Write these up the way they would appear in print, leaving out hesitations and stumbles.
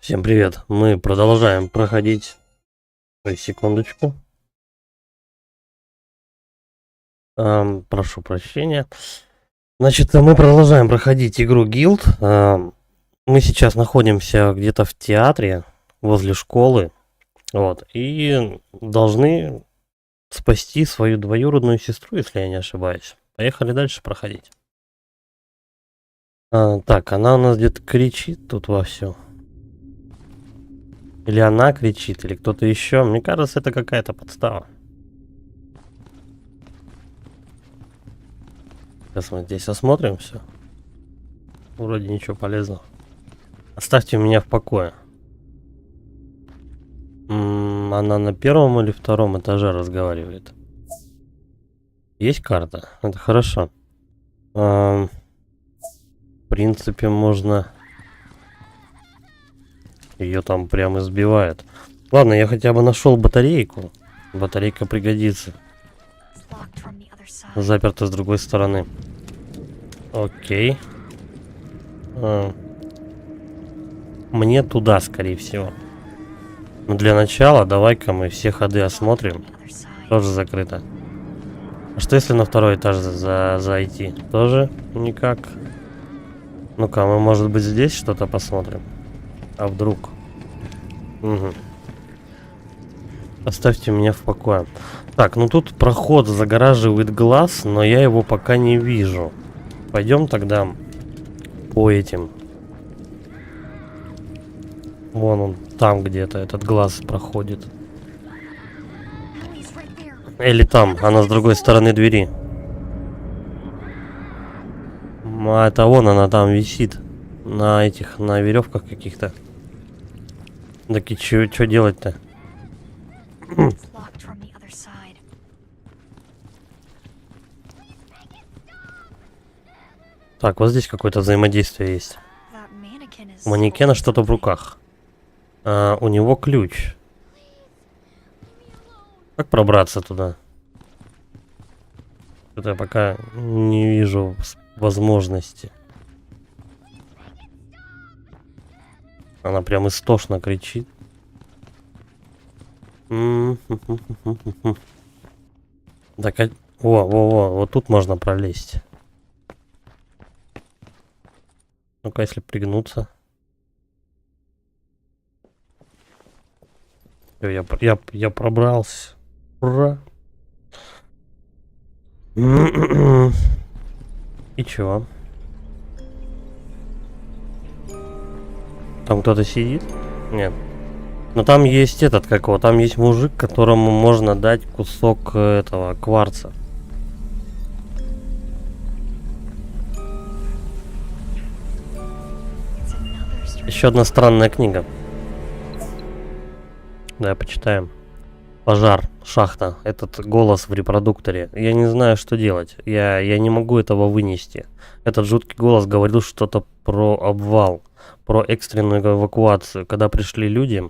Всем привет! Мы продолжаем проходить. Ой, секундочку. Прошу прощения. Значит, мы продолжаем проходить игру Guild. Мы сейчас находимся где-то в театре, возле школы. Вот. И должны спасти свою двоюродную сестру, если я не ошибаюсь. Поехали дальше проходить. Так, она у нас где-то кричит тут вовсю. Или она кричит, или кто-то еще. Мне кажется, это какая-то подстава. Сейчас мы здесь осмотрим все. Вроде ничего полезного. Оставьте меня в покое. Она на первом или втором этаже разговаривает. Есть карта? Это хорошо. В принципе, можно... Ее там прям избивает. Ладно, я хотя бы нашел батарейку. Батарейка пригодится. Заперто с другой стороны. Окей. Мне туда, скорее всего. Но для начала давай-ка мы все ходы осмотрим. Тоже закрыто. А что если на второй этаж зайти? Тоже никак. Ну-ка, мы, может быть, здесь что-то посмотрим. А вдруг? Угу. Оставьте меня в покое. Так, ну тут проход загораживает глаз, но я его пока не вижу. Пойдем тогда по этим. Вон он, там где-то этот глаз проходит. Или там, она с другой стороны двери. А это вон она там висит. На этих, на веревках каких-то. Так и что делать-то? Так, вот здесь какое-то взаимодействие есть. У манекена что-то в руках. У него ключ. Как пробраться туда? Это я пока не вижу возможности. Она прям истошно кричит. Так, вот тут можно пролезть. Ну-ка, если пригнуться. Я пробрался. Ура! И чего? Там кто-то сидит? Нет. Но там есть этот, как его, там есть мужик, которому можно дать кусок этого кварца. Еще одна странная книга. Да, почитаем. Пожар, шахта, этот голос в репродукторе. Я не знаю, что делать. Я не могу этого вынести. Этот жуткий голос говорил что-то про обвал, про экстренную эвакуацию. Когда пришли люди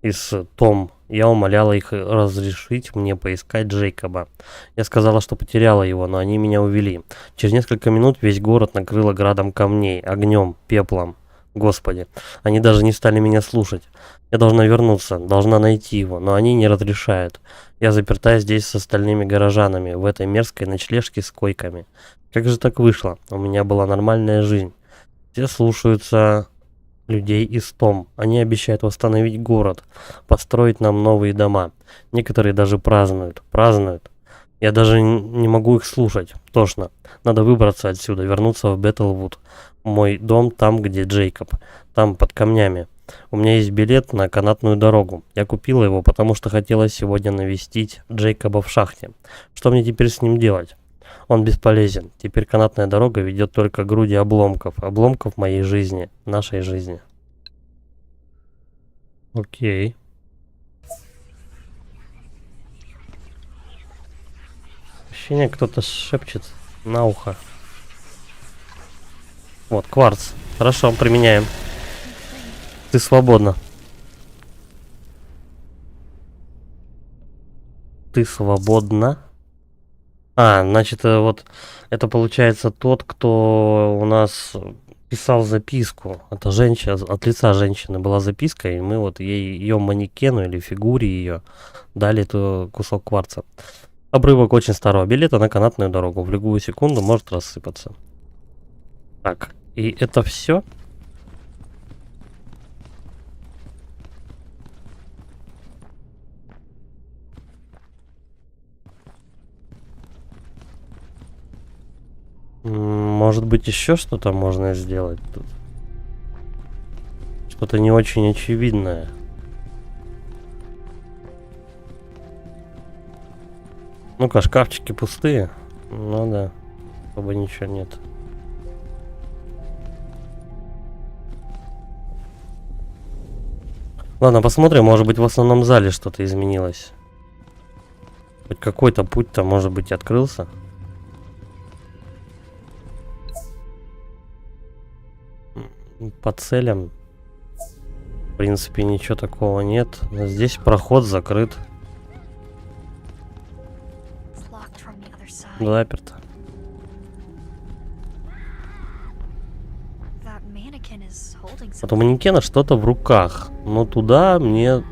из Том, я умоляла их разрешить мне поискать Джейкоба. Я сказала, что потеряла его, но они меня увели. Через несколько минут весь город накрыло градом камней, огнем, пеплом. Господи, они даже не стали меня слушать. Я должна вернуться, должна найти его, но они не разрешают. Я заперта здесь с остальными горожанами, в этой мерзкой ночлежке с койками. Как же так вышло? У меня была нормальная жизнь. Все слушаются людей из Том. Они обещают восстановить город, построить нам новые дома. Некоторые даже празднуют. Я даже не могу их слушать. Тошно. Надо выбраться отсюда, вернуться в Бэтлвуд. Мой дом там, где Джейкоб. Там, под камнями. У меня есть билет на канатную дорогу. Я купила его, потому что хотела сегодня навестить Джейкоба в шахте. Что мне теперь с ним делать? Он бесполезен. Теперь канатная дорога ведет только к груди обломков. Обломков моей жизни. Нашей жизни. Окей. Ощущение, кто-то шепчет на ухо. Вот, кварц. Хорошо, применяем. Ты свободна. Ты свободна. Значит, вот это получается тот, кто у нас писал записку. Это женщина, от лица женщины была записка, и мы вот ей, ее манекену или фигуре ее дали эту кусок кварца. Обрывок очень старого билета на канатную дорогу. В любую секунду может рассыпаться. Так, и это все? Может быть, еще что-то можно сделать тут? Что-то не очень очевидное. Ну-ка, шкафчики пустые. Ну да, особо ничего нет. Ладно, посмотрим, может быть в основном зале что-то изменилось. Хоть какой-то путь-то, может быть, открылся. По целям, в принципе, ничего такого нет. Здесь проход закрыт. Заперто. Вот у манекена что-то в руках. Но туда мне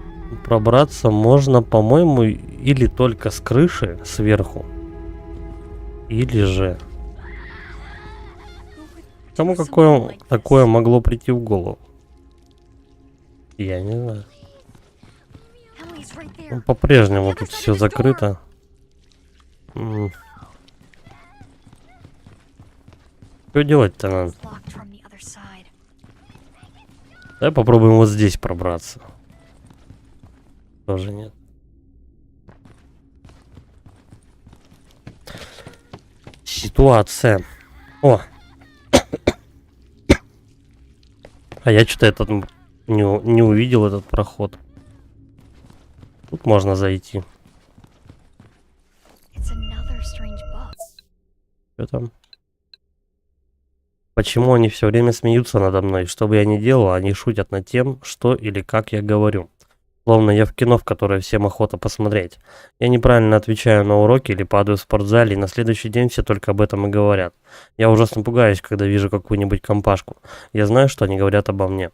пробраться можно, по-моему, или только с крыши, сверху. Или же... Кому такое могло прийти в голову? Я не знаю. Ну, по-прежнему тут все закрыто. Что делать-то надо? Давай попробуем вот здесь пробраться. Тоже нет. Ситуация. О! А я что-то этот не увидел этот проход. Тут можно зайти. Что там? Почему они все время смеются надо мной? Что бы я ни делал, они шутят над тем, что или как я говорю. Словно я в кино, в которое всем охота посмотреть. Я неправильно отвечаю на уроки или падаю в спортзале, и на следующий день все только об этом и говорят. Я ужасно пугаюсь, когда вижу какую-нибудь компашку. Я знаю, что они говорят обо мне.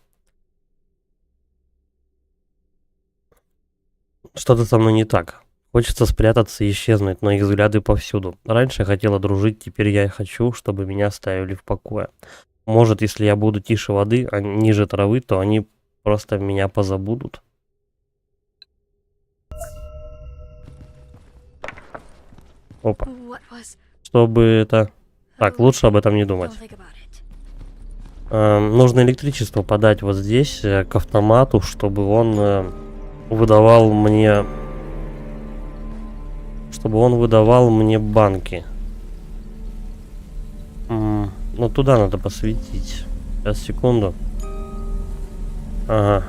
Что-то со мной не так. Хочется спрятаться и исчезнуть, но их взгляды повсюду. Раньше я хотела дружить, теперь я хочу, чтобы меня оставили в покое. Может, если я буду тише воды, а ниже травы, то они просто меня позабудут. Опа. Чтобы это... Так, лучше об этом не думать. Нужно электричество подать вот здесь, к автомату, чтобы он выдавал мне... Чтобы он выдавал мне банки. Ну, туда надо посветить. Сейчас, секунду. Ага.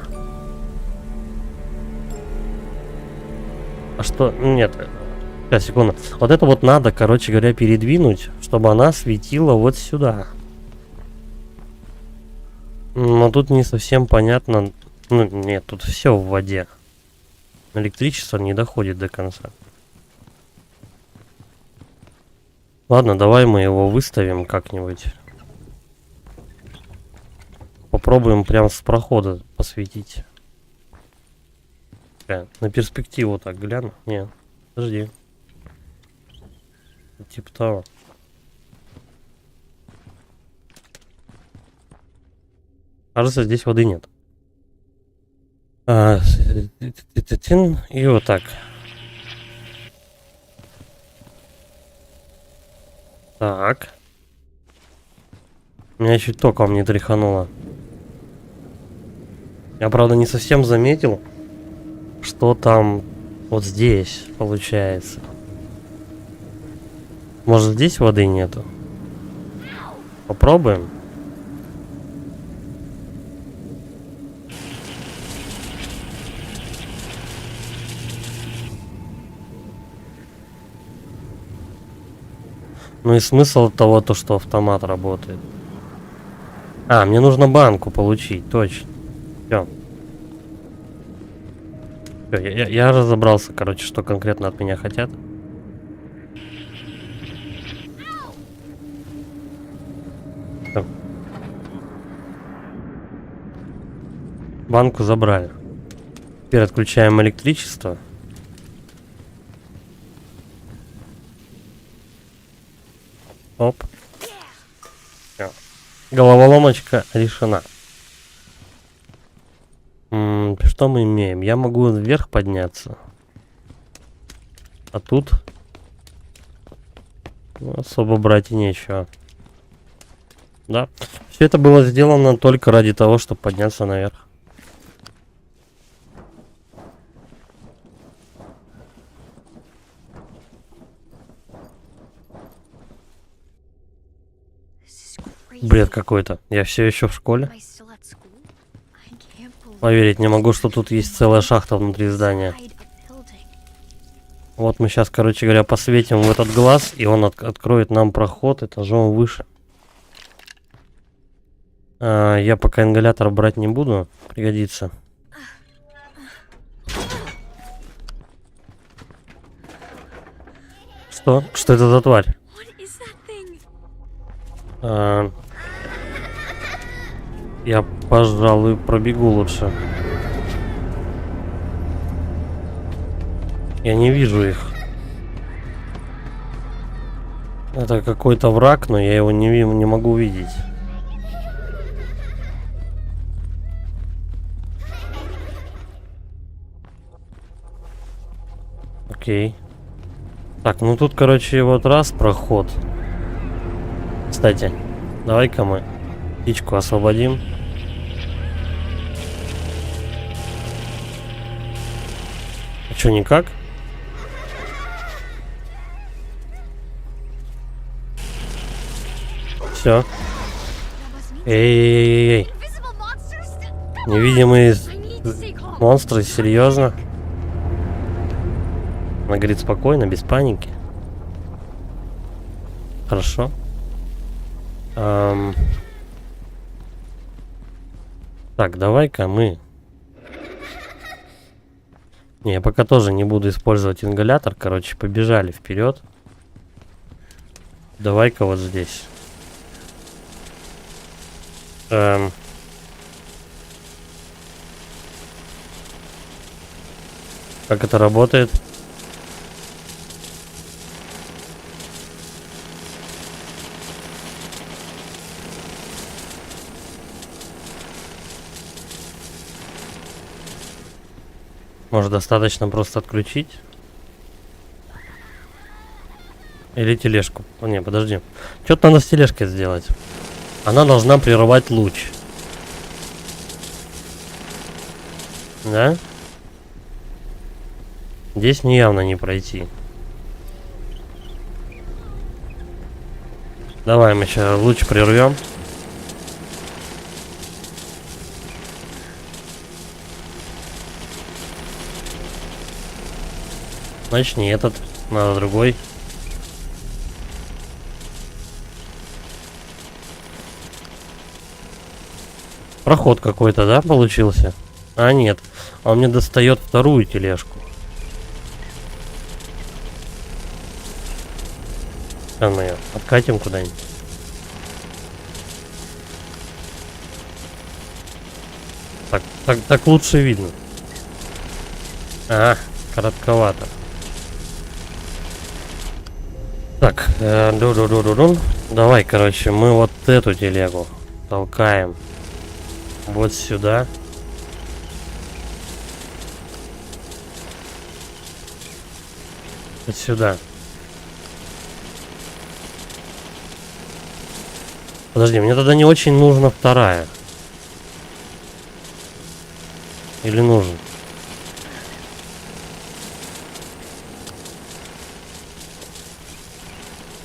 А что? Нет. Сейчас, секунду. Вот это вот надо, короче говоря, передвинуть, чтобы она светила вот сюда. Но тут не совсем понятно. Ну, нет, тут все в воде. Электричество не доходит до конца. Ладно, давай мы его выставим как-нибудь. Попробуем прям с прохода посветить. На перспективу так гляну. Не, подожди. Типа того. Кажется, здесь воды нет. И вот так. Так. Меня чуть током не тряхануло. Я, правда, не совсем заметил, что там вот здесь получается. Может, здесь воды нету? Попробуем. Ну и смысл того, то, что автомат работает. А, мне нужно банку получить, точно. Все. Я разобрался, короче, что конкретно от меня хотят. Всё. Банку забрали. Теперь отключаем электричество. Оп. Всё. Головоломочка решена. Что мы имеем? Я могу вверх подняться. А тут особо брать и нечего. Да. Все это было сделано только ради того, чтобы подняться наверх. Бред какой-то. Я все еще в школе. Поверить не могу, что тут есть целая шахта внутри здания. Вот мы сейчас, короче говоря, посветим в этот глаз, и он откроет нам проход этажом выше. Я пока ингалятор брать не буду, пригодится. Что? Что это за тварь? Я, пожалуй, пробегу лучше. Я не вижу их. Это какой-то враг, но я его не могу увидеть. Окей. Так, ну тут, короче, вот раз проход. Кстати, давай-ка мы птичку освободим. А чё, никак? Все. Эй-эй-эй-эй. Невидимые монстры, серьезно? Она говорит спокойно, без паники. Хорошо. Так, давай-ка мы... Не, я пока тоже не буду использовать ингалятор. Короче, побежали вперед. Давай-ка вот здесь. Как это работает? Может, достаточно просто отключить? Или тележку? О, не, подожди. Что-то надо с тележкой сделать. Она должна прерывать луч. Да? Здесь мне явно не пройти. Давай мы сейчас луч прервем. Значит, не этот, надо другой. Проход какой-то, да, получился? А, нет. Он мне достает вторую тележку. Сейчас мы ее откатим куда-нибудь. Так лучше видно. А, коротковато. Так, давай, короче, мы вот эту телегу толкаем вот сюда. Вот сюда. Подожди, мне тогда не очень нужна вторая. Или нужен?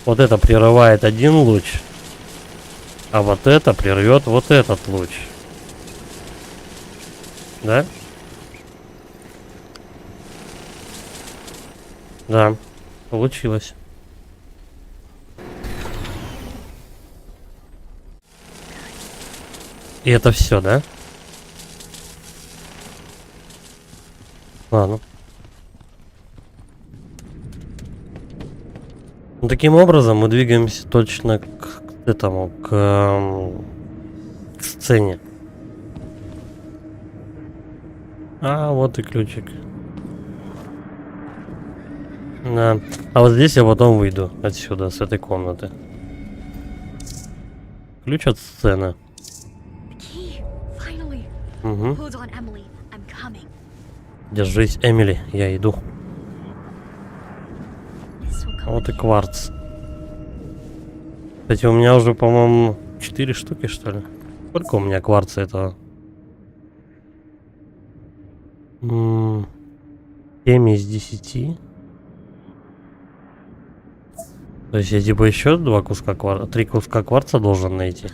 Вот это прерывает один луч, а вот это прервет вот этот луч. Да? Да, получилось. И это все, да? Ладно. Ну, таким образом мы двигаемся точно к этому, к сцене. А, вот и ключик. Да. А вот здесь я потом выйду отсюда, с этой комнаты. Ключ от сцены. Угу. Держись, Эмили, я иду. Вот и кварц. Кстати, у меня уже, по-моему, 4 штуки, что ли? Сколько у меня кварца этого? 7 из 10. То есть я типа еще 2 куска кварца, 3 куска кварца должен найти.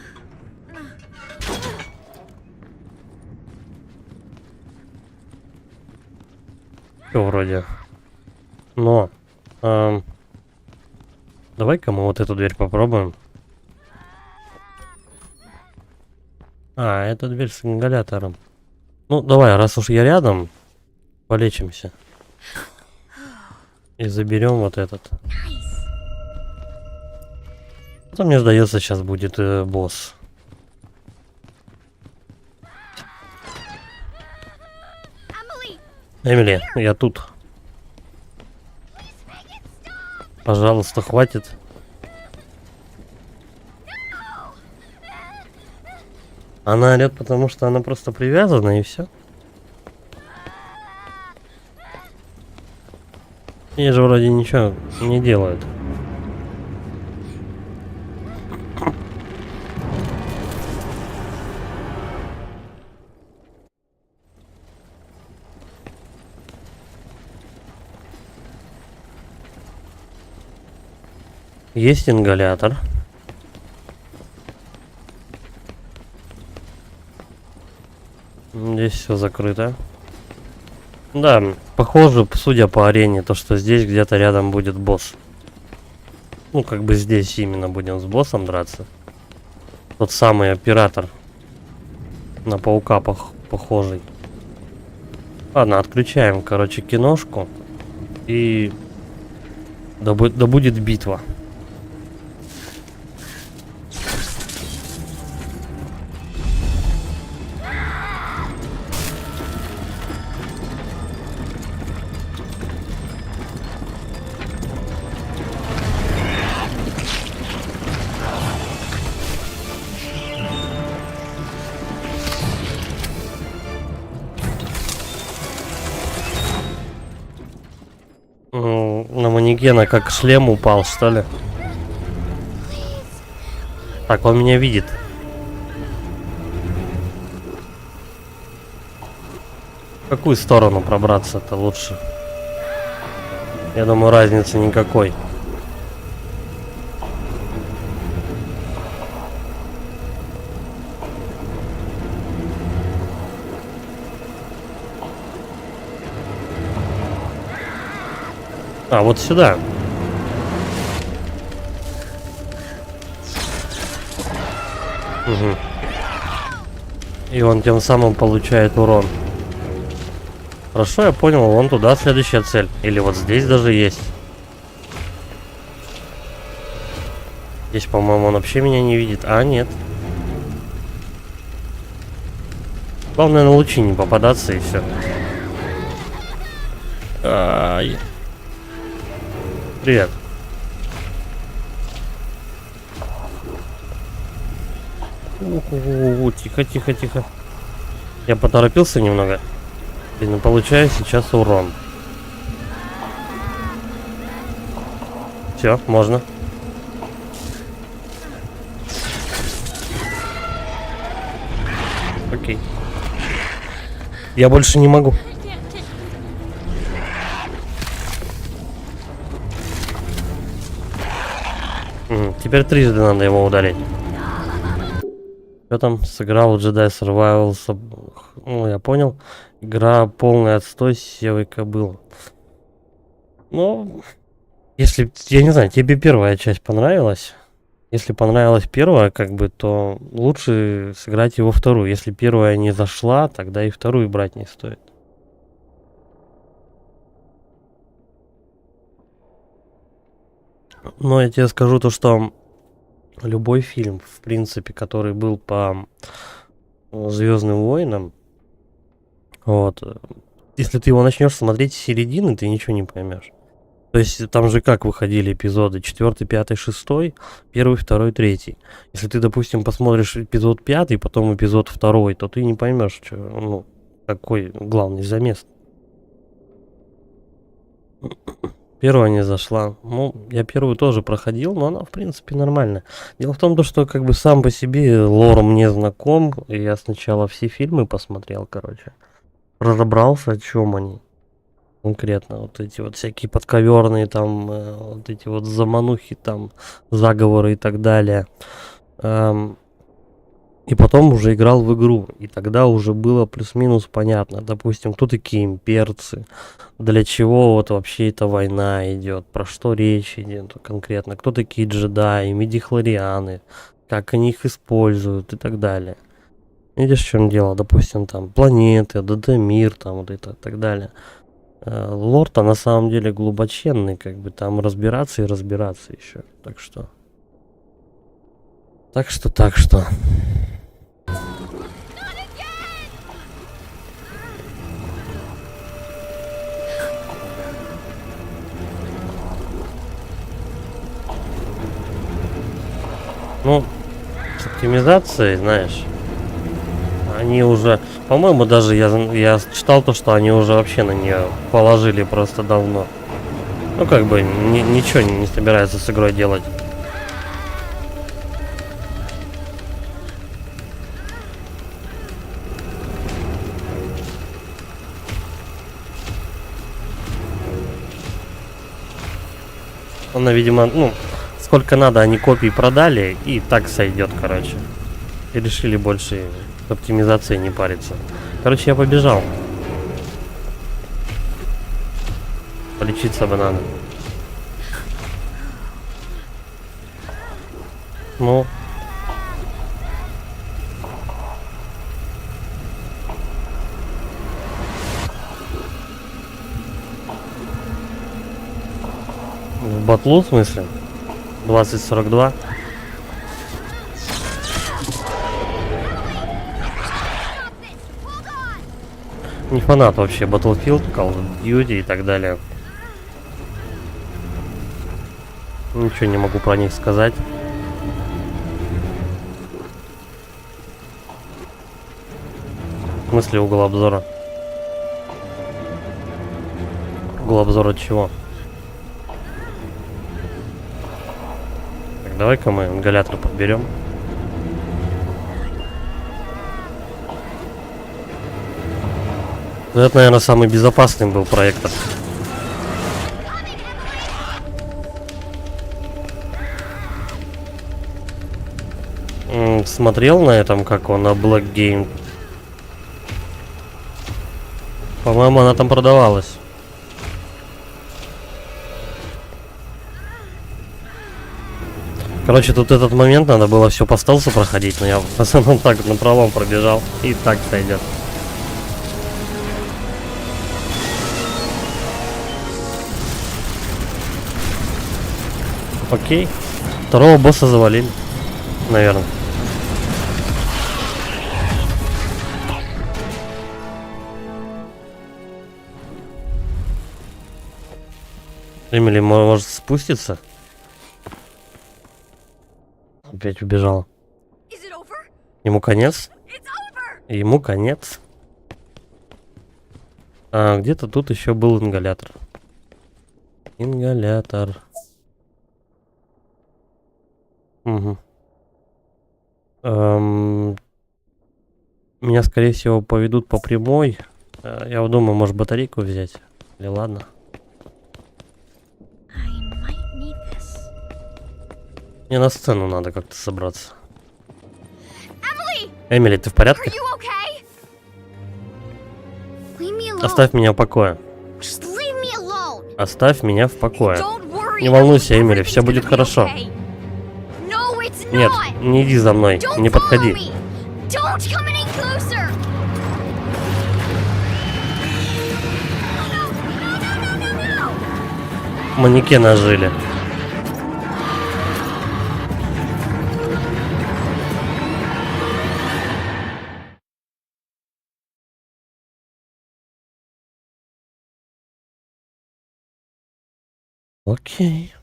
Все вроде. Но давай-ка мы вот эту дверь попробуем. А, это дверь с ингалятором. Ну, давай, раз уж я рядом, полечимся. И заберем вот этот. Это, мне сдается, сейчас будет босс. Эмили, я тут. Пожалуйста, хватит. Она орет, потому что она просто привязана, и все. Ей же вроде ничего не делают. Есть ингалятор. Здесь все закрыто. Да, похоже, судя по арене, то что здесь где-то рядом будет босс. Ну, как бы здесь именно будем с боссом драться. Тот самый оператор. На паука похожий. Ладно, отключаем, короче, киношку. И... Да будет битва. На манекена как шлем упал, что ли? Так, он меня видит. В какую сторону пробраться-то лучше? Я думаю, разницы никакой. А, вот сюда. Угу. И он тем самым получает урон. Хорошо, я понял, вон туда следующая цель. Или вот здесь даже есть. Здесь, по-моему, он вообще меня не видит. А, нет. Главное на лучи не попадаться и все. Ай. Привет. Тихо, тихо, тихо. Я поторопился немного. И получаю сейчас урон. Все, можно. Окей. Я больше не могу. Теперь трижды надо его ударить. Что там? Сыграл Jedi Survival. Ну, я понял. Игра полный отстой, севой кобыл. Ну, если, я не знаю, тебе первая часть понравилась? Если понравилась первая, как бы, то лучше сыграть его вторую. Если первая не зашла, тогда и вторую брать не стоит. Но я тебе скажу то, что любой фильм, в принципе, который был по Звездным войнам, Вот. Если ты его начнешь смотреть с середины, ты ничего не поймешь. То есть там же как выходили эпизоды? 4, 5, 6, 1, 2, 3. Если ты, допустим, посмотришь эпизод 5, потом эпизод 2, то ты не поймешь, что, ну, какой главный замес. Первая не зашла. Ну, я первую тоже проходил, но она, в принципе, нормальная. Дело в том, что как бы сам по себе лор мне знаком. И я сначала все фильмы посмотрел, короче. Разобрался, о чем они. Конкретно вот эти вот всякие подковерные там, вот эти вот заманухи там, заговоры и так далее. И потом уже играл в игру, и тогда уже было плюс-минус понятно, допустим, кто такие имперцы, для чего вот вообще эта война идет, про что речь идет конкретно, кто такие джедаи, мидихлорианы, как они их используют и так далее. Видишь, в чем дело, допустим, там планеты, ДД-мир, там вот это и так далее. Лор-то на самом деле глубоченный, как бы там разбираться и разбираться еще. Так что. Так что. Ну, с оптимизацией, знаешь, они уже, по-моему, даже я читал то, что они уже вообще на нее положили просто давно. Ну, как бы, ничего не собираются с игрой делать. Она, видимо, ну, сколько надо, они копий продали, и так сойдет, короче. И решили больше с оптимизацией не париться. Короче, я побежал. Полечиться бы надо. Ну. В батлу, в смысле? 2042. Не фанат вообще Battlefield, Call of Duty и так далее. Ничего не могу про них сказать. В смысле угол обзора? Угол обзора чего? Так, давай-ка мы ингалятор подберем. Ну, это, наверное, самый безопасный был проектор. Смотрел на этом, как он, на Black Game. По-моему, она там продавалась. Короче, тут этот момент надо было все по стелсу проходить, но я в основном так на правом пробежал. И так сойдет. Окей. Второго босса завалили. Наверное. Эмили может спуститься? Опять убежала. Ему конец? Ему конец. А, где-то тут еще был ингалятор. Ингалятор. Угу. Меня, скорее всего, поведут по прямой. Я вот думаю, может батарейку взять. Или ладно. Мне на сцену надо как-то собраться. Эмили, ты в порядке? Оставь меня в покое. Оставь меня в покое. Не волнуйся, Эмили, все будет хорошо. Нет, не иди за мной, не подходи. Манекена жили. Окей.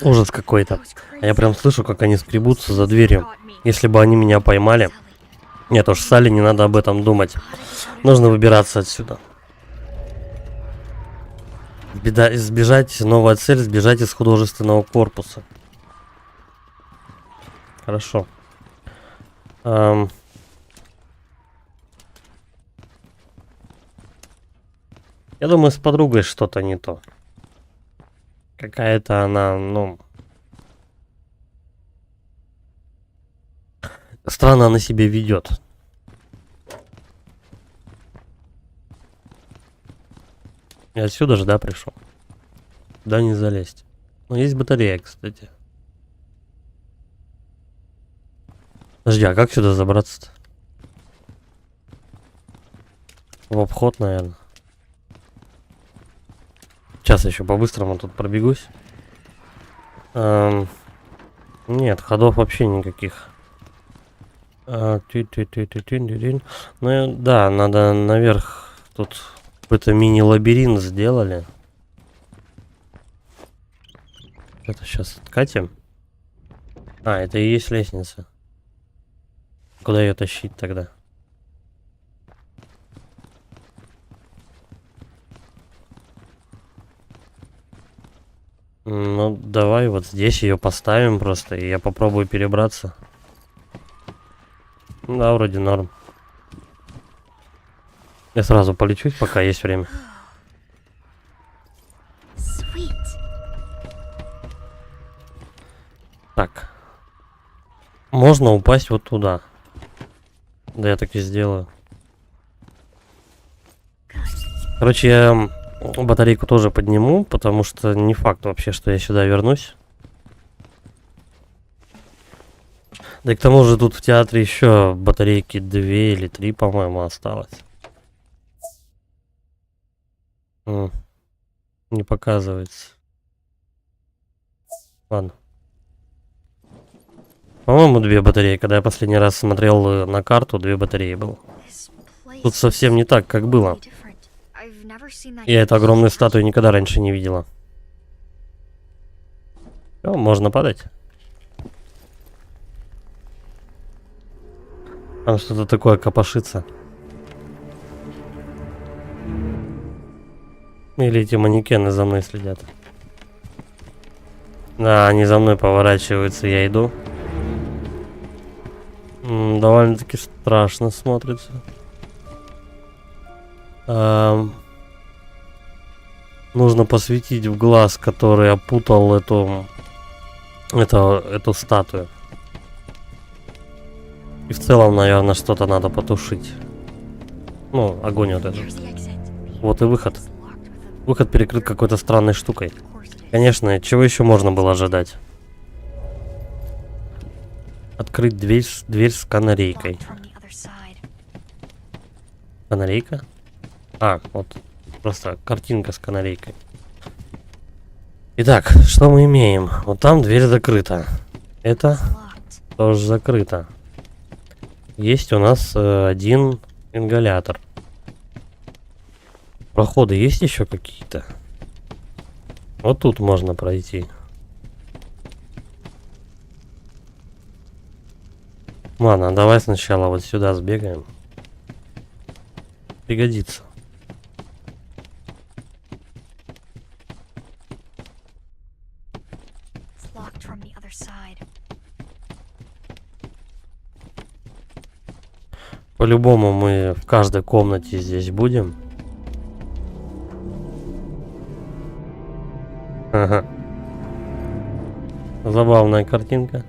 Ужас какой-то. А я прям слышу, как они скребутся за дверью. Если бы они меня поймали... Нет уж, Салли, не надо об этом думать. Нужно выбираться отсюда. Сбежать, новая цель, сбежать из художественного корпуса. Хорошо. Я думаю, с подругой что-то не то. Какая-то она, ну... Странно она себя ведет. И отсюда же, да, пришел? Да, не залезть. Ну, есть батарея, кстати. Подожди, а как сюда забраться-то? В обход, наверное. Сейчас еще по-быстрому тут пробегусь. Нет, ходов вообще никаких. Ну, да, надо наверх. Тут какой-то мини-лабиринт сделали. Это сейчас откатим. А, это и есть лестница. Куда ее тащить тогда? Ну, давай вот здесь ее поставим просто, и я попробую перебраться. Да, вроде норм. Я сразу полечусь, пока есть время. Так. Можно упасть вот туда. Да, я так и сделаю. Короче, я батарейку тоже подниму, потому что не факт вообще, что я сюда вернусь. Да и к тому же тут в театре еще батарейки 2 или 3, по-моему, осталось. Не показывается. Ладно. По-моему, 2 батареи. Когда я последний раз смотрел на карту, 2 батареи было. Тут совсем не так, как было. Я эту огромную статую никогда раньше не видела. О, можно падать. Там что-то такое копошится. Или эти манекены за мной следят. Да, они за мной поворачиваются, я иду. Довольно-таки страшно смотрится. Нужно посветить в глаз, который опутал эту статую. И в целом, наверное, что-то надо потушить. Ну, огонь вот этот. Вот и выход. Выход перекрыт какой-то странной штукой. Конечно, чего еще можно было ожидать? Открыть дверь с канарейкой. Канарейка? А, вот. Просто картинка с канарейкой. Итак, что мы имеем? Вот там дверь закрыта. Это тоже закрыто. Есть у нас один ингалятор. Проходы есть еще какие-то? Вот тут можно пройти. Ладно, давай сначала вот сюда сбегаем. Пригодится. По-любому мы в каждой комнате здесь будем. Ага. Забавная картинка.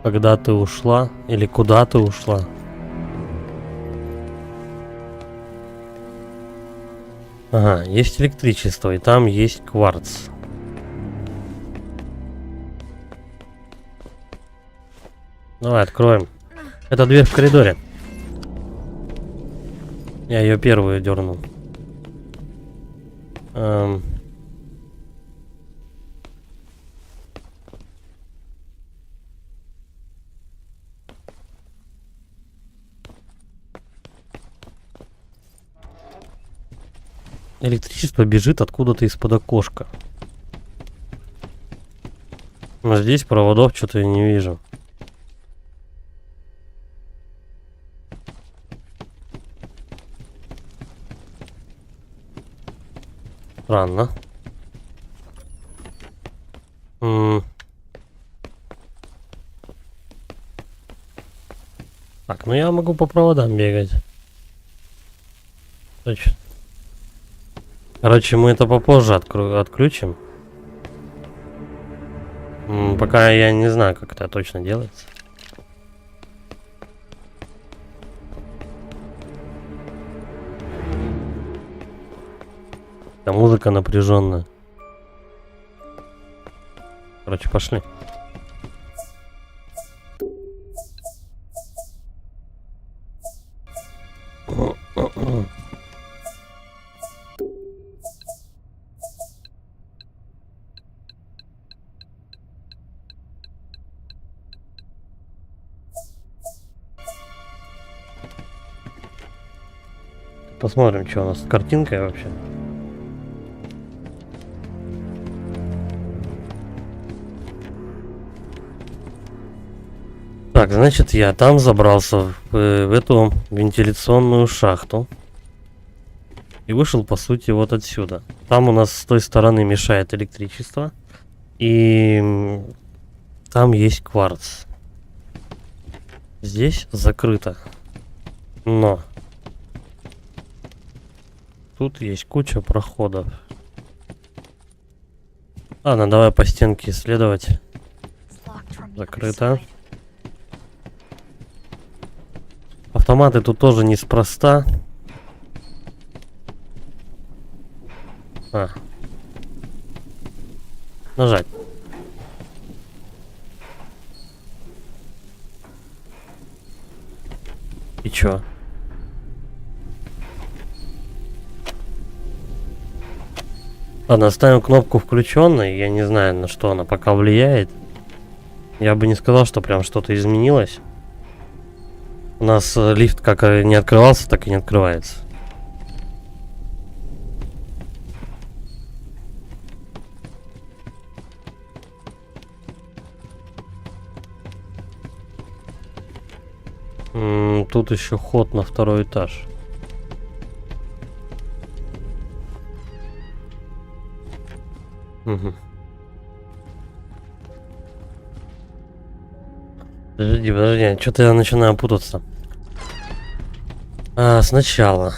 Когда ты ушла? Или куда ты ушла? Ага, есть электричество, и там есть кварц. Давай откроем. Это дверь в коридоре. Я ее первую дернул. Электричество бежит откуда-то из-под окошка. Но здесь проводов что-то я не вижу. Странно. Так, ну я могу по проводам бегать. Точно. Короче, мы это попозже отключим. Пока я не знаю, как это точно делается. Да, музыка напряженная. Короче, пошли. Посмотрим, что у нас с картинкой вообще. Так, значит, я там забрался в эту вентиляционную шахту. И вышел, по сути, вот отсюда. Там у нас с той стороны мешает электричество. И там есть кварц. Здесь закрыто. Но тут есть куча проходов. Ладно, давай по стенке исследовать. Закрыто. Автоматы тут тоже неспроста. Нажать. И чё? Ладно, оставим кнопку включенной. Я не знаю, на что она пока влияет. Я бы не сказал, что прям что-то изменилось. У нас лифт как не открывался, так и не открывается. Тут еще ход на второй этаж. Угу. Подожди, что-то я начинаю путаться. Сначала.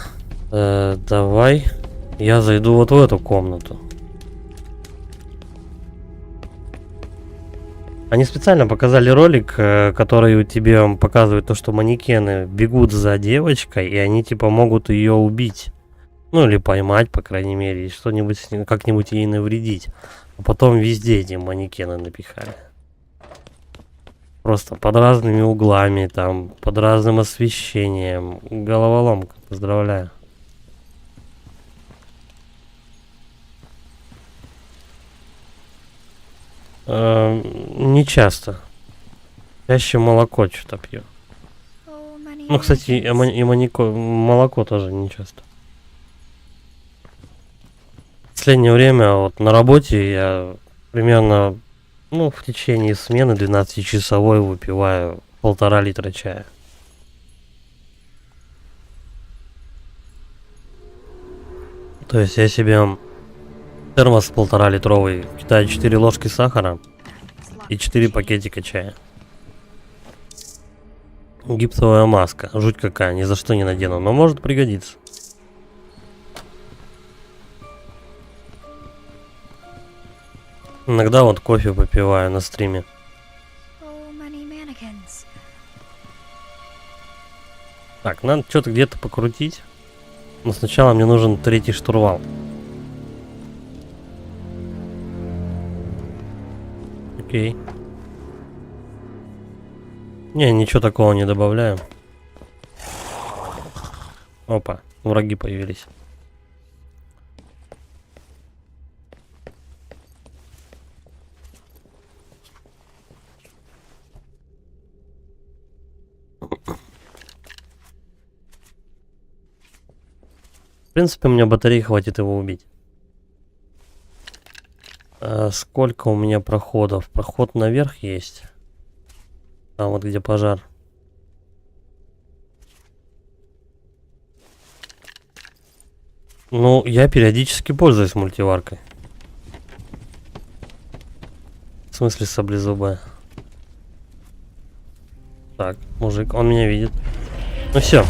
Давай я зайду вот в эту комнату. Они специально показали ролик, который тебе показывает то, что манекены бегут за девочкой, и они типа могут ее убить. Ну или поймать, по крайней мере, и что-нибудь как-нибудь ей навредить. А потом везде эти манекены напихали. Просто под разными углами, там, под разным освещением. Головоломка, поздравляю. Не часто. Чаще молоко что-то пью. Ну, кстати, молоко тоже не часто. В последнее время вот на работе я примерно, ну, в течение смены 12-часовой выпиваю 1,5 литра чая. То есть я себе термос 1,5 литровый, кидаю 4 ложки сахара и 4 пакетика чая. Гипсовая маска, жуть какая, ни за что не надену, но может пригодиться. Иногда вот кофе попиваю на стриме. Так, надо что-то где-то покрутить. Но сначала мне нужен 3-й штурвал. Окей. Не, ничего такого не добавляю. Опа, враги появились. принципе, у меня батареи хватит его убить. Сколько у меня проходов? Проход наверх есть. Там вот где пожар. Ну, я периодически пользуюсь мультиваркой. В смысле саблезубая? Так, мужик, он меня видит. Ну все.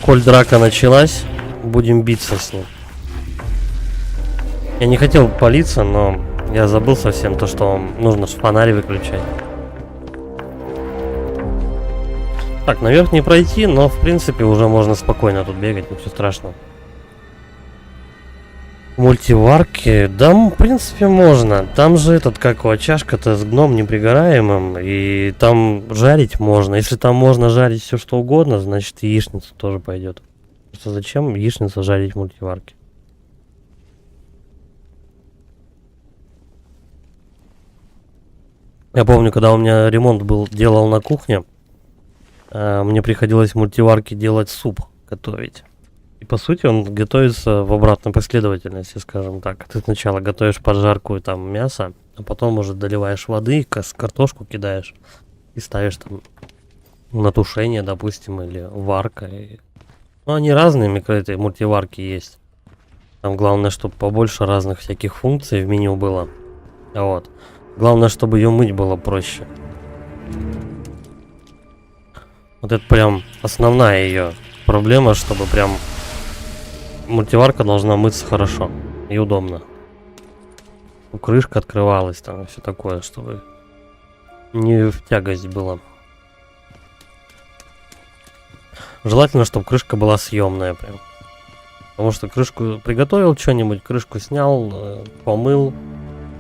Коль драка началась, будем биться с ним. Я не хотел палиться, но я забыл совсем то, что нужно фонарь выключать. Так, наверх не пройти, но в принципе уже можно спокойно тут бегать, ничего страшного. Мультиварки, да, в принципе можно. Там же этот, как его, чашка-то с гном непригораемым, и там жарить можно. Если там можно жарить все что угодно, значит и яичница тоже пойдет. Просто зачем яичницу жарить в мультиварке? Я помню, когда у меня ремонт был, делал на кухне, мне приходилось в мультиварке делать суп, готовить. И по сути он готовится в обратной последовательности, скажем так. Ты сначала готовишь поджарку там мясо, а потом уже доливаешь воды, картошку кидаешь и ставишь там на тушение, допустим, или варка. Ну, они разные, эти мультиварки есть. Там главное, чтобы побольше разных всяких функций в меню было. Вот. Главное, чтобы ее мыть было проще. Вот это прям основная ее проблема, чтобы прям мультиварка должна мыться хорошо и удобно. Крышка открывалась там и все такое, чтобы не в тягость было. Желательно, чтобы крышка была съемная прям. Потому что крышку приготовил что-нибудь, крышку снял, помыл,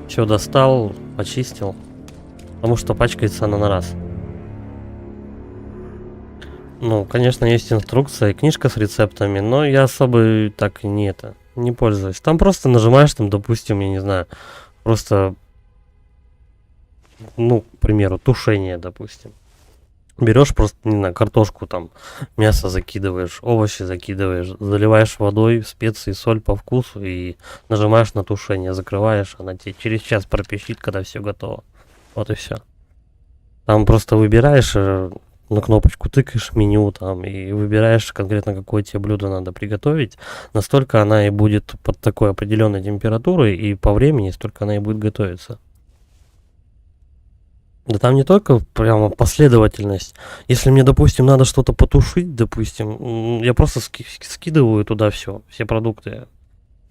все достал, почистил. Потому что пачкается она на раз. Ну, конечно, есть инструкция и книжка с рецептами, но я особо так не пользуюсь. Там просто нажимаешь, там, допустим, я не знаю, просто, ну, к примеру, тушение, допустим. Берешь просто, не знаю, картошку, там, мясо закидываешь, овощи закидываешь, заливаешь водой, специи, соль по вкусу и нажимаешь на тушение, закрываешь, она тебе через час пропищит, когда все готово. Вот и все. Там просто выбираешь, на кнопочку тыкаешь меню там и выбираешь конкретно, какое тебе блюдо надо приготовить. Настолько она и будет под такой определенной температурой и по времени, столько она и будет готовиться. Да там не только прямо последовательность. Если мне, допустим, надо что-то потушить, допустим, я просто скидываю туда все продукты.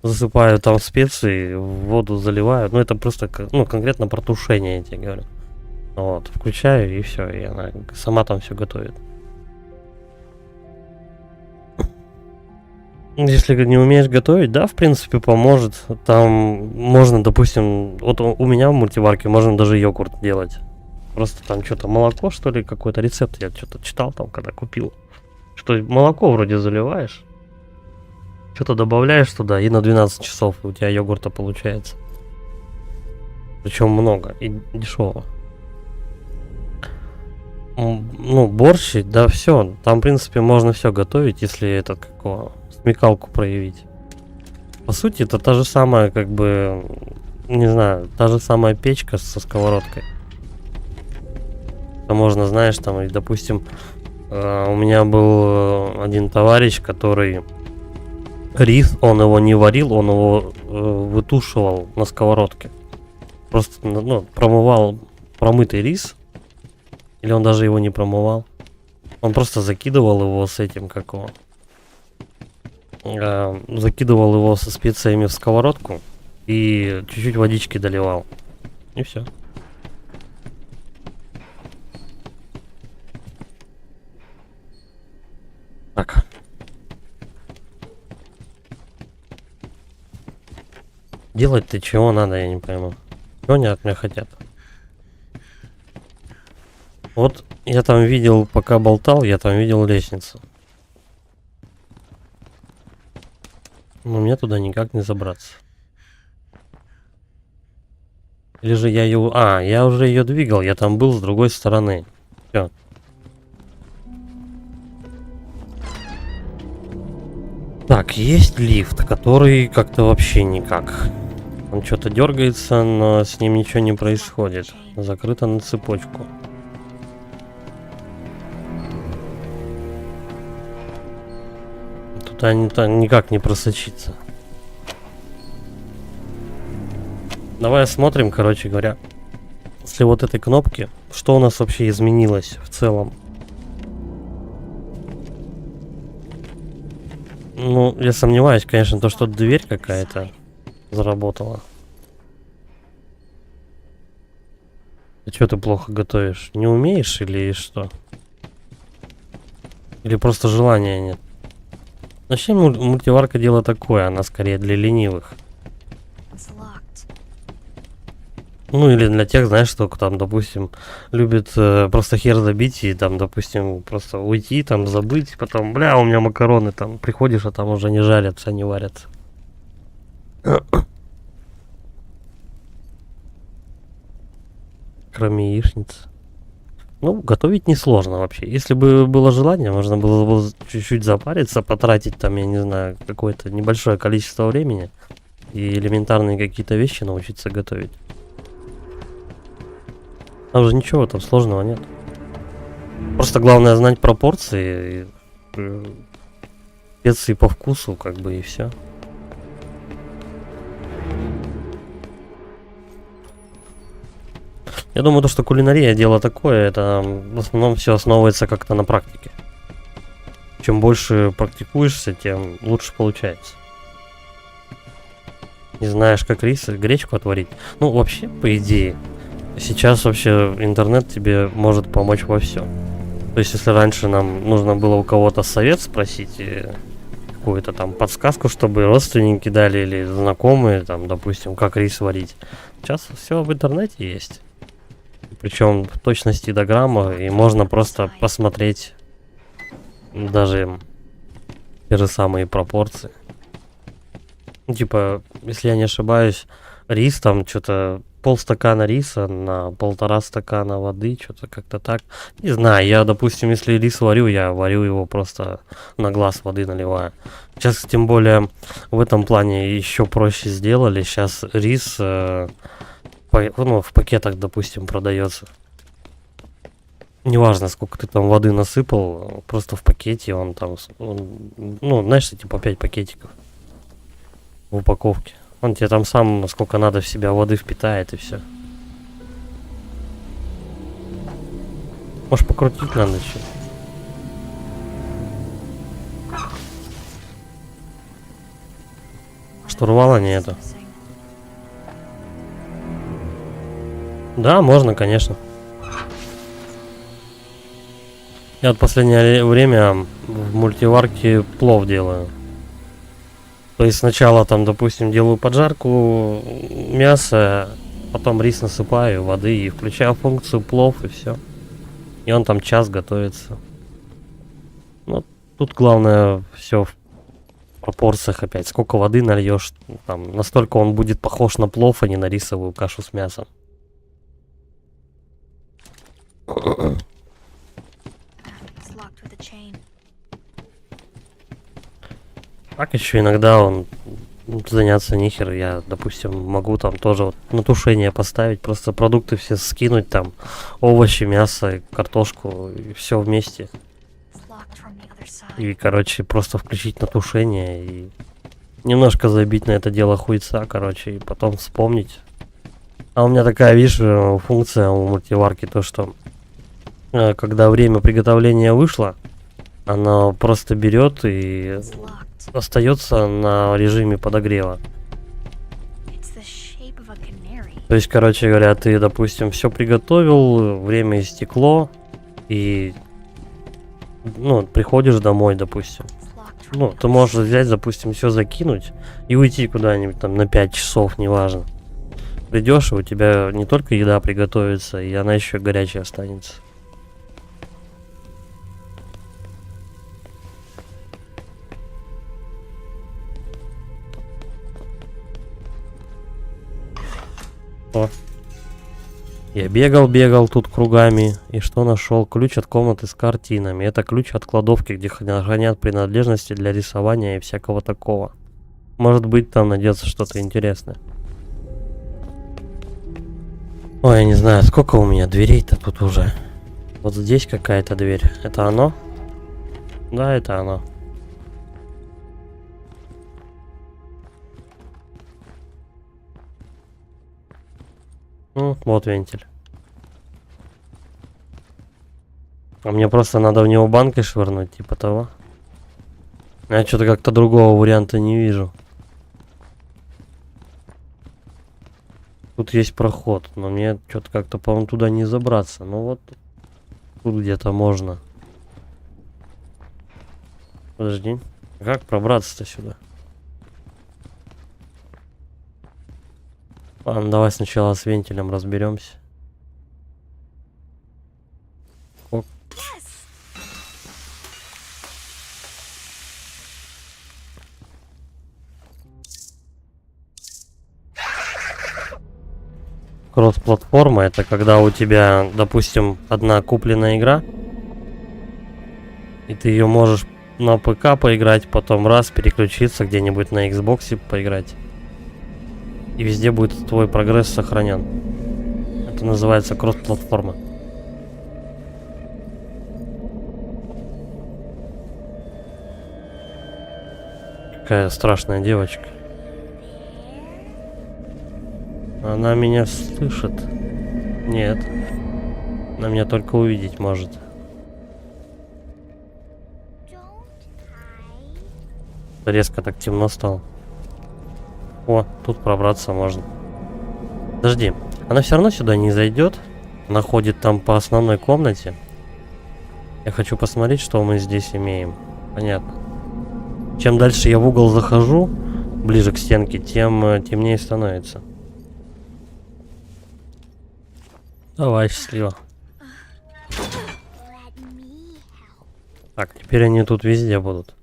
Засыпаю там специи, в воду заливаю. Ну, это просто, ну, конкретно про тушение, я тебе говорю. Вот, включаю и все, и она сама там все готовит. Если не умеешь готовить, да, в принципе, поможет. Там можно, допустим, вот у меня в мультиварке можно даже йогурт делать. Просто там что-то молоко, что ли, какой-то рецепт я что-то читал там, когда купил. Что молоко вроде заливаешь, что-то добавляешь туда, и на 12 часов у тебя йогурта получается. Причем много и дешево. Ну, борщи, да, все. Там, в принципе, можно все готовить, если это смекалку проявить. По сути, это та же самая, как бы, не знаю, та же самая печка со сковородкой. Это можно, знаешь, там, и, допустим, у меня был один товарищ, который рис, он его не варил, он его вытушивал на сковородке. Просто, ну, промывал промытый рис. Или он даже его не промывал. Он просто закидывал его с этим, как его. Закидывал его со специями в сковородку. И чуть-чуть водички доливал. И все. Так. Делать-то чего надо, я не пойму. Чего они от меня хотят? Вот я там видел, пока болтал, я там видел лестницу. Но мне туда никак не забраться. Или же я ее... я уже ее двигал, я там был с другой стороны. Все. Так, есть лифт, который как-то вообще никак. Он что-то дергается, но с ним ничего не происходит. Закрыто на цепочку. Туда никак не просочиться. Давай осмотрим, короче говоря, после вот этой кнопки, что у нас вообще изменилось в целом. Ну, я сомневаюсь, конечно, то, что дверь какая-то заработала. Ты что, ты плохо готовишь? Не умеешь или что? Или просто желания нет? Вообще мультиварка дело такое, она скорее для ленивых. Ну или для тех, знаешь, что там, допустим, любит просто хер забить и там, допустим, просто уйти, там, забыть, потом, бля, у меня макароны, там, приходишь, а там уже не жарятся, не варятся. Кроме яичниц. Ну, готовить несложно вообще. Если бы было желание, можно было бы чуть-чуть запариться, потратить там, я не знаю, какое-то небольшое количество времени и элементарные какие-то вещи научиться готовить. Там же ничего там сложного нет. Просто главное знать пропорции, специи по вкусу, как бы, и все. Я думаю, то, что кулинария дело такое, это в основном все основывается как-то на практике. Чем больше практикуешься, тем лучше получается. Не знаешь, как рис, гречку отварить. Ну, вообще, по идее, сейчас вообще интернет тебе может помочь во всем. То есть, если раньше нам нужно было у кого-то совет спросить, какую-то там подсказку, чтобы родственники дали или знакомые, там, допустим, как рис варить. Сейчас все в интернете есть. Причем в точности до грамма, и можно просто посмотреть даже те же самые пропорции. Ну, типа, если я не ошибаюсь, рис там что-то полстакана риса на 1,5 стакана воды, что-то как-то так. Не знаю, я, допустим, если рис варю, я варю его просто на глаз воды наливаю. Сейчас, тем более, в этом плане еще проще сделали. Сейчас рис в пакетах, допустим, продается. Неважно, сколько ты там воды насыпал, просто в пакете он там, ну, знаешь, типа 5 пакетиков в упаковке. Он тебе там сам сколько надо в себя воды впитает и все. Может, покрутить надо еще. Штурвала нету. Да, можно, конечно. Я вот последнее время в мультиварке плов делаю. То есть сначала там, допустим, делаю поджарку мяса, потом рис насыпаю, воды и включаю функцию плов и все. И он там час готовится. Ну, тут главное все в пропорциях опять. Сколько воды нальешь, там, настолько он будет похож на плов, а не на рисовую кашу с мясом. Так еще иногда он заняться нихер. Я, допустим, могу там тоже вот на тушение поставить, просто продукты все скинуть, там овощи, мясо, картошку и все вместе. И, короче, просто включить на тушение и немножко забить на это дело хуйца, короче, и потом вспомнить. А у меня такая, видишь, функция у мультиварки, то что когда время приготовления вышло, она просто берет и остается на режиме подогрева. То есть, короче говоря, ты, допустим, все приготовил, время истекло, и, ну, приходишь домой, допустим. Ну, ты можешь взять, допустим, все закинуть и уйти куда-нибудь там на 5 часов, неважно. Придешь, и у тебя не только еда приготовится, и она еще горячая останется. О. Я бегал тут кругами. И что нашел? Ключ от комнаты с картинами. Это ключ от кладовки, где хранят принадлежности для рисования и всякого такого. Может быть, там найдется что-то интересное. Ой, я не знаю, сколько у меня дверей-то тут уже. Вот здесь какая-то дверь. Это оно? Да, это оно. Ну, вот вентиль. А мне просто надо в него банкой швырнуть, типа того. Я что-то как-то другого варианта не вижу. Тут есть проход, но мне что-то как-то, по-моему, туда не забраться. Ну вот, тут где-то можно. Подожди. Как пробраться-то сюда? Ладно, давай сначала с вентилем разберемся. Оп. Кросс-платформа — это когда у тебя, допустим, одна купленная игра, и ты ее можешь на ПК поиграть, потом раз переключиться где-нибудь на Xbox поиграть. И везде будет твой прогресс сохранен. Это называется кросс-платформа. Какая страшная девочка. Она меня слышит? Нет. Она меня только увидеть может. Резко так темно стало. О, тут пробраться можно. Подожди, она все равно сюда не зайдет. Она ходит там по основной комнате. Я хочу посмотреть, что мы здесь имеем. Понятно. Чем дальше я в угол захожу, ближе к стенке, тем темнее становится. Давай, счастливо. Так, теперь они тут везде будут.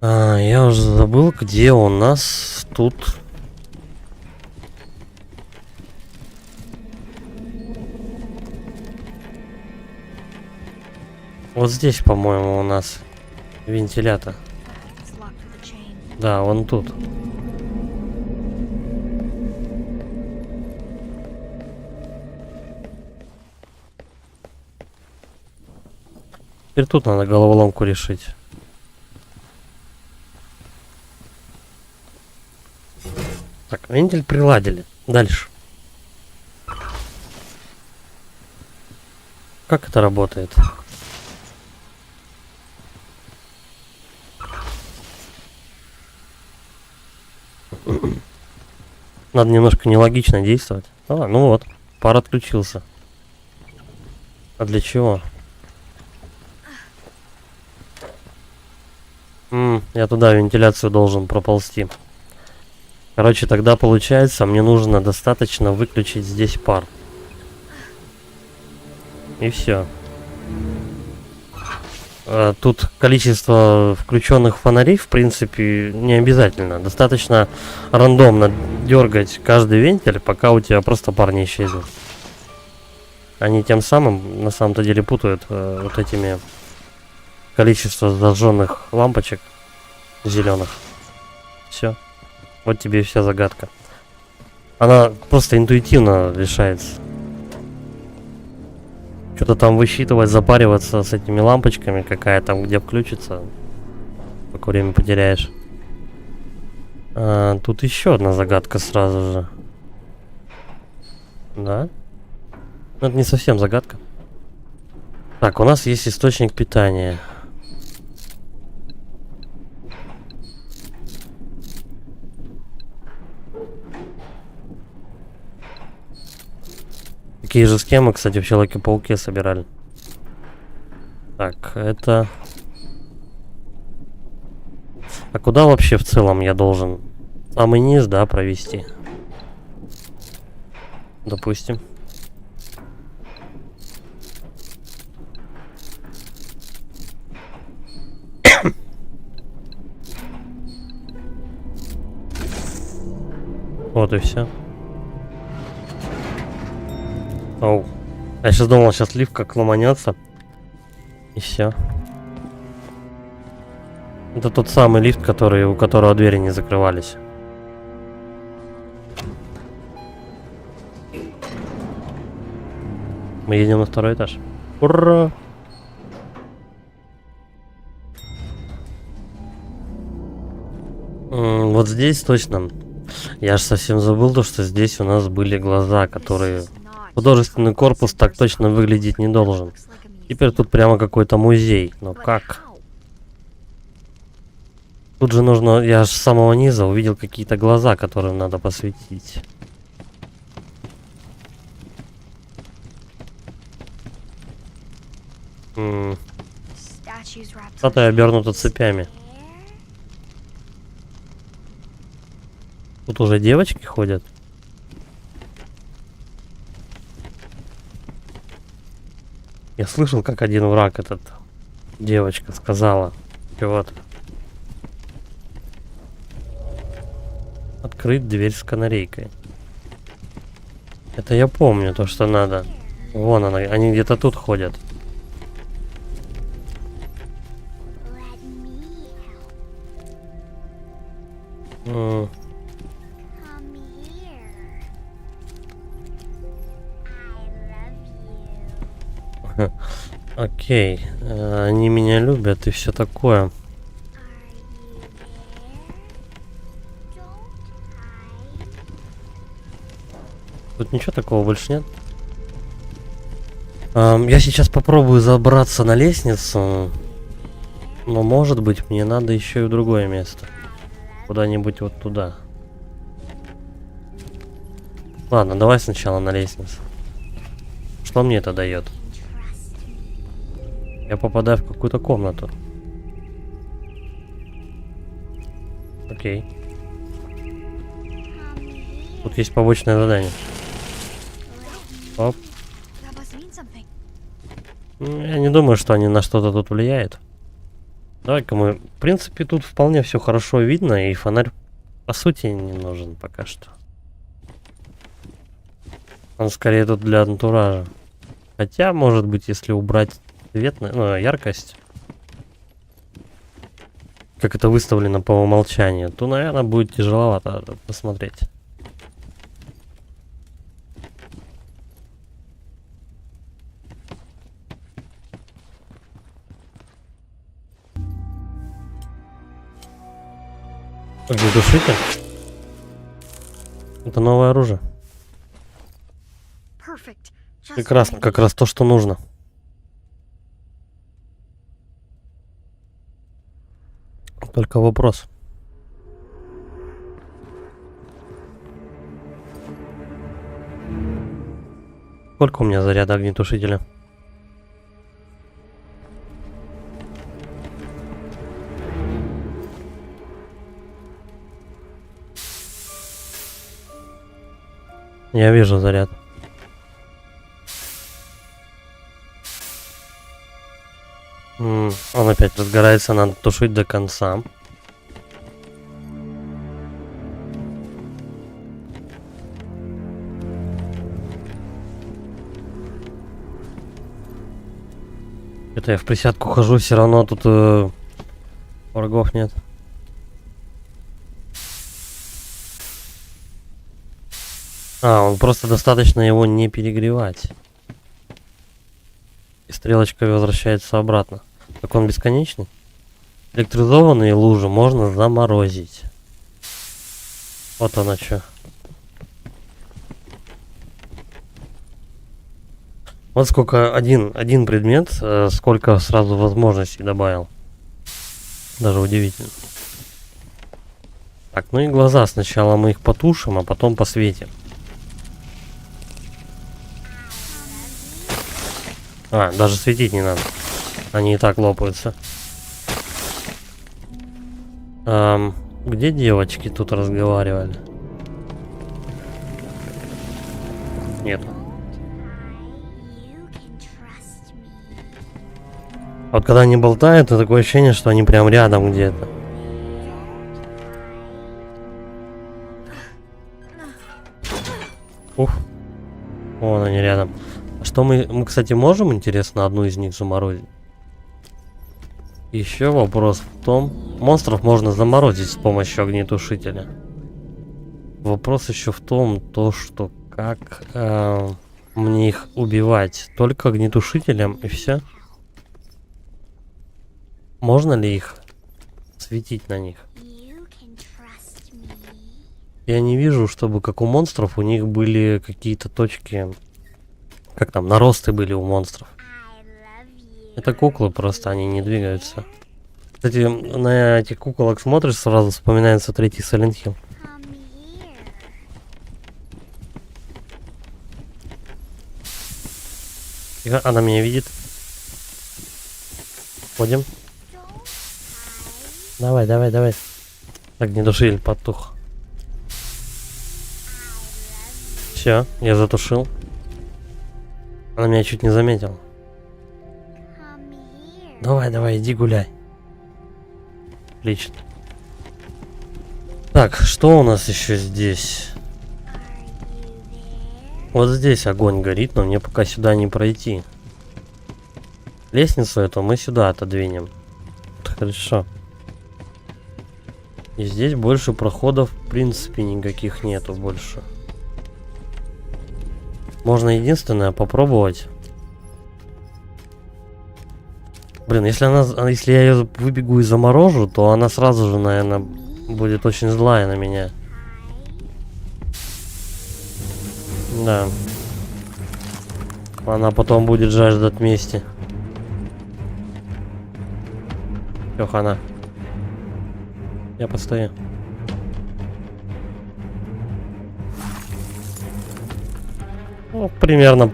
Я уже забыл, где у нас тут. Вот здесь, по-моему, у нас вентилятор. Да, вон тут. Теперь тут надо головоломку решить. Так, вентиль приладили. Дальше. Как это работает? Надо немножко нелогично действовать. Ну вот, пар отключился. А для чего? Я туда вентиляцию должен проползти. Короче, тогда получается, мне нужно достаточно выключить здесь пар. И все. Тут количество включенных фонарей, в принципе, не обязательно. Достаточно рандомно дергать каждый вентиль, пока у тебя просто пар не исчезнет. Они тем самым, на самом-то деле, путают вот этими количество зажженных лампочек зеленых. Все. Вот тебе и вся загадка. Она просто интуитивно решается. Что-то там высчитывать, запариваться с этими лампочками, какая там где включится, пока время потеряешь. Тут еще одна загадка сразу же. Да? Но это не совсем загадка. Так, у нас есть источник питания. Такие же схемы, кстати, в Человеке-пауке собирали. Так, это... А куда вообще в целом я должен? Самый низ, да, провести? Допустим. Вот и все. Оу. Я сейчас думал, сейчас лифт как ломанется. И все. Это тот самый лифт, у которого двери не закрывались. Мы едем на второй этаж. Ура! Вот здесь точно. Я же совсем забыл то, что здесь у нас были глаза, которые... Художественный корпус так точно выглядеть не должен. Теперь тут прямо какой-то музей. Но как? Тут же нужно... Я же с самого низа увидел какие-то глаза, которым надо посветить. Статуя обернута цепями. Тут уже девочки ходят. Я слышал, как один враг девочка сказала. Вот. Открыть дверь с канарейкой. Это я помню, то, что надо. Вон она, они где-то тут ходят. Окей, они меня любят и все такое. Тут ничего такого больше нет. Я сейчас попробую забраться на лестницу. Но может быть мне надо еще и в другое место. Куда-нибудь вот туда. Ладно, давай сначала на лестницу. Что мне это дает? Я попадаю в какую-то комнату. Окей. Тут есть побочное задание. Оп. Я не думаю, что они на что-то тут влияют. Давай-ка мы... В принципе, тут вполне все хорошо видно, и фонарь, по сути, не нужен пока что. Он скорее тут для антуража. Хотя, может быть, если убрать яркость, как это выставлено по умолчанию, то, наверное, будет тяжеловато посмотреть. Огнетушитель? Это новое оружие. Прекрасно, как раз то, что нужно. Только вопрос. Сколько у меня заряда огнетушителя? Я вижу заряд. Он опять разгорается, надо тушить до конца. Это я в присядку хожу, все равно тут врагов нет. Он просто достаточно его не перегревать. И стрелочка возвращается обратно. Так он бесконечный. Электризованные лужи можно заморозить. Вот она что. Вот сколько один предмет, сколько сразу возможностей добавил. Даже удивительно. Так, ну и глаза. Сначала мы их потушим, а потом посветим. Даже светить не надо. Они и так лопаются. Где девочки тут разговаривали? Нет. Вот когда они болтают, то такое ощущение, что они прям рядом где-то. Ух. Вон они рядом. Потом мы, кстати, можем, интересно, одну из них заморозить. Еще вопрос в том, монстров можно заморозить с помощью огнетушителя. Вопрос еще в том, то что как мне их убивать, только огнетушителем и все. Можно ли их светить на них? Я не вижу, чтобы как у монстров у них были какие-то точки, как там, наросты были у монстров. Это куклы просто, они не двигаются. Кстати, на этих куколок смотришь, сразу вспоминается третий Silent Hill. Тихо, она меня видит. Ходим. Давай, давай, давай. Так, не душиль, потух. Все, я затушил. Она меня чуть не заметила. Давай, давай, иди гуляй. Отлично. Так, что у нас еще здесь? Вот здесь огонь горит, но мне пока сюда не пройти. Лестницу эту мы сюда отодвинем. Хорошо. И здесь больше проходов, в принципе, никаких нету больше. Можно единственное попробовать. Блин, если я ее выбегу и заморожу, то она сразу же, наверное, будет очень злая на меня. Да. Она потом будет жаждать мести. Всё, хана. Я постою. Ну, примерно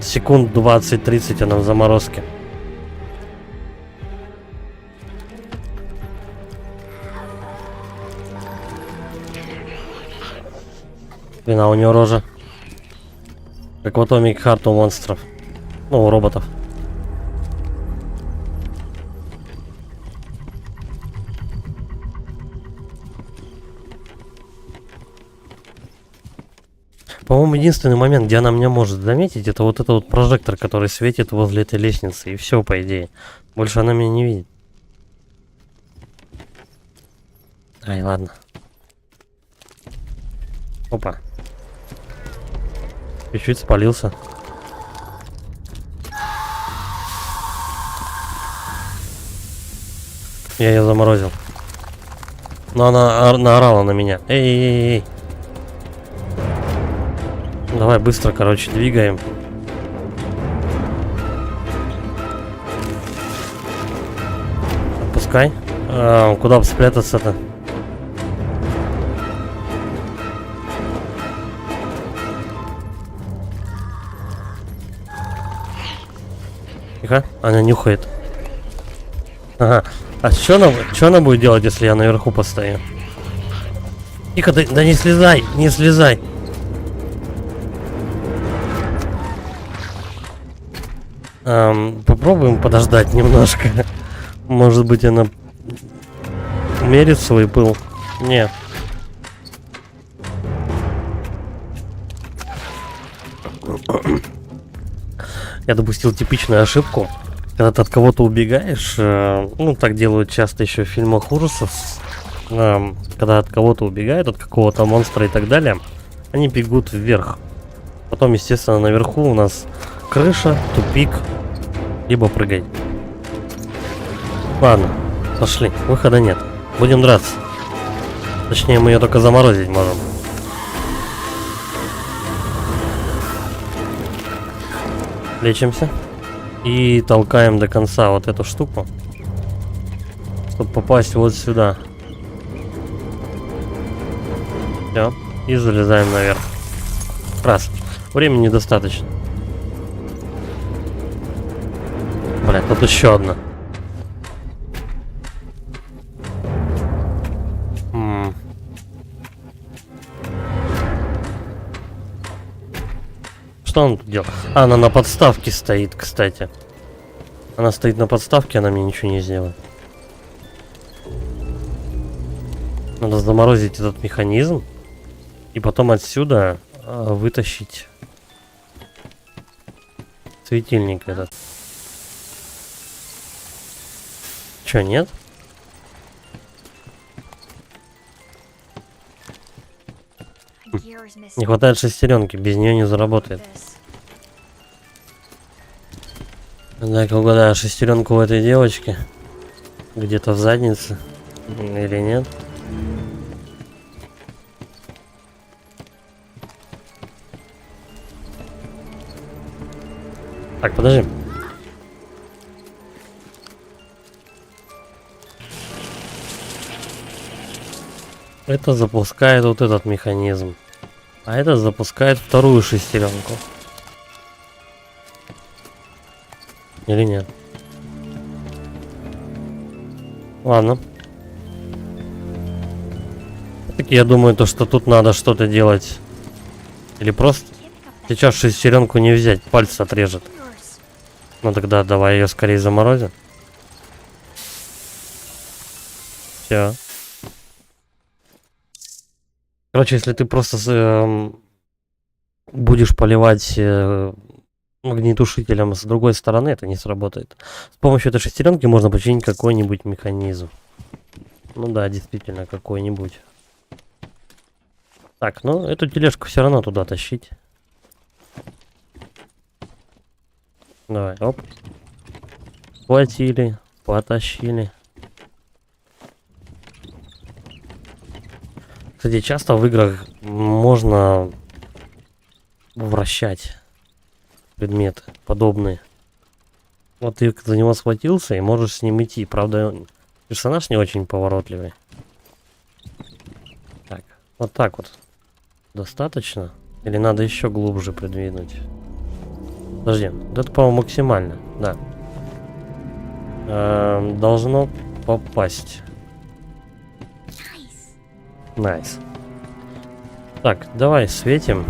секунд 20-30 она в заморозке. Блин, а у нее рожа. Как в Atomic Heart у монстров. Ну, у роботов. По-моему, единственный момент, где она меня может заметить, это вот этот вот прожектор, который светит возле этой лестницы. И все, по идее. Больше она меня не видит. Ай, ладно. Опа. Чуть-чуть спалился. Я ее заморозил. Но она наорала на меня. Эй-эй-эй. Давай быстро, короче, двигаем. Отпускай. Куда бы спрятаться-то? Тихо, она нюхает. Ага. А что она будет делать, если я наверху постою? Тихо, да не слезай, не слезай. Попробуем подождать немножко. Может быть, она умерит свой пыл. Нет. Я допустил типичную ошибку. Когда ты от кого-то убегаешь, ну так делают часто еще в фильмах ужасов, когда от кого-то убегают, от какого-то монстра и так далее, они бегут вверх. Потом, естественно, наверху у нас крыша, тупик, либо прыгай. Ладно, пошли, выхода нет. Будем драться. Точнее, мы ее только заморозить можем. Лечимся. И толкаем до конца вот эту штуку, чтобы попасть вот сюда. Все. И залезаем наверх. Раз. Времени недостаточно. Бля, тут еще одна. Что он тут делает? А, она на подставке стоит, кстати. Она стоит на подставке, она мне ничего не сделает. Надо заморозить этот механизм. И потом отсюда вытащить Светильник этот. Чё, нет? Не хватает шестеренки, без нее не заработает. Дай-ка угадаю, шестеренку у этой девочки. Где-то в заднице. Или нет? Так, подожди. Это запускает вот этот механизм. А это запускает вторую шестеренку. Или нет? Ладно. Так я думаю, то, что тут надо что-то делать. Или просто сейчас шестеренку не взять, пальцы отрежет. Ну тогда давай ее скорее заморозим. Все. Короче, если ты просто будешь поливать огнетушителем с другой стороны, это не сработает. С помощью этой шестеренки можно починить какой-нибудь механизм. Ну да, действительно, какой-нибудь. Так, ну эту тележку все равно туда тащить. Давай, оп. Схватили, потащили. Кстати, часто в играх можно вращать предметы подобные. Вот ты за него схватился и можешь с ним идти. Правда, персонаж не очень поворотливый. Так, вот так вот. Достаточно? Или надо еще глубже придвинуть? Подожди, это, по-моему, максимально. Да. Должно попасть. Найс. Так, давай светим.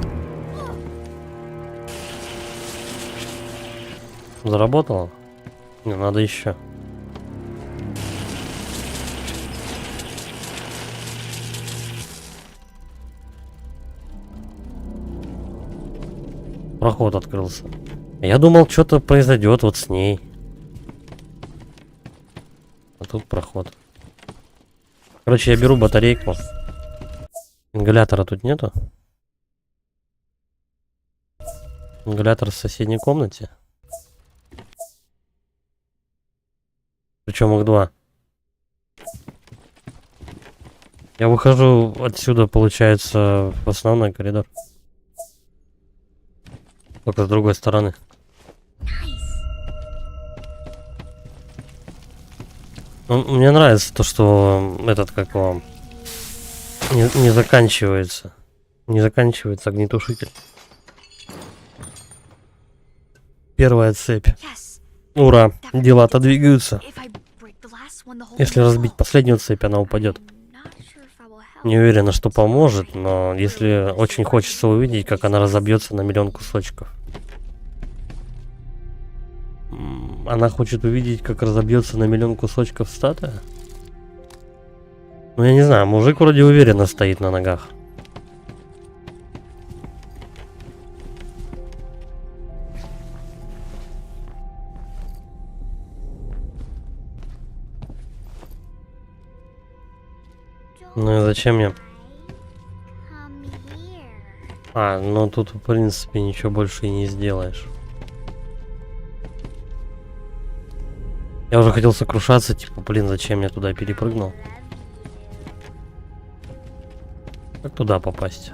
Заработало? Не, надо еще. Проход открылся. Я думал, что-то произойдет вот с ней. А тут проход. Короче, я беру батарейку. Ингалятора тут нету. Ингалятор в соседней комнате. Причем их два. Я выхожу отсюда, получается, в основной коридор. Только с другой стороны. Ну, мне нравится то, что этот как вам не заканчивается. Не заканчивается огнетушитель. Первая цепь. Ура! Дела-то двигаются. Если разбить последнюю цепь, она упадет. Не уверена, что поможет, но если очень хочется увидеть, как она разобьется на миллион кусочков. Она хочет увидеть, как разобьется на миллион кусочков статуя? Ну я не знаю, мужик вроде уверенно стоит на ногах. Ну и зачем мне? А, ну тут в принципе ничего больше и не сделаешь. Я уже хотел сокрушаться, типа, блин, зачем я туда перепрыгнул? Как туда попасть?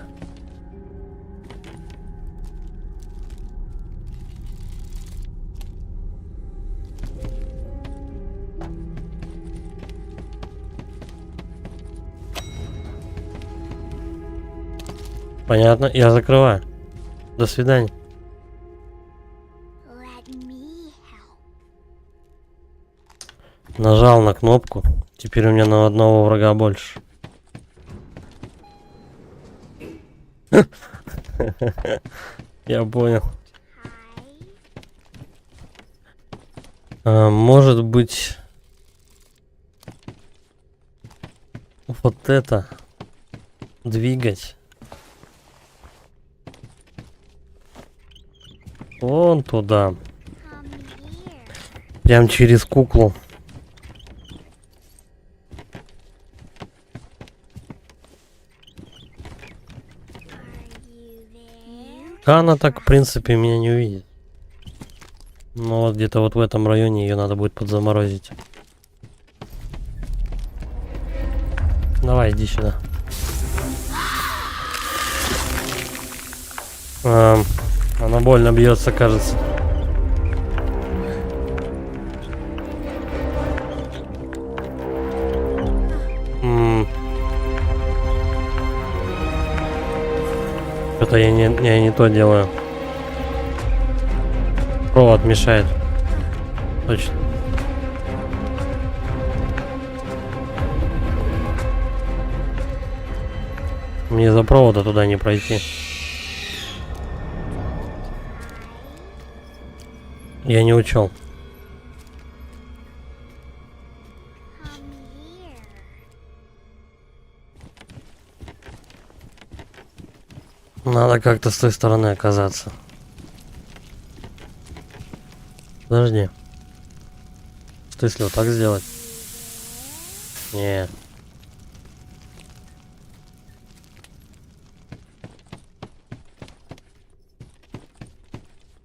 Понятно, я закрываю. До свидания. Нажал на кнопку. Теперь у меня на одного врага больше. Я понял. Может быть, вот это двигать вон туда. Прям через куклу. А она так, в принципе, меня не увидит. Ну вот где-то вот в этом районе ее надо будет подзаморозить. Давай, иди сюда. Она больно бьется, кажется. Что-то я не то делаю. Провод мешает. Точно. Мне за провода туда не пройти. Я не учел. Надо как-то с той стороны оказаться. Подожди. Что если вот так сделать? Не.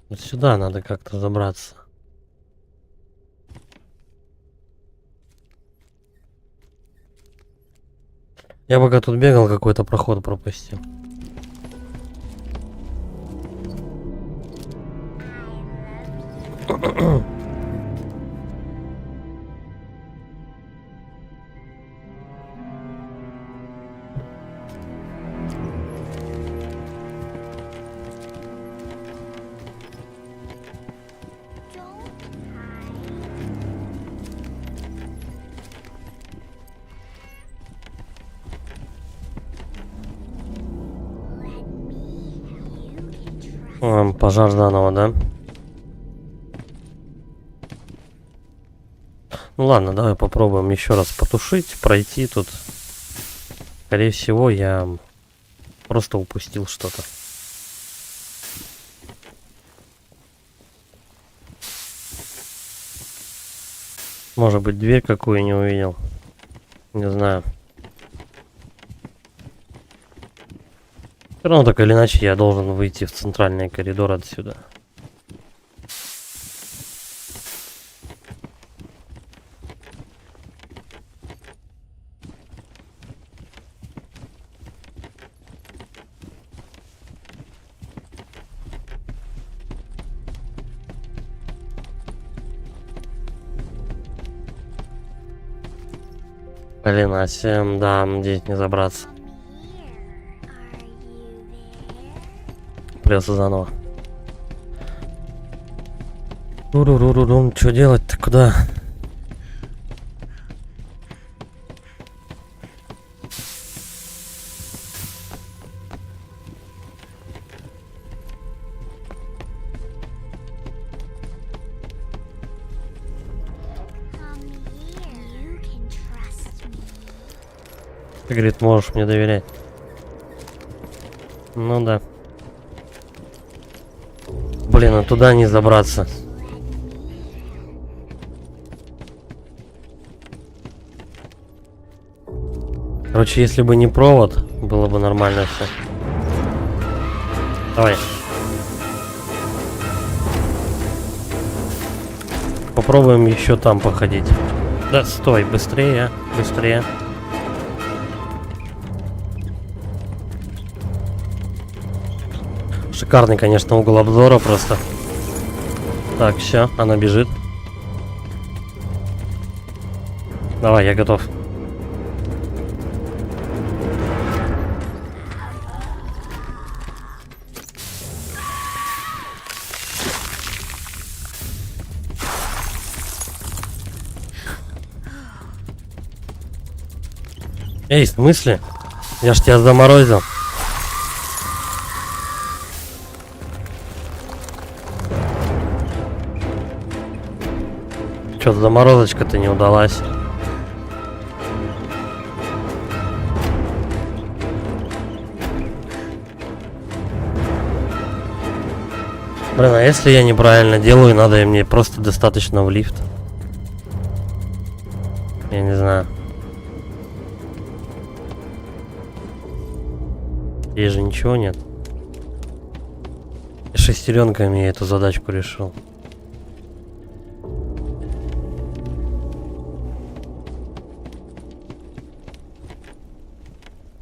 Вот сюда надо как-то забраться. Я пока тут бегал, какой-то проход пропустил. Пожар заново, да? Ну ладно, давай попробуем еще раз потушить, пройти тут. Скорее всего, я просто упустил что-то. Может быть, дверь какую не увидел. Не знаю. Все равно, так или иначе, я должен выйти в центральный коридор отсюда. Блин, а всем, да, здесь не забраться. Придется заново. Ру-ру-ру-ру-ру. Что делать-то? Куда? Ты, говорит, можешь мне доверять. Ну да. Блин, а туда не забраться. Короче, если бы не провод, было бы нормально все. Давай. Попробуем еще там походить. Да, стой, быстрее, быстрее. Шикарный, конечно, угол обзора просто. Так, все, она бежит. Давай, я готов. Эй, в смысле? Я ж тебя заморозил. Чё-то заморозочка-то не удалась. Блин, а если я неправильно делаю, надо мне просто достаточно в лифт. Здесь же ничего нет. Шестеренками я эту задачку решил.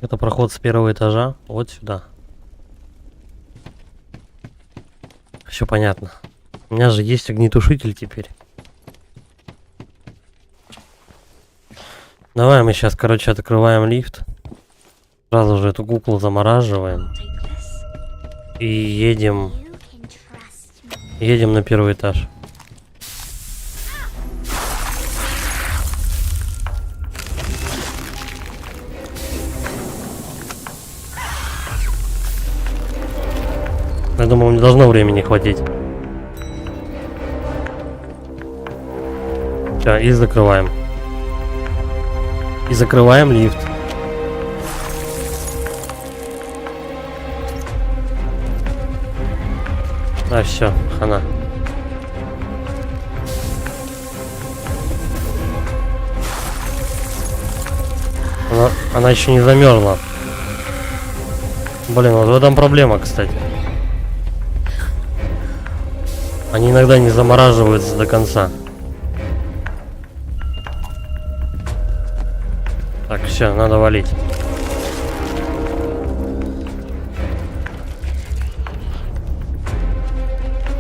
Это проход с первого этажа вот сюда. Все понятно. У меня же есть огнетушитель теперь. Давай мы сейчас, короче, открываем лифт. Сразу же эту куклу замораживаем. И едем на первый этаж. Я думаю, мне должно времени хватить. Все, и закрываем. И закрываем лифт. А, все, хана. Она еще не замерзла. Блин, вот в этом проблема, кстати. Они иногда не замораживаются до конца. Так, все, надо валить.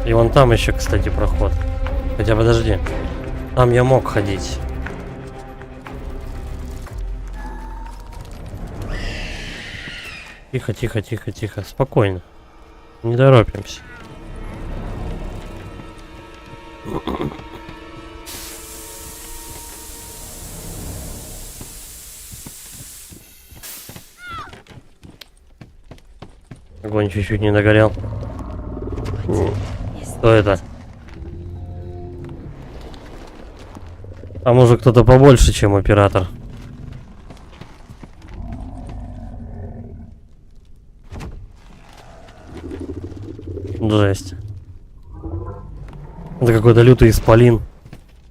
И вон там еще, кстати, проход. Хотя подожди. Там я мог ходить. Тихо, тихо, тихо, тихо. Спокойно. Не торопимся. Огонь чуть-чуть не догорел. Что это? А может кто-то побольше, чем оператор? Жесть. Это какой-то лютый исполин.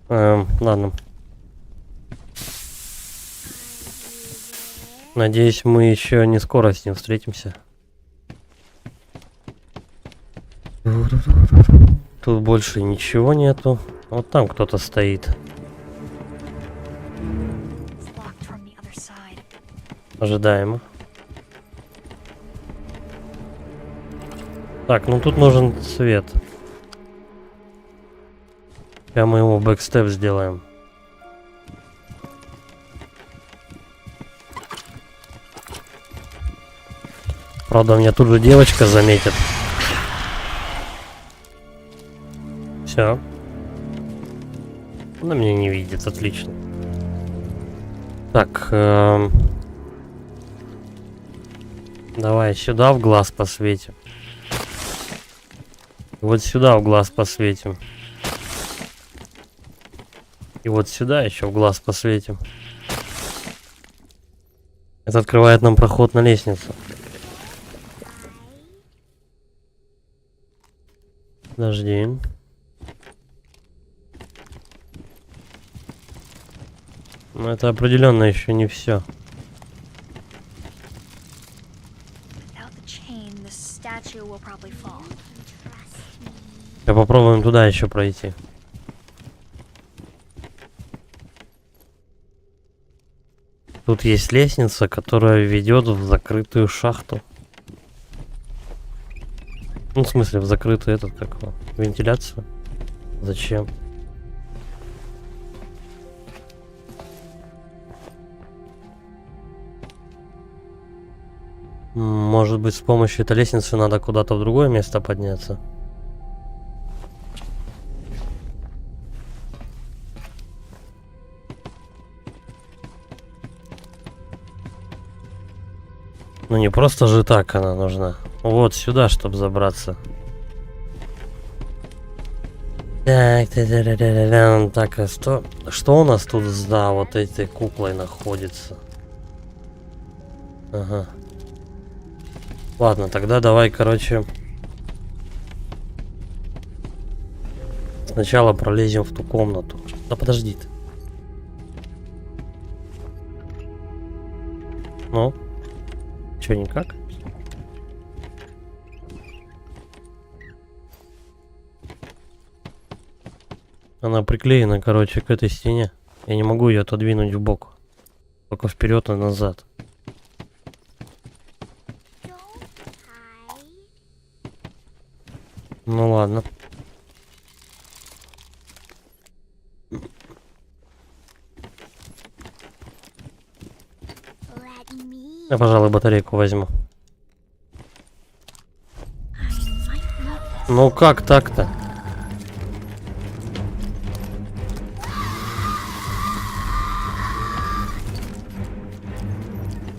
Ладно. Надеюсь, мы еще не скоро с ним встретимся. Тут больше ничего нету. Вот там кто-то стоит. Ожидаемо. Так, ну тут нужен свет. Сейчас мы ему бэкстеп сделаем. Правда, меня тут же девочка заметит. Все. Она меня не видит, отлично. Так. Давай сюда в глаз посветим. Вот сюда в глаз посветим. И вот сюда еще в глаз посветим. Это открывает нам проход на лестницу. Подожди. Но это определенно еще не все. Попробуем туда еще пройти. Тут есть лестница, которая ведет в закрытую шахту. Ну, в смысле, в закрытую этот, как его, вентиляцию. Зачем? Может быть, с помощью этой лестницы надо куда-то в другое место подняться? Ну не просто же так она нужна. Вот сюда, чтобы забраться. Так, так, а что у нас тут за вот этой куклой находится? Ага. Ладно, тогда давай, короче, сначала пролезем в ту комнату. Да подожди ты. Ну? Чё, никак? Она приклеена, короче, к этой стене. Я не могу ее отодвинуть в бок. Только вперед и назад. Ну ладно. Я, пожалуй, батарейку возьму. Ну как так-то?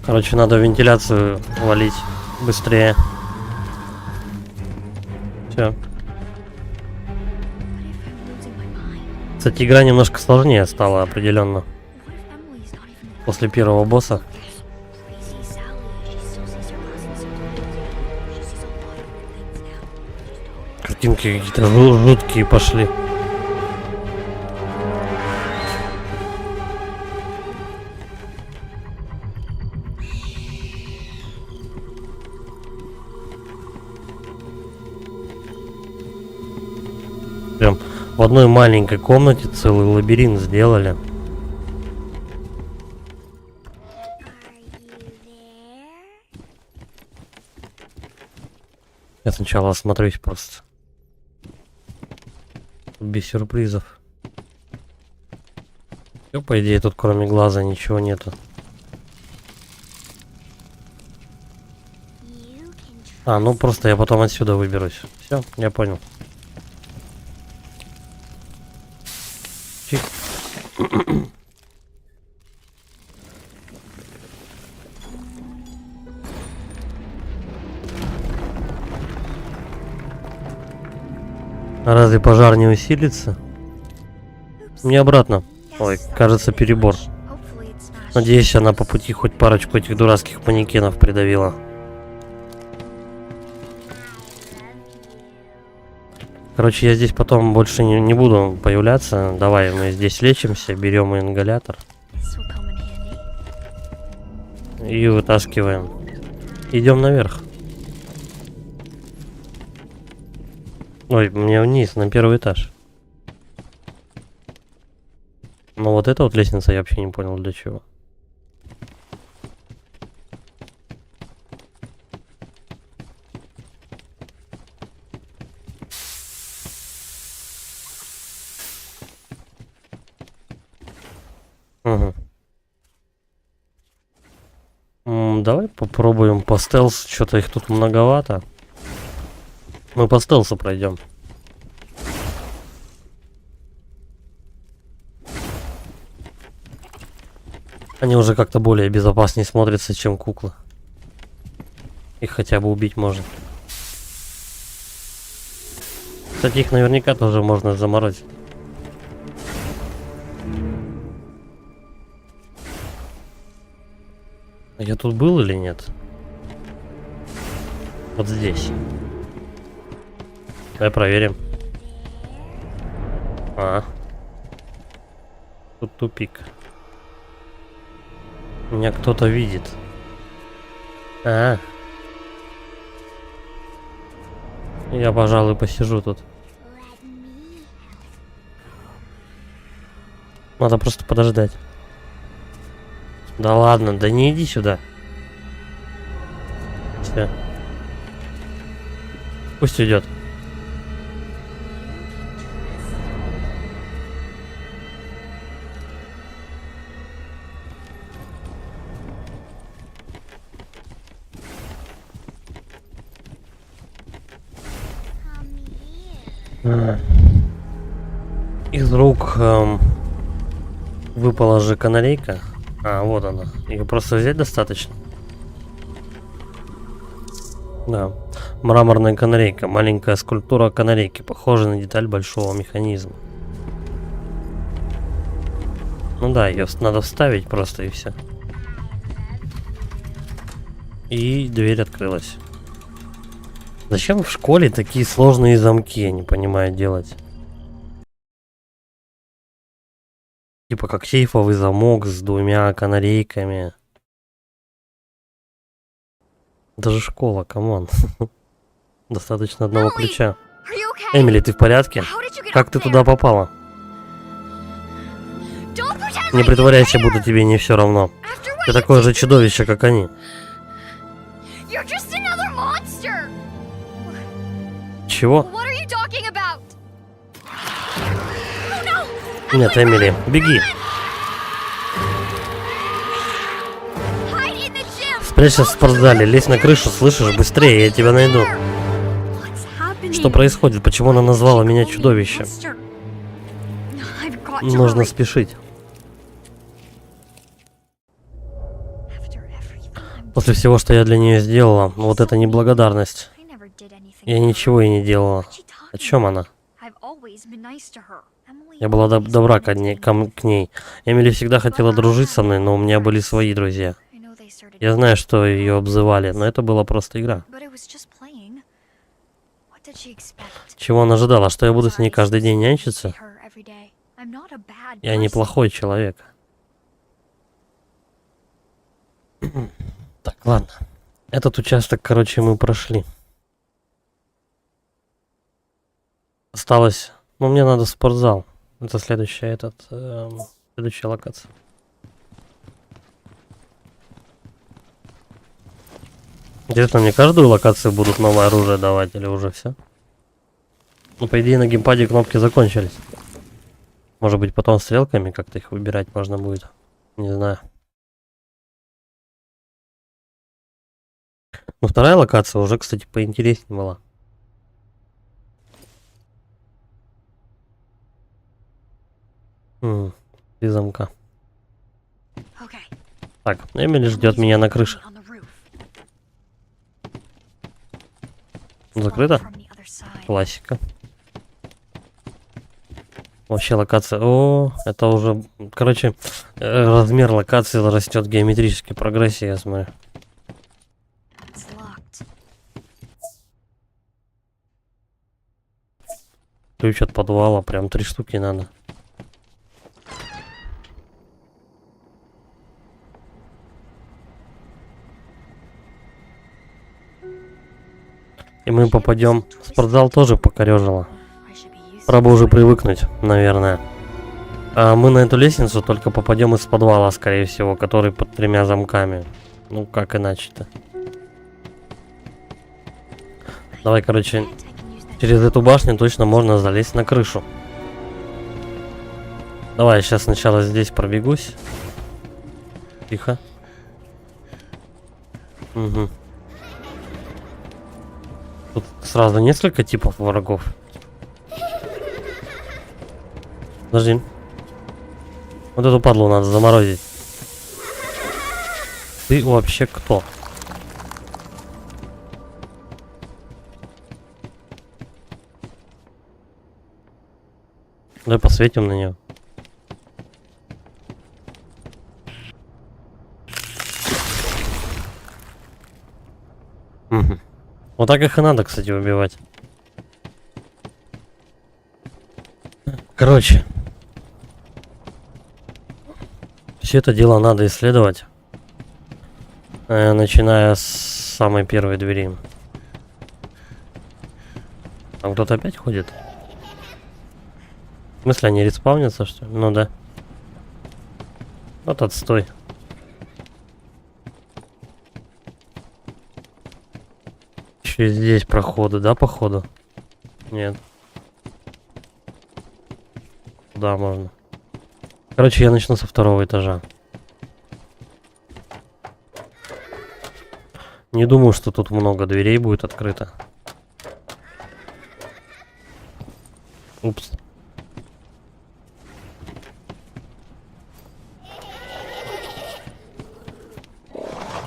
Короче, надо вентиляцию валить быстрее. Все. Кстати, игра немножко сложнее стала определенно. После первого босса. Картинки какие-то жуткие пошли. Прям в одной маленькой комнате целый лабиринт сделали. Я сначала осмотрюсь просто. Без сюрпризов. И, по идее, тут кроме глаза ничего нету. А, ну просто я потом отсюда выберусь. Все, я понял. Чик. А разве пожар не усилится? Мне обратно. Ой, кажется, перебор. Надеюсь, она по пути хоть парочку этих дурацких манекенов придавила. Короче, я здесь потом больше не буду появляться. Давай мы здесь лечимся, берем ингалятор. И вытаскиваем. Идем наверх. Ой, мне вниз, на первый этаж. Ну вот эта вот лестница, я вообще не понял для чего. Угу. Давай попробуем по стелсу. Что-то их тут многовато. Мы по стелсу пройдем. Они уже как-то более безопаснее смотрятся, чем куклы. Их хотя бы убить можно. Кстати, их наверняка тоже можно заморозить. А я тут был или нет? Вот здесь. Давай проверим. Тут тупик. Меня кто-то видит. Я, пожалуй, посижу тут. Надо просто подождать. Да ладно, да не иди сюда. Все. Пусть уйдет. Из рук выпала же канарейка. Вот она. Ее просто взять достаточно. Да. Мраморная канарейка. Маленькая скульптура канарейки. Похожа на деталь большого механизма. Ну да, ее надо вставить просто и все. И дверь открылась. Зачем в школе такие сложные замки, я не понимаю, делать? Типа как сейфовый замок с двумя канарейками. Это же школа, камон. Достаточно одного ключа. Эмили, ты в порядке? Как ты туда попала? Не притворяйся, будто тебе не все равно. Ты такое же чудовище, как они. Чего? Нет, Эмили, беги. Спрячься в спортзале, лезь на крышу, слышишь? Быстрее, я тебя найду. Что происходит? Почему она назвала меня чудовищем? Нужно спешить. После всего, что я для нее сделала, вот это неблагодарность. Я ничего и не делала. О чем она? Я была добра к ней. Эмили всегда хотела дружить со мной, но у меня были свои друзья. Я знаю, что ее обзывали, но это была просто игра. Чего она ожидала? Что я буду с ней каждый день нянчиться? Я неплохой человек. Так, ладно. Этот участок, короче, мы прошли. Осталось... Ну, мне надо в спортзал. Это следующая локация. Интересно, мне каждую локацию будут новое оружие давать или уже все? Ну, по идее, на геймпаде кнопки закончились. Может быть, потом стрелками как-то их выбирать можно будет. Не знаю. Ну, вторая локация уже, кстати, поинтереснее была. Три замка. Так, Эмили ждет меня на крыше. Закрыто? Классика. Вообще локация... О, это уже... Короче, размер локации растет в геометрической прогрессии, я смотрю. Ключ от подвала, прям 3 штуки надо. И мы попадем... Спортзал тоже покорежило. Пора бы уже привыкнуть, наверное. А мы на эту лестницу только попадем из подвала, скорее всего, который под 3 замками. Ну, как иначе-то? Давай, короче, через эту башню точно можно залезть на крышу. Давай, я сейчас сначала здесь пробегусь. Тихо. Угу. Тут сразу несколько типов врагов. Подожди. Вот эту падлу надо заморозить. Ты вообще кто? Давай посветим на нее. Угу. Вот так их и надо, кстати, убивать. Короче. Все это дело надо исследовать. Начиная с самой первой двери. Там кто-то опять ходит? В смысле, они респаунятся, что ли? Ну да. Вот отстой. Еще и здесь проходы, да, походу? Нет. Да, можно. Короче, я начну со 2-го этажа. Не думаю, что тут много дверей будет открыто. Упс.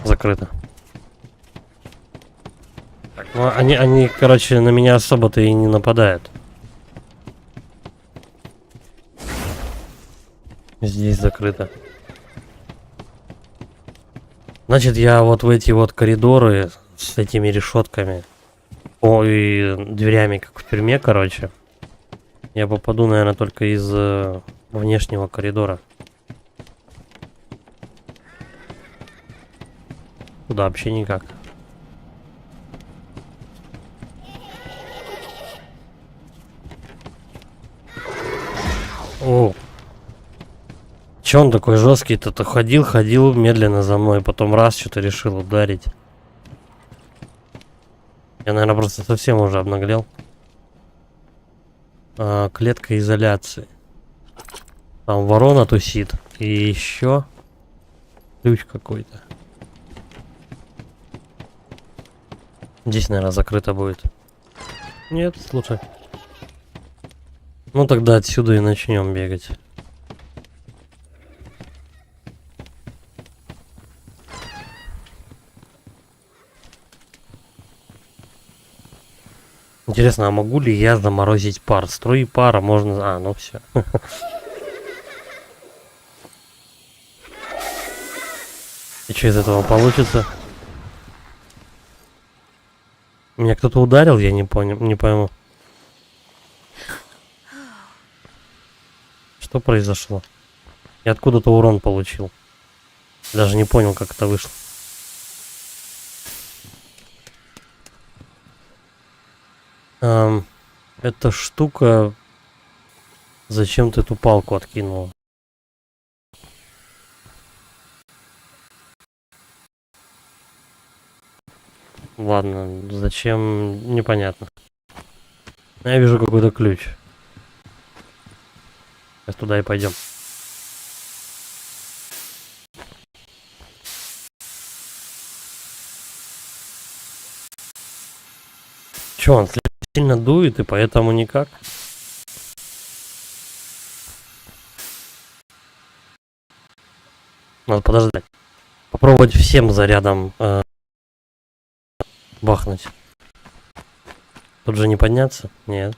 Закрыто. Так, ну они, короче, на меня особо-то и не нападают. Здесь закрыто. Значит, я вот в эти вот коридоры с этими решетками, и дверями, как в тюрьме, короче, я попаду, наверное, только из внешнего коридора. Туда вообще никак. О! Че он такой жесткий-то? То ходил медленно за мной, потом раз что-то решил ударить. Я, наверное, просто совсем уже обнаглел. Клетка изоляции. Там ворона тусит. И еще ключ какой-то. Здесь, наверное, закрыто будет. Нет, слушай. Ну тогда отсюда и начнем бегать. Интересно, а могу ли я заморозить пар? Струи пара можно... ну все. И что из этого получится? Меня кто-то ударил, я не понял, не пойму. Что произошло? Я откуда-то урон получил. Даже не понял, как это вышло. Эта штука... Зачем ты эту палку откинул? Ладно, зачем? Непонятно. Я вижу какой-то ключ. Сейчас туда и пойдем. Че, он слишком сильно дует и поэтому никак? Надо подождать. Попробовать всем зарядом бахнуть. Тут же не подняться? Нет.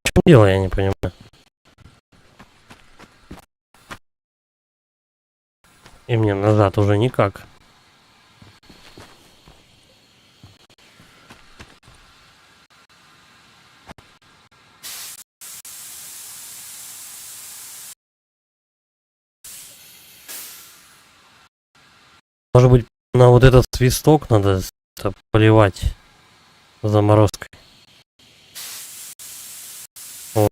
В чем дело, я не понимаю. И мне назад уже никак. Может быть, на вот этот свисток надо поливать заморозкой. Вот.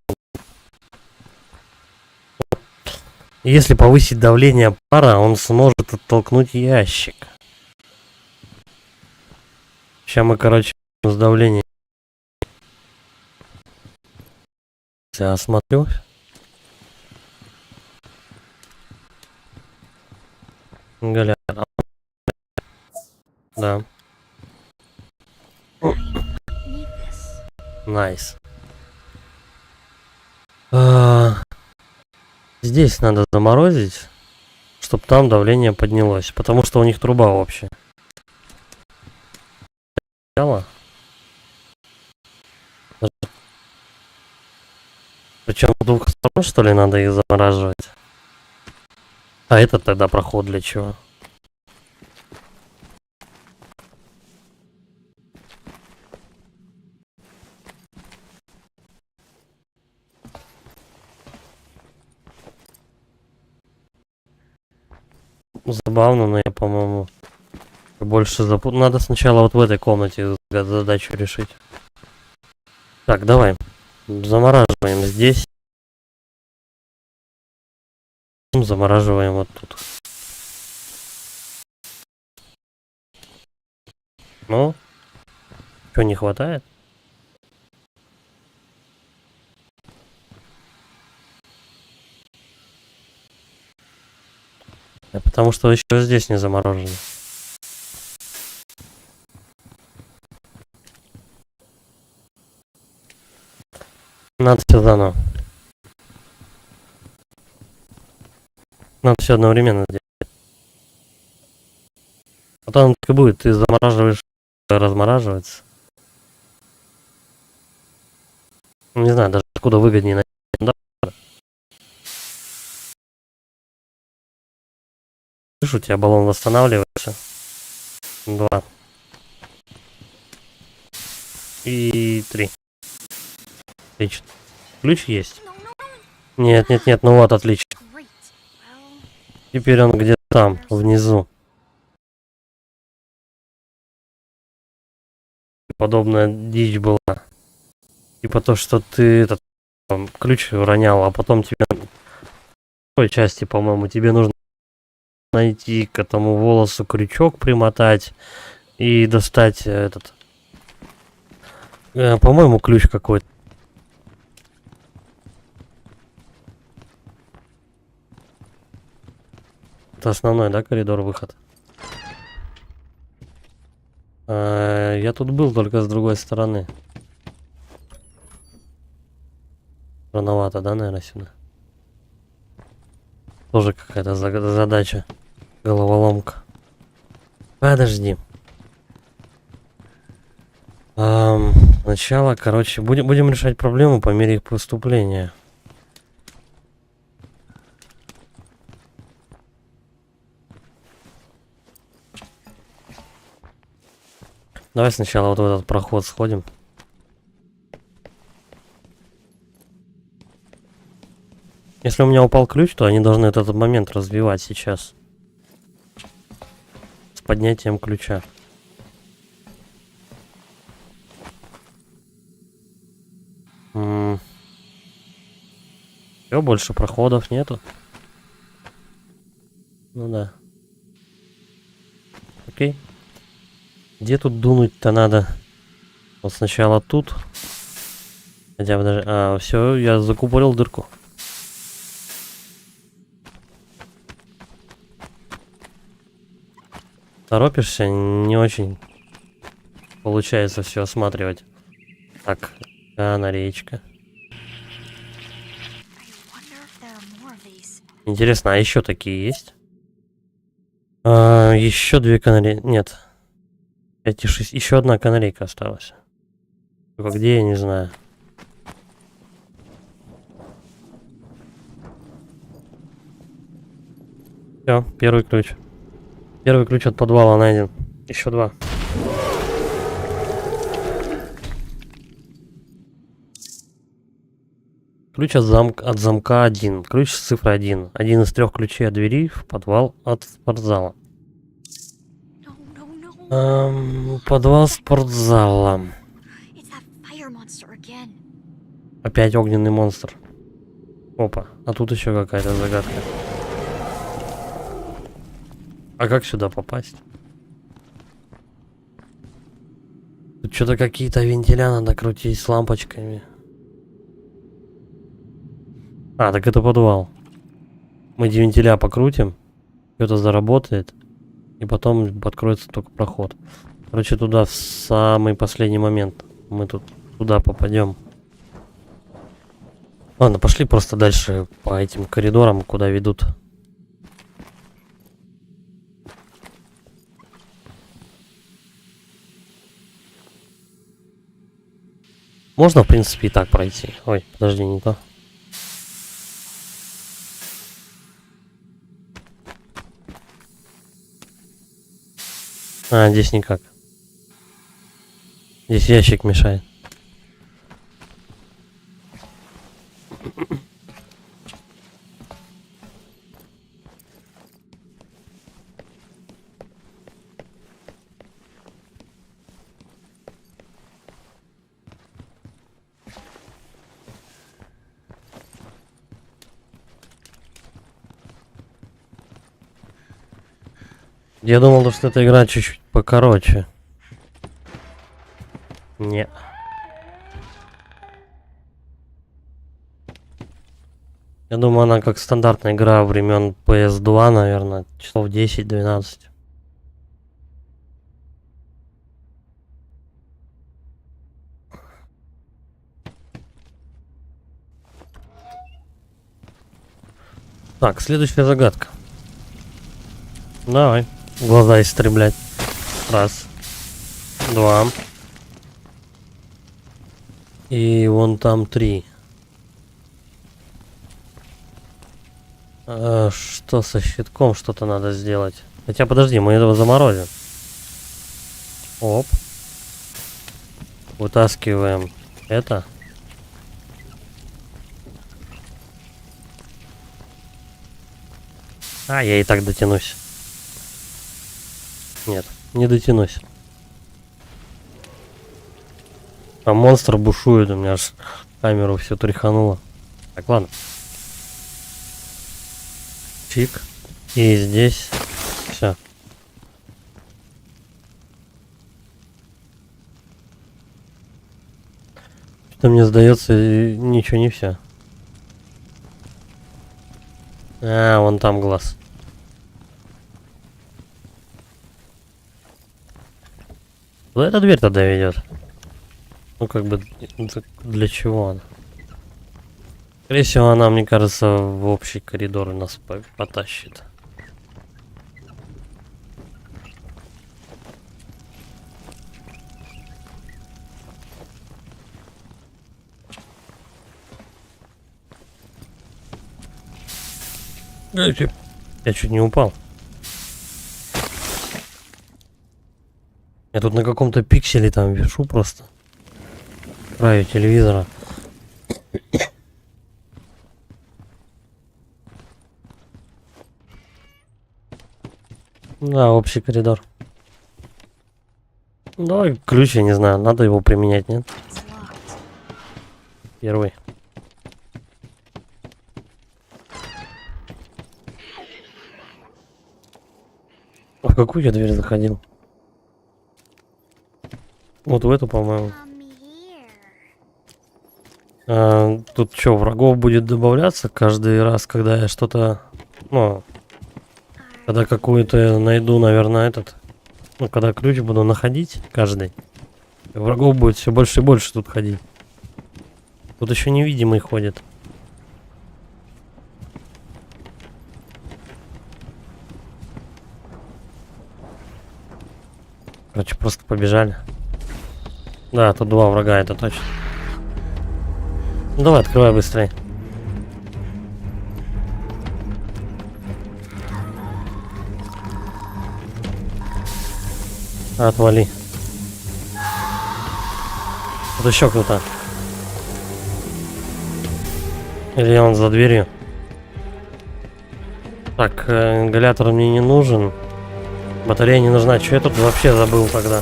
Если повысить давление пара, он сможет оттолкнуть ящик. Сейчас мы, короче, с давлением. Я осмотрю. Галя. Да. Найс. Здесь надо заморозить, чтобы там давление поднялось, потому что у них труба общая. Причем с двух сторон, что ли, надо их замораживать? А это тогда проход для чего? Забавно, но я, по-моему, больше запутал. Надо сначала вот в этой комнате задачу решить. Так, давай. Замораживаем здесь. Замораживаем вот тут. Ну, что не хватает? Потому что еще здесь не заморожено. Надо все заново. Надо все одновременно сделать. Потом так и будет, ты замораживаешь, размораживается. Не знаю, даже откуда выгоднее. Да? Слышь, у тебя баллон восстанавливается. 2. И 3. Отлично. Ключ есть? Нет, нет, нет, ну вот, отлично. Теперь он где-то там, внизу. Подобная дичь была. Типа то, что ты этот ключ ронял, а потом тебе в той части, по-моему, тебе нужно найти к этому волосу крючок, примотать и достать этот, по-моему, ключ какой-то. Это основной, да, коридор, выход? Я тут был, только с другой стороны. Рановато, да, наверное, сюда? Тоже какая-то задача. Головоломка. Подожди. Сначала, короче, будем решать проблему по мере их поступления. Давай сначала вот в этот проход сходим. Если у меня упал ключ, то они должны этот момент развивать сейчас. С поднятием ключа. Все, больше проходов нету. Ну да. Окей. Где тут дунуть-то надо? Вот сначала тут. Хотя бы даже... все, я закупорил дырку. Торопишься, не очень получается все осматривать. Так, канареечка. Интересно, а еще такие есть? Еще две канарейки. Нет. 5 и 6. Еще одна канарейка осталась. Только где, я не знаю. Все, первый ключ. Первый ключ от подвала найден. Еще два. Ключ от замка 1. Ключ с цифрой 1. Один из 3 ключей от двери в подвал от спортзала. Подвал спортзала. Опять огненный монстр. Опа, а тут еще какая-то загадка. А как сюда попасть? Тут что-то какие-то вентиля надо крутить с лампочками. Так это подвал. Мы эти вентиля покрутим. Что-то заработает. И потом откроется только проход. Короче, туда в самый последний момент. Мы тут туда попадем. Ладно, пошли просто дальше по этим коридорам, куда ведут. Можно, в принципе, и так пройти. Ой, подожди, не то. Здесь никак. Здесь ящик мешает. Я думал, что эта игра чуть-чуть покороче. Не. Я думаю, она как стандартная игра времен PS2, наверное, часов 10-12. Так, следующая загадка. Давай. Глаза истреблять. Раз. Два. И вон там 3. Что со щитком? Что-то надо сделать. Хотя подожди, мы этого заморозим. Оп. Вытаскиваем это. А, я и так дотянусь. Нет, не дотянусь. А монстр бушует, у меня аж камеру все тряхануло. Так, ладно. Чик. И здесь. Все. Что мне сдается, ничего не все. А, вон там глаз. Куда эта дверь тогда ведет? Ну, как бы, для чего она? Скорее всего, она, мне кажется, в общий коридор нас потащит. Я чуть не упал. Я тут на каком-то пикселе там вешу просто. Краю телевизора. Да, общий коридор. Давай ключ, я не знаю, надо его применять, нет? Первый. А в какую я дверь заходил? Вот в эту, по-моему. Тут что, врагов будет добавляться каждый раз, когда я что-то... Ну, когда какую-то найду, наверное, этот... Ну, когда ключ буду находить каждый. Врагов будет все больше и больше тут ходить. Тут еще невидимый ходит. Короче, просто побежали. Да, тут два врага, это точно. Ну, давай, открывай быстрее. Отвали. Тут еще кто-то. Или он за дверью. Так, ингалятор мне не нужен. Батарея не нужна. Что я тут вообще забыл тогда?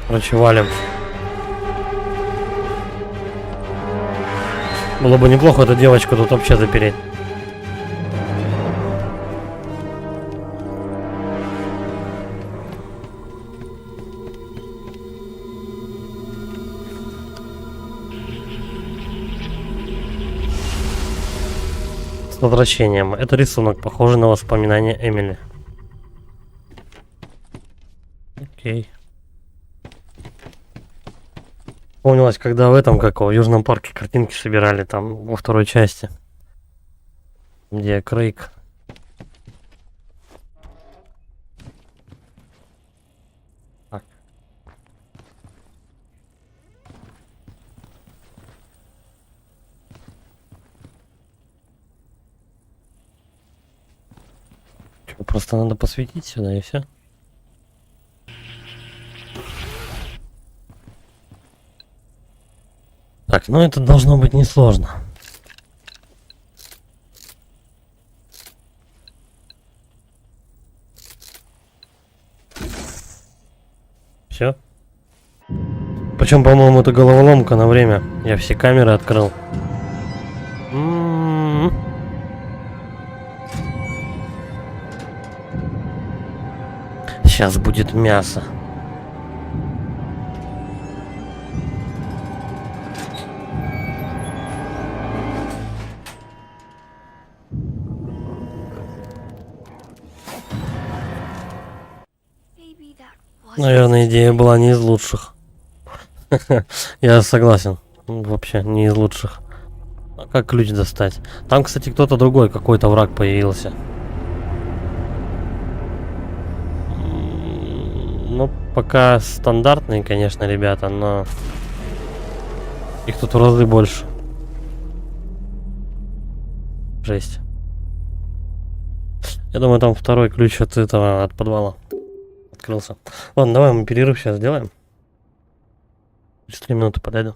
Короче, валим. Было бы неплохо эту девочку тут вообще запереть. С возвращением. Это рисунок, похожий на воспоминания Эмили. Окей. Помнилось, когда в этом, как в Южном парке картинки собирали, там, во второй части. Где Крейг. Так. Чё, просто надо посветить сюда и все. Так, ну это должно быть несложно. Все. Причем, по-моему, это головоломка на время. Я все камеры открыл. Сейчас будет мясо. Наверное, идея была не из лучших. Я согласен. Вообще не из лучших. А как ключ достать? Там, кстати, кто-то другой, какой-то враг появился. Ну, пока стандартные, конечно, ребята, но их тут в разы больше. Жесть. Я думаю, там второй ключ от этого, от подвала открылся. Ладно, давай мы перерыв сейчас сделаем. Через 3 минуты подойду.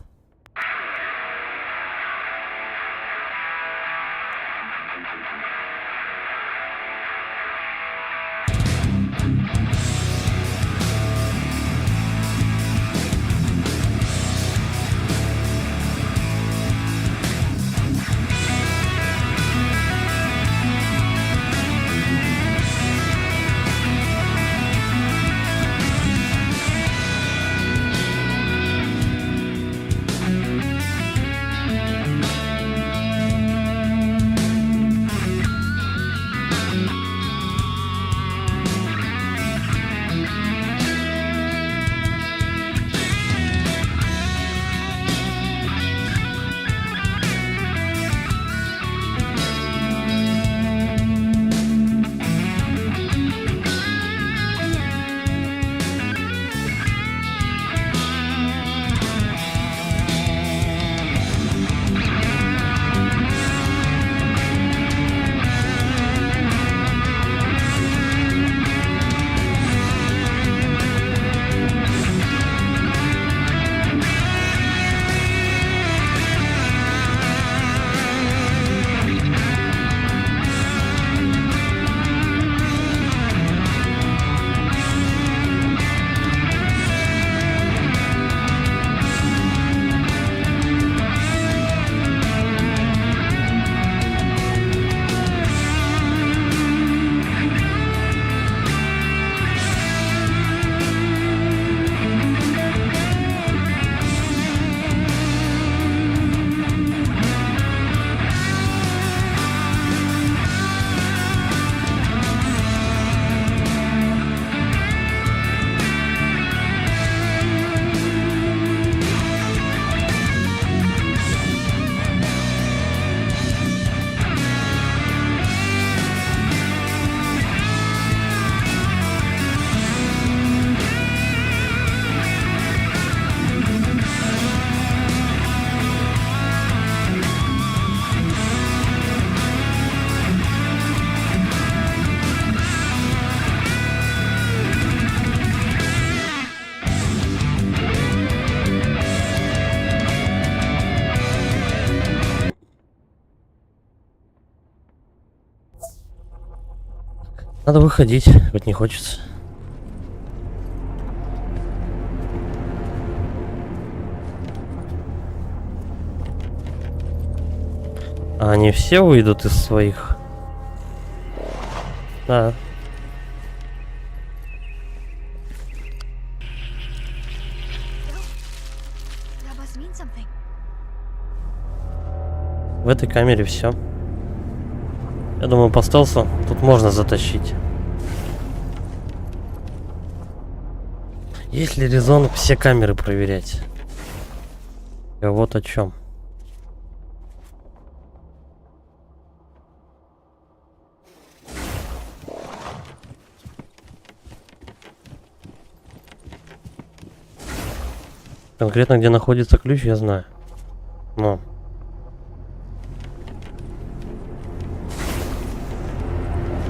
Надо выходить, хоть не хочется. А они все выйдут из своих? Да. That must mean something. В этой камере все. Я думаю, по стелсу тут можно затащить. Есть ли резон все камеры проверять? Я вот о чем. Конкретно где находится ключ, я знаю. Но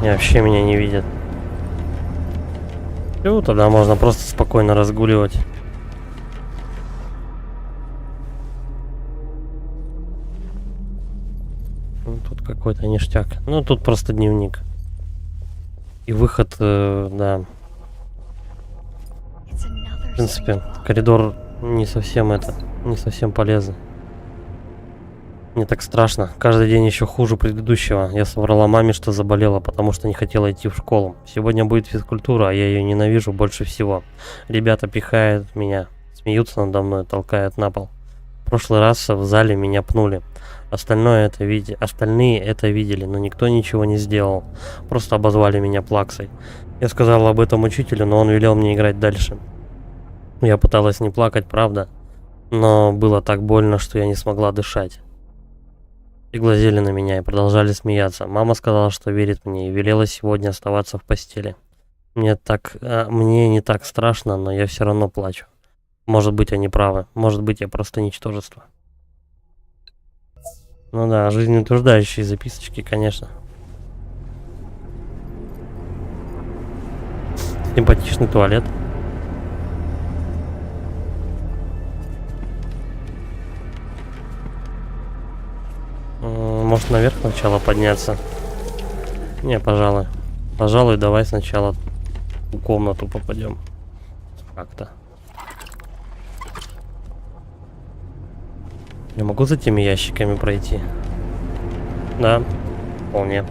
и вообще меня не видят. Ну, тогда можно просто спокойно разгуливать. Ну, тут какой-то ништяк. Ну, тут просто дневник. И выход, да. It's another В принципе, strange bug. коридор не совсем полезно. Мне так страшно. Каждый день еще хуже предыдущего. Я соврала маме, что заболела, потому что не хотела идти в школу. Сегодня будет физкультура, а я ее ненавижу больше всего. Ребята пихают меня, смеются надо мной, толкают на пол. В прошлый раз в зале меня пнули. Остальные это видели, но никто ничего не сделал. Просто обозвали меня плаксой. Я сказала об этом учителю, но он велел мне играть дальше. Я пыталась не плакать, правда, но было так больно, что я не смогла дышать. И глазели на меня и продолжали смеяться. Мама сказала, что верит мне и велела сегодня оставаться в постели. Мне не так страшно, но я все равно плачу. Может быть, они правы. Может быть, я просто ничтожество. Ну да, жизнеутверждающие записочки, конечно. Симпатичный туалет. Может, наверх сначала подняться? Не, пожалуй. Пожалуй, давай сначала в комнату попадем. Как-то. Я могу за теми ящиками пройти? Да, вполне.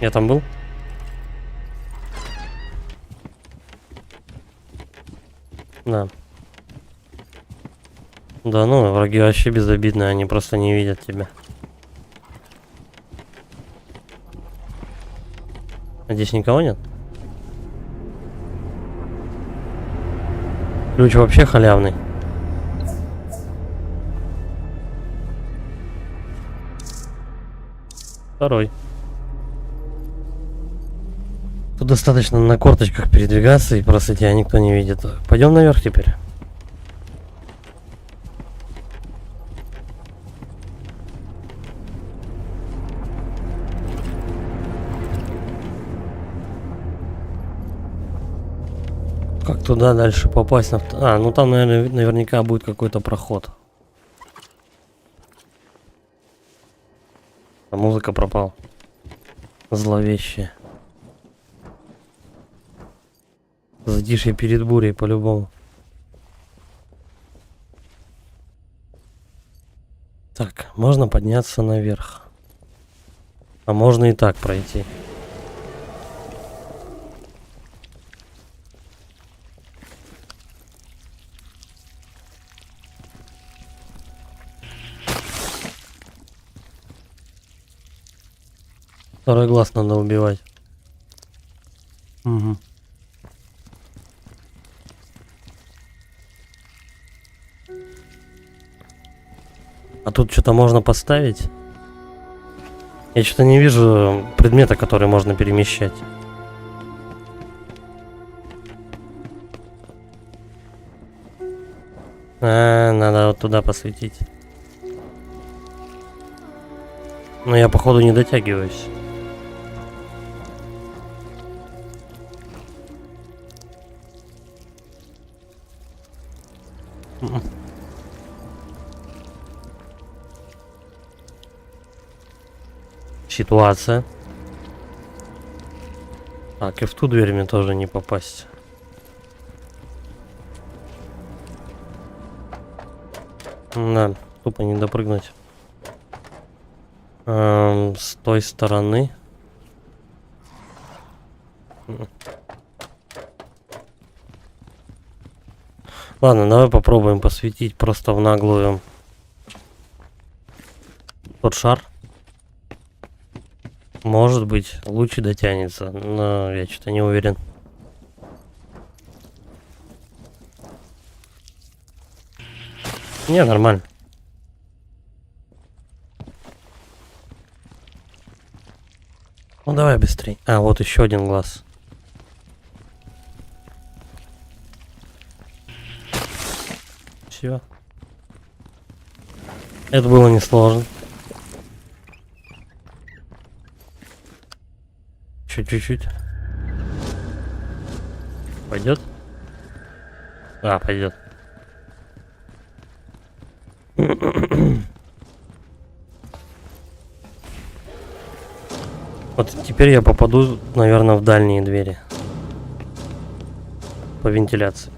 Я там был? Да. Да ну, враги вообще безобидные, они просто не видят тебя. А здесь никого нет? Ключ вообще халявный. Второй. Тут достаточно на корточках передвигаться, и просто тебя никто не видит. Пойдем наверх теперь. Как туда дальше попасть? Ну там, наверное, наверняка будет какой-то проход. А музыка пропала. Зловещая. Затишье перед бурей, по-любому. Так, можно подняться наверх. А можно и так пройти. Второй глаз надо убивать. Угу. А тут что-то можно поставить? Я что-то не вижу предмета, который можно перемещать. Надо вот туда посветить. Но я, походу, не дотягиваюсь. ситуация. Так, и в ту дверь мне тоже не попасть. Да, тупо не допрыгнуть. С той стороны. Ладно, давай попробуем посветить просто в наглую тот шар. Может быть, лучше дотянется, но я что-то не уверен. Не, нормально. Ну давай быстрей. А, вот еще один глаз. Все. Это было несложно. Чуть-чуть. Пойдет? А, пойдет. Вот теперь я попаду, наверное, в дальние двери. По вентиляции.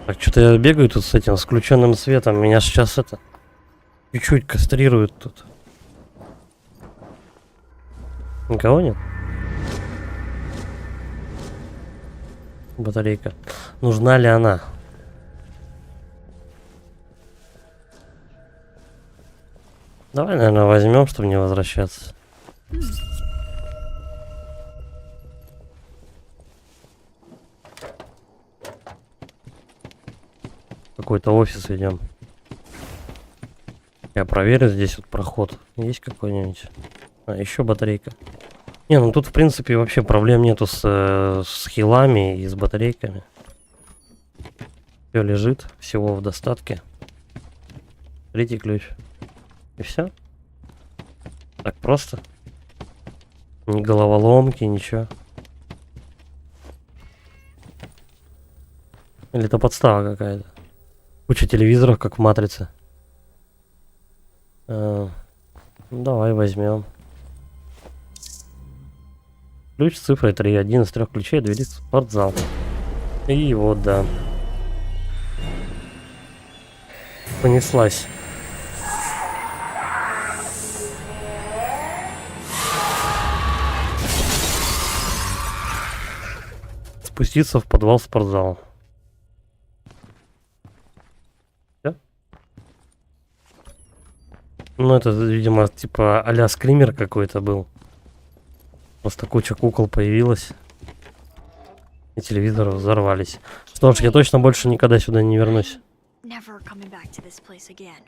Так, что-то я бегаю тут с этим, с включенным светом. Меня сейчас это чуть-чуть кастрируют тут. Никого нет? Батарейка. Нужна ли она? Давай, наверное, возьмем, чтобы не возвращаться. Какой-то офис идем. Я проверю, здесь вот проход. Есть какой-нибудь? А, еще батарейка. Не, ну тут в принципе вообще проблем нету с хилами и с батарейками. Все лежит, всего в достатке. Третий ключ. И все. Так просто. Ни головоломки, ничего. Или это подстава какая-то. Куча телевизоров, как в Матрице. Ну, давай возьмем. Ключ с цифрой 3. Один из 3 ключей двери в спортзал. И вот, да. Понеслась. Спуститься в подвал спортзала. Всё? Ну, это, видимо, типа а-ля скример какой-то был. Просто куча кукол появилась. И телевизоры взорвались. Что ж, я точно больше никогда сюда не вернусь. Never coming back to this place again.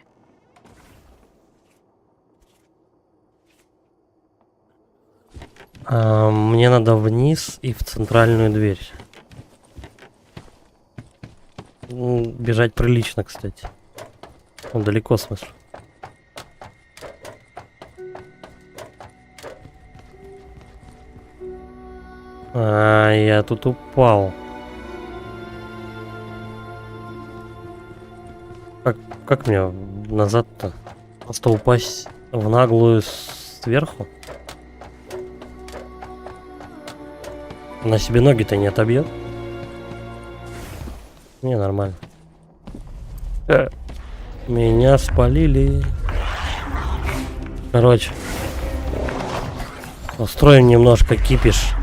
Мне надо вниз и в центральную дверь. Бежать прилично, кстати. Ну, далеко, в смысле. Я тут упал. Как мне назад-то? Просто упасть в наглую сверху? На себе ноги-то не отобьет? Не, нормально. Меня спалили. Короче. Устроим немножко кипиш.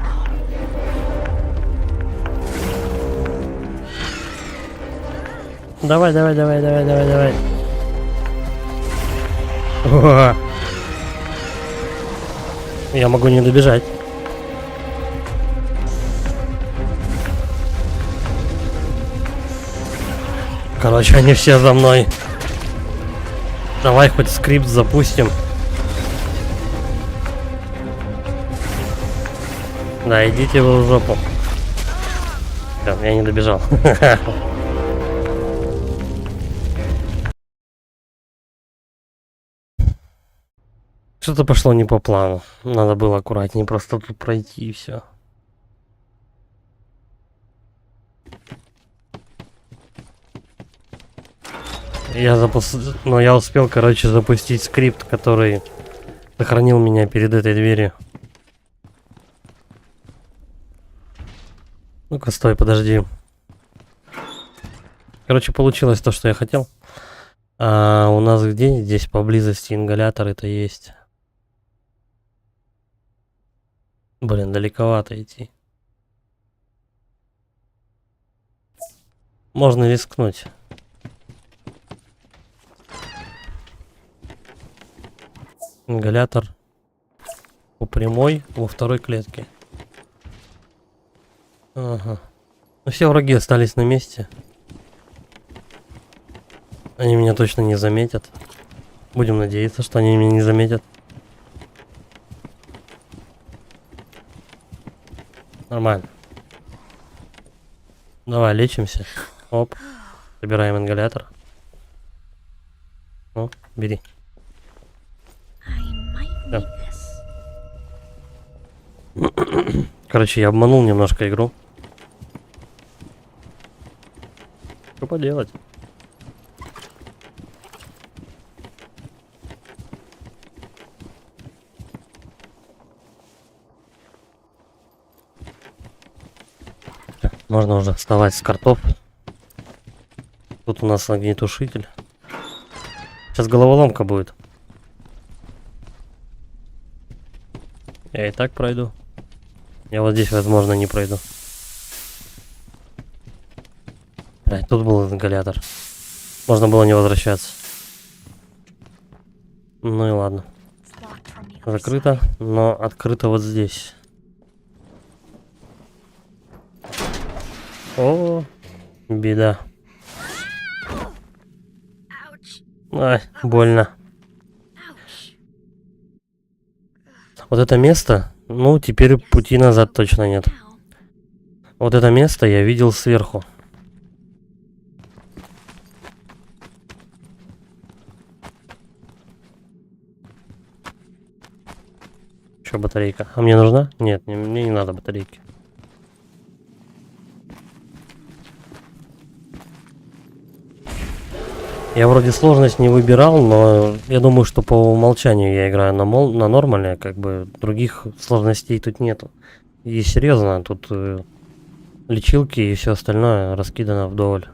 Давай. О! Я могу не добежать. Короче, они все за мной. Давай хоть скрипт запустим. Да, идите вы в жопу. Всё, я не добежал. Что-то пошло не по плану. Надо было аккуратнее просто тут пройти и все. Но я успел, короче, запустить скрипт, который сохранил меня перед этой дверью. Ну-ка, стой, подожди. Короче, получилось то, что я хотел. А у нас где здесь поблизости ингаляторы-то есть? Блин, далековато идти. Можно рискнуть. Ингалятор по прямой во второй клетке. Ага. Ну, все враги остались на месте. Они меня точно не заметят. Будем надеяться, что они меня не заметят. Нормально. Давай, лечимся. Оп. Собираем ингалятор. Ну, бери. Да. Короче, я обманул немножко игру. Что поделать? Можно уже вставать с картов. Тут у нас огнетушитель. Сейчас головоломка будет. Я и так пройду. Я вот здесь, возможно, не пройду. Блядь, тут был ингалятор. Можно было не возвращаться. Ну и ладно. Закрыто, но открыто вот здесь. О, беда. Ай, больно. Вот это место, ну, теперь пути назад точно нет. Вот это место я видел сверху. Еще батарейка. А мне нужна? Нет, мне не надо батарейки. Я вроде сложность не выбирал, но я думаю, что по умолчанию я играю на нормале, как бы других сложностей тут нету. И серьезно, тут лечилки и все остальное раскидано вдоволь.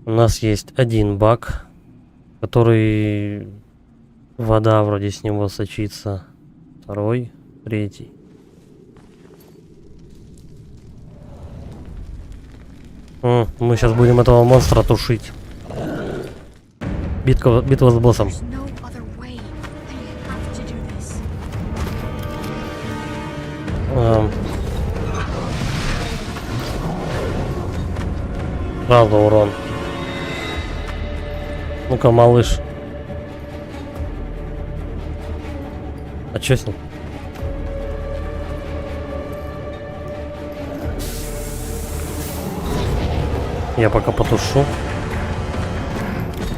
У нас есть один баг, который вода вроде с него сочится. Второй, третий. Мы сейчас будем этого монстра тушить. Битва с боссом. Сразу урон. Ну-ка, малыш. А чё с ним? Я пока потушу.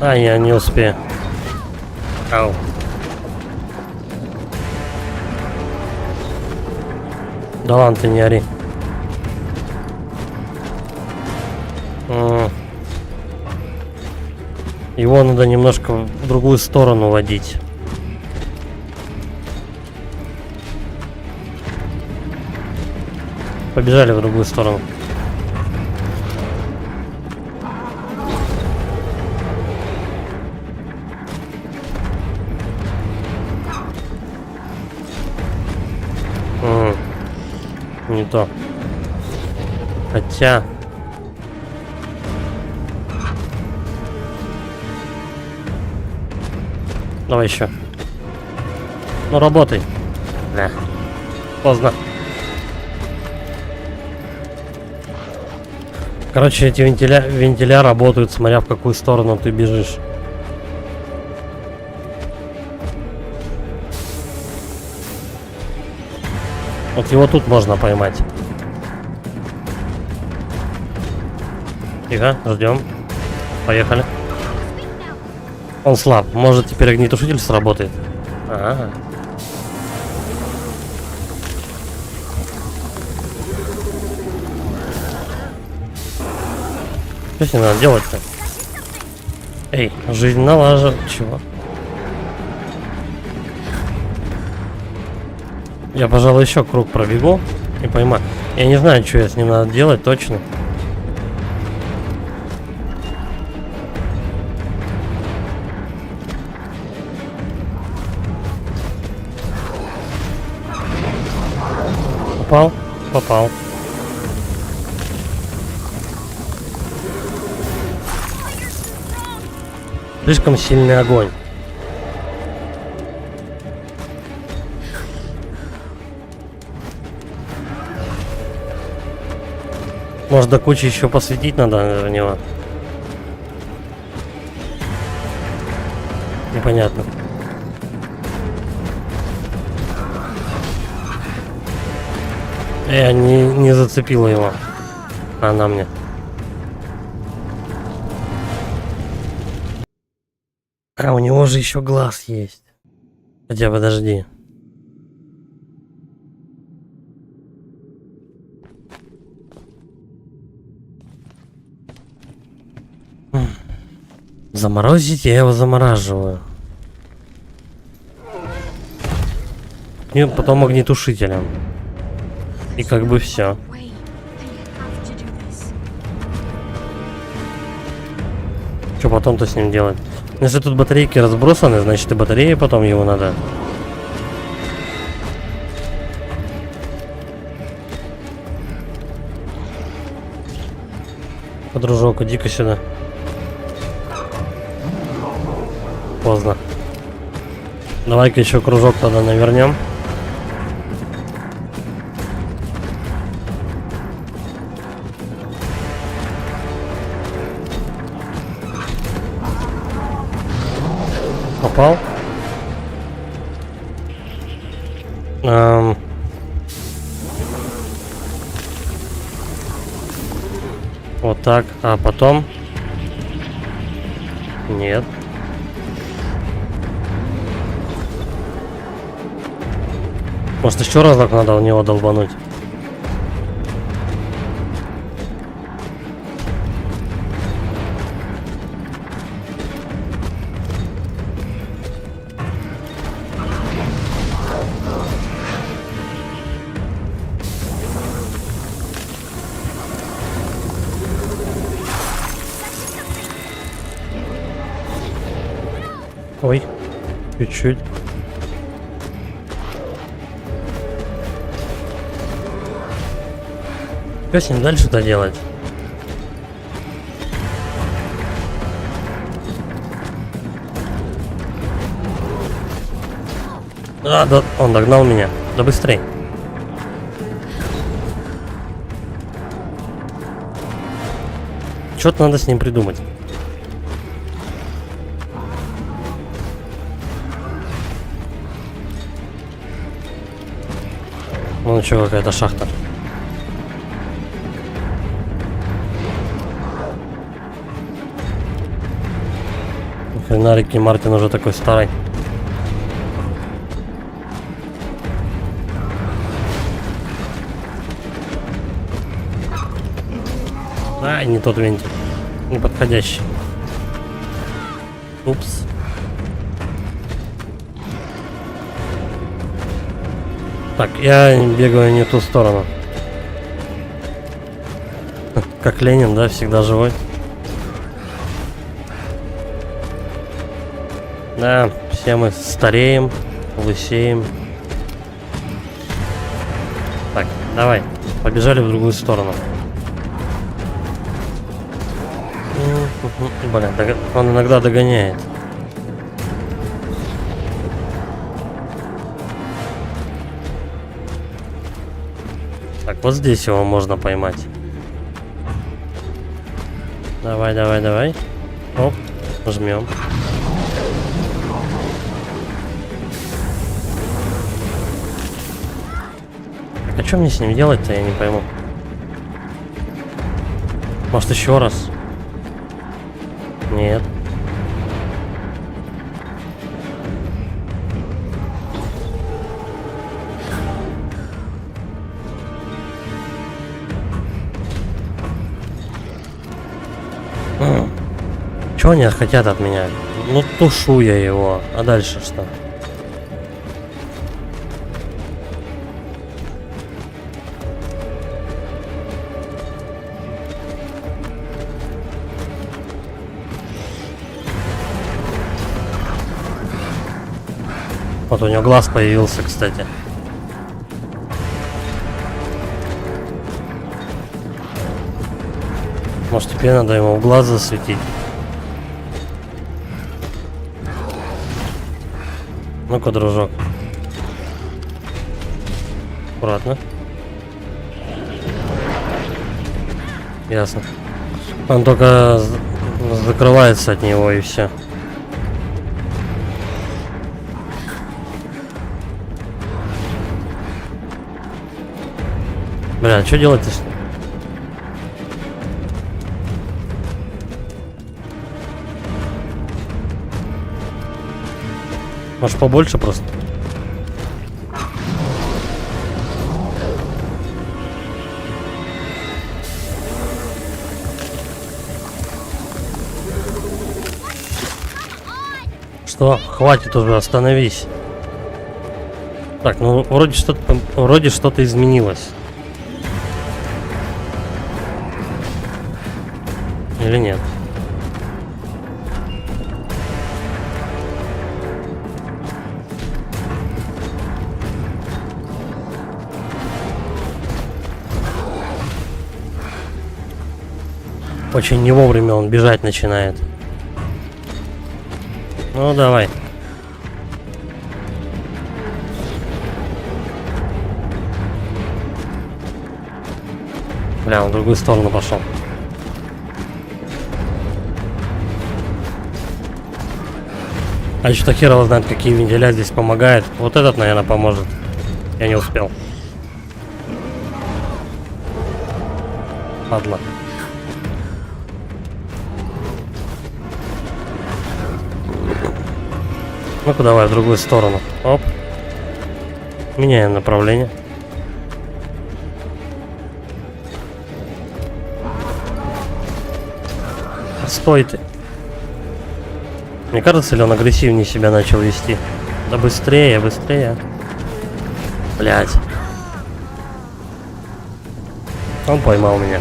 А, я не успею. Ау. Да ладно, ты не ори. Его надо немножко в другую сторону водить. Побежали в другую сторону. Не то. Хотя... Давай еще. Ну работай. Да. Поздно. Короче, эти вентиля работают, смотря в какую сторону ты бежишь. Вот его тут можно поймать. Тихо, ждем. Поехали. Он слаб. Может, теперь огнетушитель сработает? Ага. Что с ним надо делать-то? Эй, жизнь налажена. Чего? Я, пожалуй, еще круг пробегу и поймаю. Я не знаю, что я с ним надо делать точно. Попал? Попал. Слишком сильный огонь. Может, до кучи еще посветить надо в него. Непонятно. Я не зацепила его. Она мне. А у него же еще глаз есть. Хотя подожди. Заморозить, я его замораживаю. И потом огнетушителем. И как бы все. Wait, I have to do this. Что потом-то с ним делать? Если тут батарейки разбросаны, значит и батареи потом его надо. Подружок, иди-ка сюда. Поздно. Давай-ка еще кружок тогда навернем. Попал. Вот так, а потом... Нет. Может, еще разок надо в него долбануть? Ой, чуть-чуть. Что с ним дальше-то делать? А, да, он догнал меня. Да быстрей. Что-то надо с ним придумать. Ну что, какая-то шахта. Хрена Рики Мартин уже такой старый. А, не тот винтик. Неподходящий. Упс. Так, я бегаю не в ту сторону. Как Ленин, да, всегда живой. Да, все мы стареем, лысеем. Так, давай, побежали в другую сторону. Блин, он иногда догоняет. Так, вот здесь его можно поймать. Давай, давай, давай. Оп, жмем. А что мне с ним делать-то, я не пойму. Может, еще раз? Нет. Чего они хотят от меня? Ну, тушу я его. А дальше что? Вот у него глаз появился, кстати. Может, теперь надо ему в глаз засветить. Ну-ка, дружок. Аккуратно. Ясно. Он только закрывается от него и все. Бля, что делать-то? Может, побольше просто? Что? Хватит уже, остановись. Так, ну вроде что-то изменилось. Или нет? Очень не вовремя он бежать начинает. Ну давай. Бля, он в другую сторону пошел. А что-то херово знает, какие вентиля здесь помогают. Вот этот, наверное, поможет. Я не успел. Падла. Ну-ка давай в другую сторону. Оп. Меняем направление. Стой ты. Мне кажется, ли он агрессивнее себя начал вести? Да быстрее, быстрее. Блять. Он поймал меня.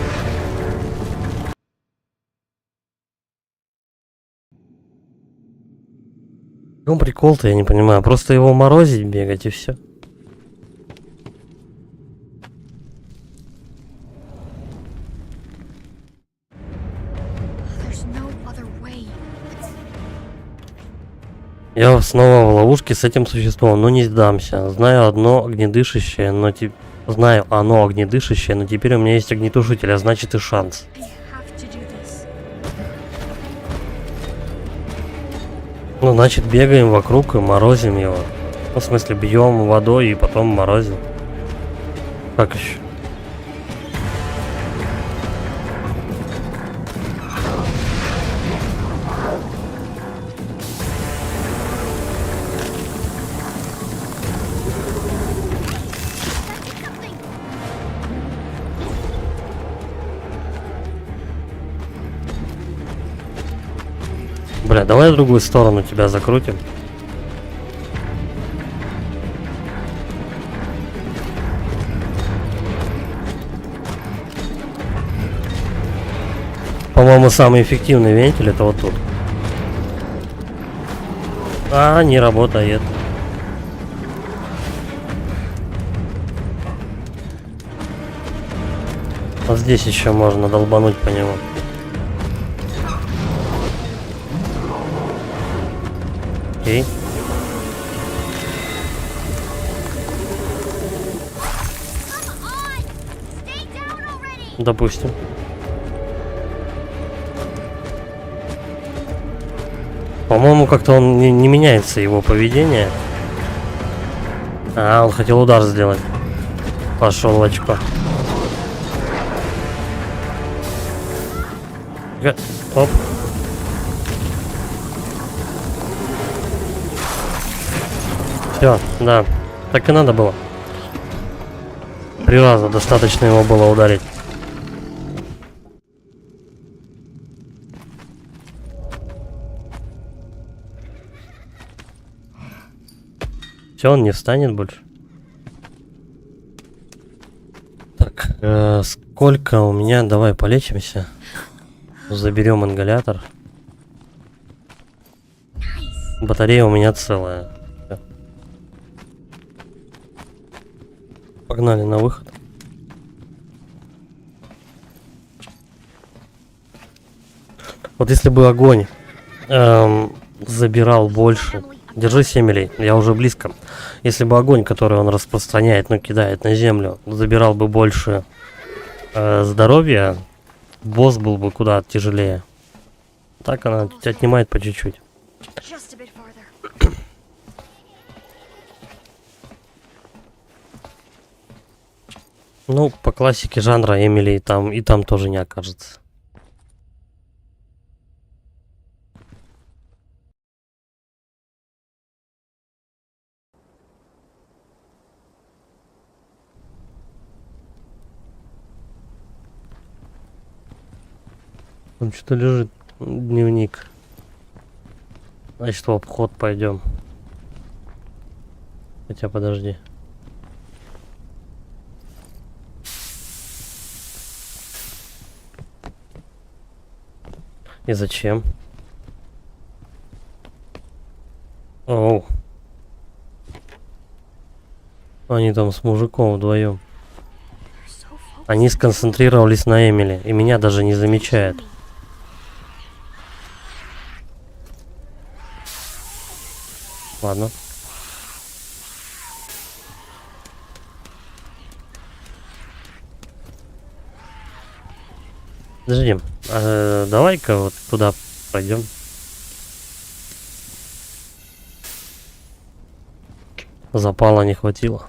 В чем прикол-то, я не понимаю. Просто его морозить, бегать и все. There's no other way. Я снова в ловушке с этим существом, но не сдамся. Знаю оно огнедышащее, но теперь у меня есть огнетушитель, а значит и шанс. I have to do this. Ну, значит, бегаем вокруг и морозим его. Ну, в смысле, бьем водой и потом морозим. Как еще? Бля, давай в другую сторону тебя закрутим. По-моему, самый эффективный вентиль это вот тут. А, не работает. Вот здесь еще можно долбануть по нему. Окей. Допустим. По-моему, как-то он не меняется, его поведение. А, он хотел удар сделать. Пошел в очко. Оп. Все, да. Так и надо было. 3 раза достаточно его было ударить. Все, он не встанет больше. Так, сколько у меня? Давай полечимся. Заберем ингалятор. Батарея у меня целая. Всё. Погнали на выход. Вот если бы огонь забирал больше. Держись, Эмили, я уже близко. Если бы огонь, который он распространяет, ну кидает на землю, забирал бы больше здоровья, босс был бы куда тяжелее. Так она отнимает по чуть-чуть. Just a bit farther. Ну, по классике жанра Эмили и там тоже не окажется. Там что-то лежит. Дневник. Значит, в обход пойдем. Хотя подожди. И зачем? Оу. Они там с мужиком вдвоем. They're so focused. Они сконцентрировались на Эмили, и меня даже не замечают. Ладно. Подожди. Давай-ка вот туда пойдем. Запала не хватило.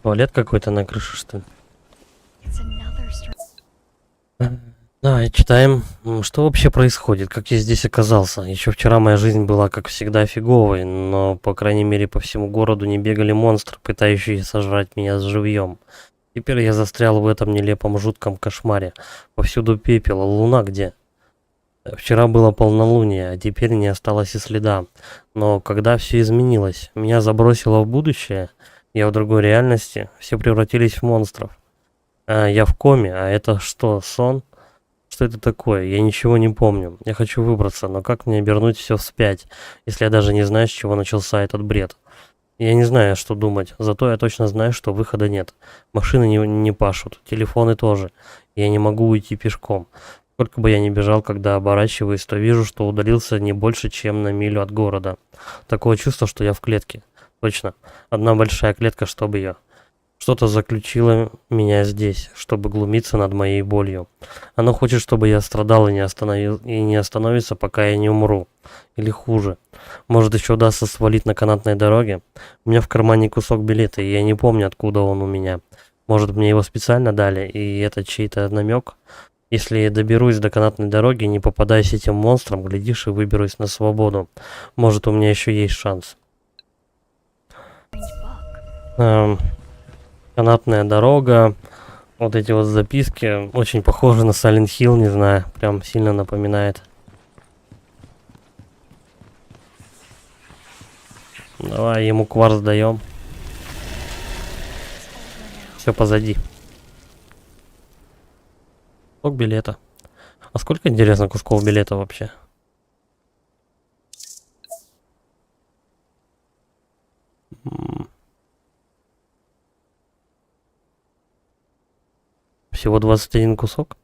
Туалет какой-то на крыше, что ли? It's another strange. Давай, читаем. Что вообще происходит? Как я здесь оказался? Еще вчера моя жизнь была, как всегда, фиговой, но, по крайней мере, по всему городу не бегали монстры, пытающиеся сожрать меня живьем. Теперь я застрял в этом нелепом жутком кошмаре. Повсюду пепел, а луна где? Вчера было полнолуние, а теперь не осталось и следа. Но когда все изменилось, меня забросило в будущее, я в другой реальности, все превратились в монстров. Я в коме, а это что, сон? Что это такое? Я ничего не помню. Я хочу выбраться, но как мне обернуть все вспять, если я даже не знаю, с чего начался этот бред? Я не знаю, что думать, зато я точно знаю, что выхода нет. Машины не пашут, телефоны тоже. Я не могу уйти пешком. Сколько бы я ни бежал, когда оборачиваюсь, то вижу, что удалился не больше, чем на милю от города. Такое чувство, что я в клетке. Точно. Одна большая клетка, чтобы ее. Что-то заключило меня здесь, чтобы глумиться над моей болью. Оно хочет, чтобы я страдал и не остановится, пока я не умру. Или хуже. Может, еще удастся свалить на канатной дороге? У меня в кармане кусок билета, и я не помню, откуда он у меня. Может, мне его специально дали, и это чей-то намек? Если я доберусь до канатной дороги, не попадаясь этим монстрам, глядишь, и выберусь на свободу. Может, у меня еще есть шанс. Book. Канатная дорога. Вот эти вот записки очень похожи на Silent Hill, не знаю, прям сильно напоминает. Давай ему кварц даем. Все позади. Кусок билета. А сколько, интересно, кусков билета вообще? Всего 21 кусок?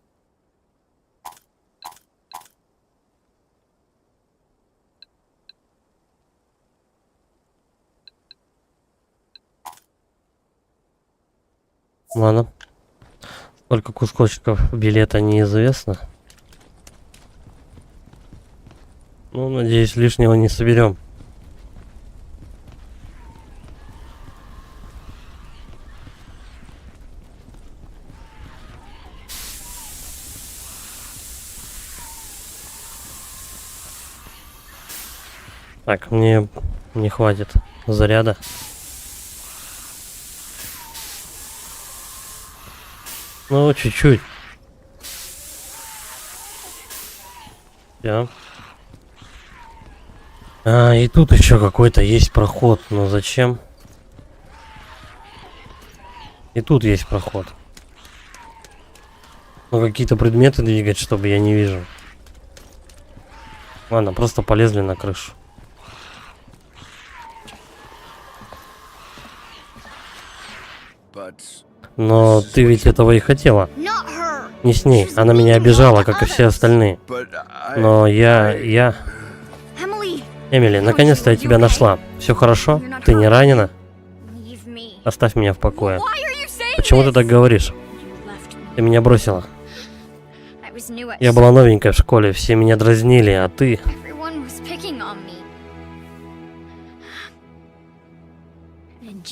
Ладно. Сколько кусочков билета неизвестно. Ну, надеюсь, лишнего не соберем. Так, мне не хватит заряда. Ну, чуть-чуть. Да. А, и тут еще какой-то есть проход. Но зачем? И тут есть проход. Ну, какие-то предметы двигать, чтобы я не вижу. Ладно, просто полезли на крышу. Но ты ведь этого и хотела. Not her. Не с ней. Она меня обижала, как и все остальные. Но я... Emily, Эмили, наконец-то я тебя нашла. Все хорошо? Ты не ранена? leave me. Оставь меня в покое. Why are you saying Почему ты this? так говоришь? You left me. Ты меня бросила. I was new at Я была новенькая в школе, все меня дразнили, а ты... Everyone was picking on me. And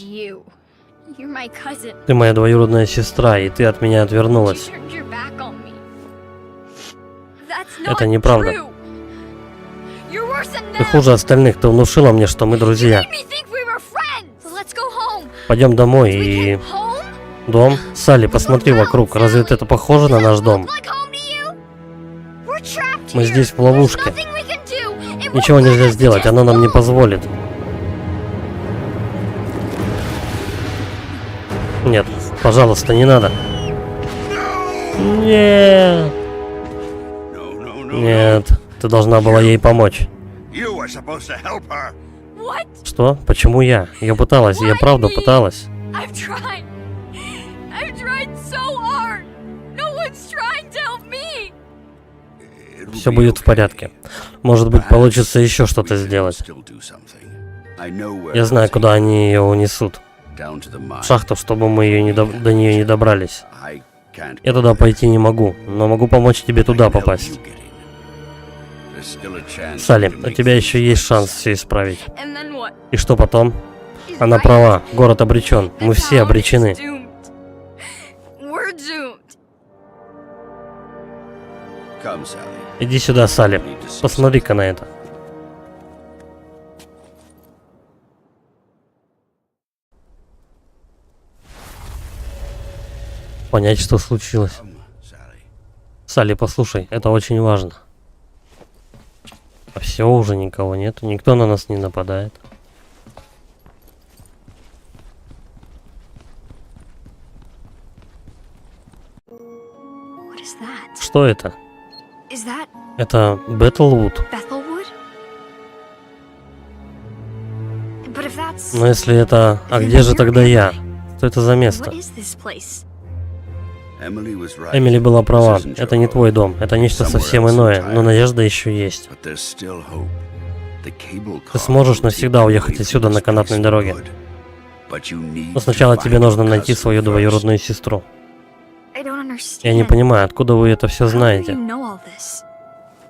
you're my cousin. Ты моя двоюродная сестра, и ты от меня You отвернулась. turned your back on me. That's Это not неправда. true. You're worse than Ты them. хуже остальных, ты внушила мне, что мы You друзья. made me think we were friends. Let's go home. Пойдем домой We и... came home? Дом? Салли, посмотри вокруг, разве это похоже на наш дом? Like home to you? We're trapped Мы here. здесь в There's ловушке. nothing we can do. It won't Ничего let нельзя us сделать, just оно нам не go. позволит. Нет, пожалуйста, не надо. Нет. Нет, ты должна была ей помочь. You were supposed to help her. What? Что? Почему я? Я пыталась, я правда пыталась. I've tried. I've tried so hard. No one's trying to help me. Все будет в порядке. Может быть, получится еще что-то сделать. Я знаю, куда они ее унесут. В шахту, чтобы мы ее до нее не добрались. Я туда пойти не могу, но могу помочь тебе туда попасть. Салли, у тебя еще есть шанс все исправить. And then what? И что потом? He's Она right. права, город обречен. Мы The все town обречены. is doomed. We're doomed. Иди сюда, Салли. Посмотри-ка на это. Понять, что случилось. Салли, послушай, это очень важно. А все, уже никого нет. Никто на нас не нападает. What is that? Что это? Is that Это Бэтлвуд. Bethelwood? But if that's... Но если это... А где же тогда я? Что это за место? What is this place? Эмили была права. Это не твой дом. Это нечто совсем иное. Но надежда еще есть. Ты сможешь навсегда уехать отсюда на канатной дороге. Но сначала тебе нужно найти свою двоюродную сестру. I don't understand. Я не понимаю, откуда вы это все How do you знаете. know all this?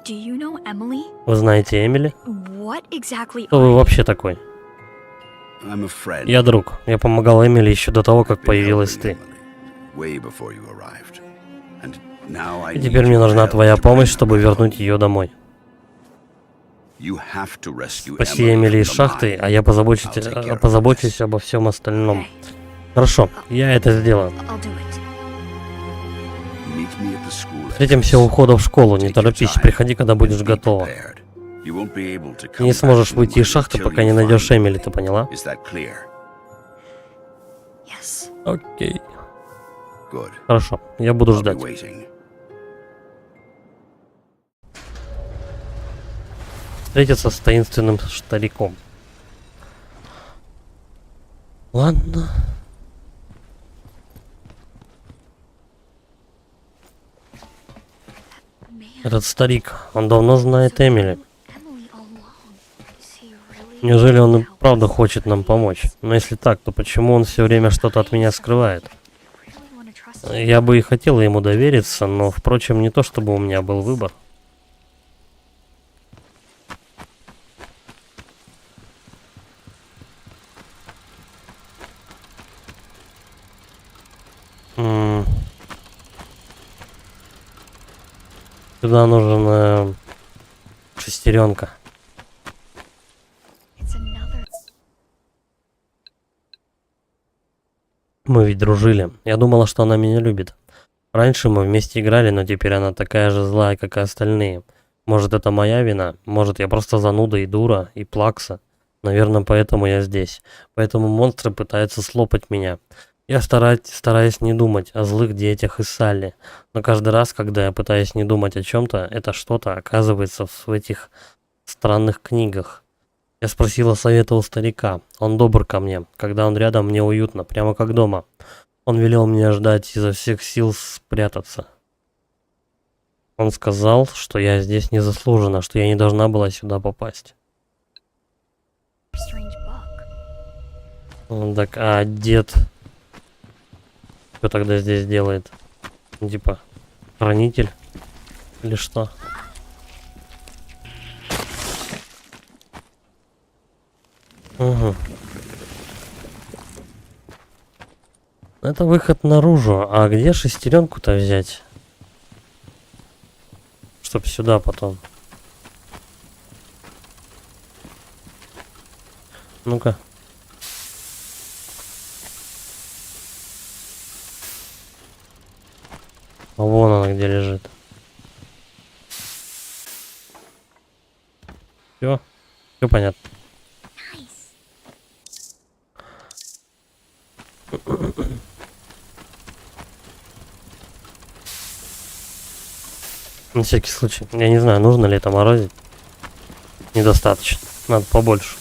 Do you know Emily? Вы знаете Эмили? What exactly Кто are вы you? вообще такой? Я друг. Я помогал Эмили еще до того, как появилась ты. И теперь мне нужна твоя помощь, чтобы вернуть ее домой. Спаси Эмили из шахты, а я позабочусь обо всем остальном. Okay, Хорошо, я это сделаю. I'll do it. Встретимся у входа в школу, не торопись, приходи, когда будешь готова. Ты не сможешь выйти из шахты, пока не найдешь Эмили, ты поняла? Yes. Окей. Хорошо, я буду ждать. Встретиться с таинственным стариком. Ладно. Man, Этот старик, он давно знает Эмили. Emily all along. Is he really Неужели он и help правда us? хочет нам помочь? Но если так, то почему он все время что-то от меня скрывает? Really wanna trust him? Я бы и хотела ему довериться, но, впрочем, не то чтобы у меня был выбор. М. Сюда нужен шестеренка. It's another. Мы ведь дружили. Я думала, что она меня любит. Раньше мы вместе играли, но теперь она такая же злая, как и остальные. Может, это моя вина? Может, я просто зануда и дура, и плакса? Наверное, поэтому я здесь. Поэтому монстры пытаются слопать меня. Я стараюсь не думать о злых детях и Салли. Но каждый раз, когда я пытаюсь не думать о чем-то, это что-то оказывается в этих странных книгах. Я спросила совета у старика. Он добр ко мне. Когда он рядом, мне уютно, прямо как дома. Он велел мне ждать, изо всех сил спрятаться. Он сказал, что я здесь незаслуженно, что я не должна была сюда попасть. Strange book. Так, а дед что тогда здесь делает? Типа, хранитель? Или что? Угу. Это выход наружу. А где шестеренку-то взять? Чтоб сюда потом. Ну-ка. А вон она где лежит. Все. Все понятно. На всякий случай. Я не знаю, нужно ли это морозить. Недостаточно. Надо побольше.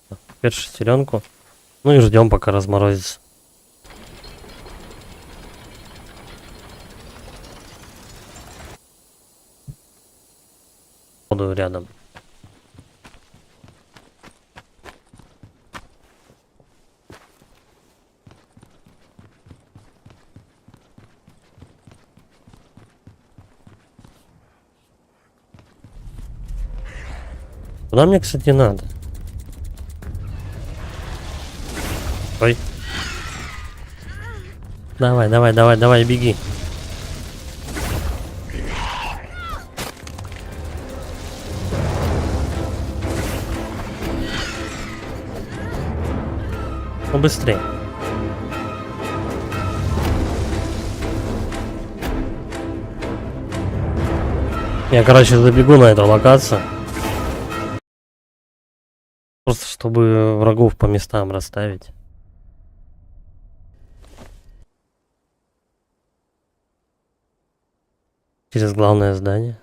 Теперь шестеренку. Ну и ждем, пока разморозится. Буду рядом. Куда мне, кстати, надо? Ой. Давай, давай, давай, давай, беги. Ну, быстрее. Я, короче, забегу на эту локацию. Просто чтобы врагов по местам расставить. Через главное здание.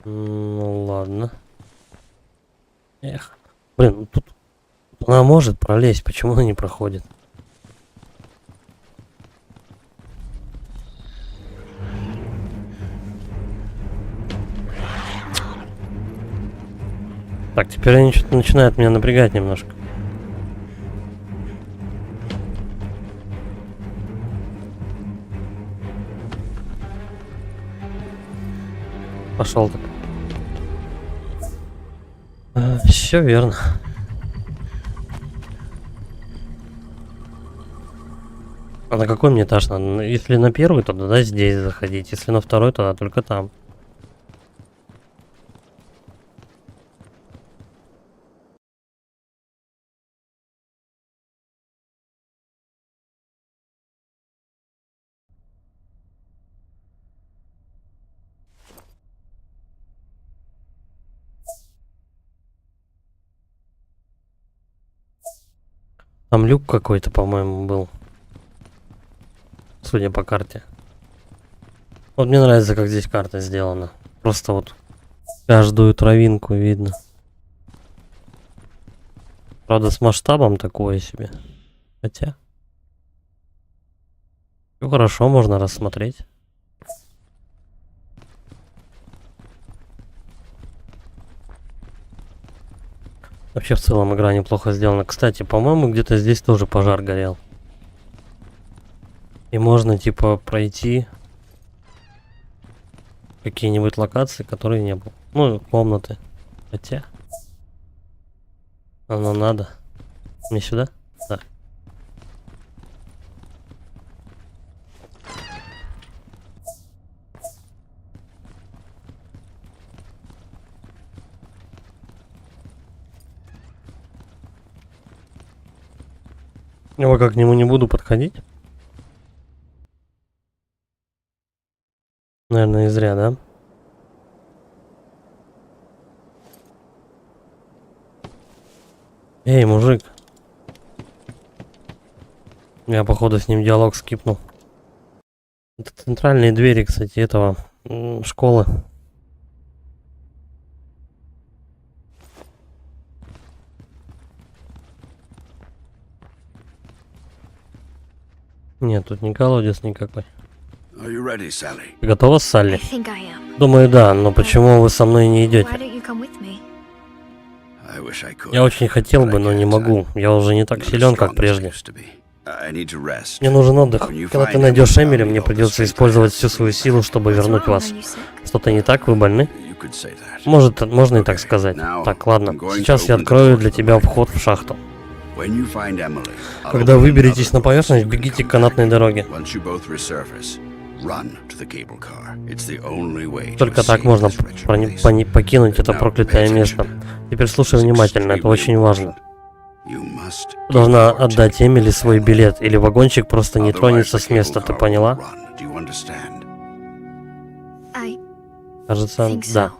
Ну ладно. Эх. Блин, ну тут она может пролезть, почему она не проходит? Так, теперь они что-то начинают меня напрягать немножко. Пошел так. Все верно. А на какой мне этаж надо? Если на первый, то тогда здесь заходить. Если на второй, тогда только там. Там люк какой-то, по-моему, был. Судя по карте. Вот мне нравится, как здесь карта сделана. Просто вот каждую травинку видно. Правда, с масштабом такое себе. Хотя. Все хорошо, можно рассмотреть. Вообще, в целом, игра неплохо сделана. Кстати, по-моему, где-то здесь тоже пожар горел. И можно, типа, пройти какие-нибудь локации, которые не было. Ну, комнаты. Хотя. Оно надо. Не сюда? Да. Я пока к нему не буду подходить. Наверное, и зря, да? Эй, мужик. Я, походу, с ним диалог скипнул. Это центральные двери, кстати, этого школы. Нет, тут не колодец никакой. Are you ready, Sally? Ты готова, I Салли? think I am. Думаю, да, но почему вы со мной не Why идете? don't you come with me? I wish I could. Я очень хотел бы, но не могу. Я уже не так Not as силен, как strong as I прежде. used to be. I need to rest. Мне нужен отдых. Когда ты найдешь Эмили, мне придется использовать всю свою силу, чтобы вернуть What's wrong? вас. Are you sick? Что-то не так? Вы больны? You could say that. Может, можно и так сказать. Так, ладно. Сейчас я открою для тебя вход в шахту. When you find Emily, I'll Когда open выберетесь another на поверхность, secret бегите к door. канатной дороге. Once you both resurface, run to the cable car. It's the only way to Только так escape можно this wretched place. покинуть это Now, проклятое pay место. attention. Теперь слушай внимательно, это очень важно. You must Ты должна give your отдать ticket. Эмили свой билет, или вагончик просто не Otherwise, тронется the с места, cable ты car поняла? will run. Do you understand? I Кажется, think so. да.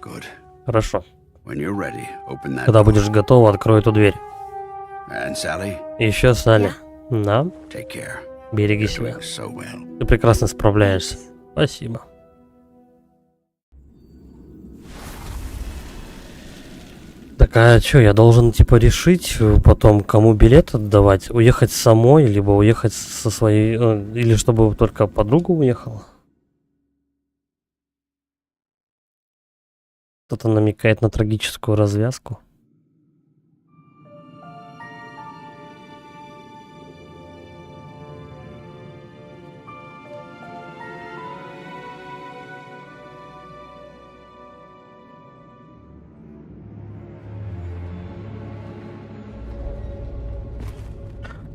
Good. Хорошо. When you're ready, open that Когда door. будешь готова, открой эту дверь. And Sally, И еще, Салли. Да, take care. береги You're себя. doing so well. Ты прекрасно справляешься. Спасибо. Так, а что, я должен, типа, решить потом, кому билет отдавать? Уехать самой, либо уехать со своей... или чтобы только подруга уехала? Кто-то намекает на трагическую развязку.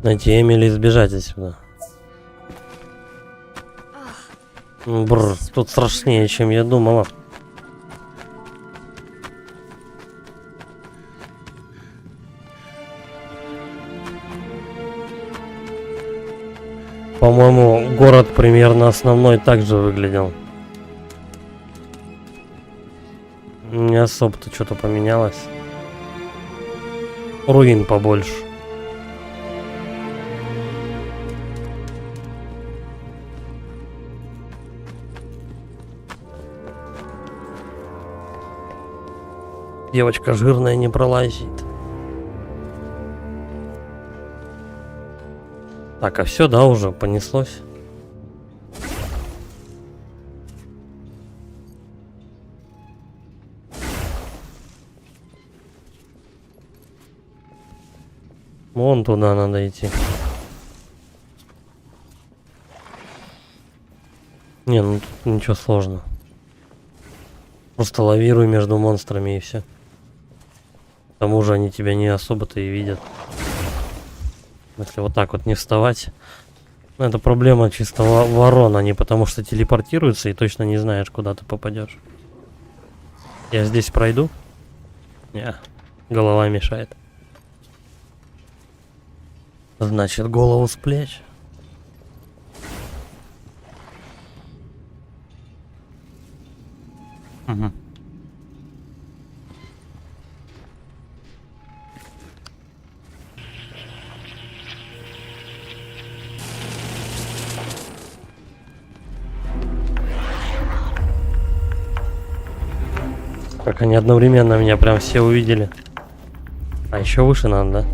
Найти Эмили и сбежать отсюда. Бррр, тут страшнее, чем я думала. По-моему, город примерно основной также выглядел. Не особо-то что-то поменялось. Руин побольше. Девочка жирная не пролазит. Так, а все, да, уже понеслось. Вон туда надо идти. Не, ну тут ничего сложного. Просто лавируй между монстрами и все. К тому же они тебя не особо-то и видят. Если вот так вот не вставать. Ну, это проблема чисто ворон, они потому что телепортируются и точно не знаешь, куда ты попадешь. Я здесь пройду? Не, голова мешает. Значит, голову с плеч. Угу. Как они одновременно меня прям все увидели. А еще выше надо, да?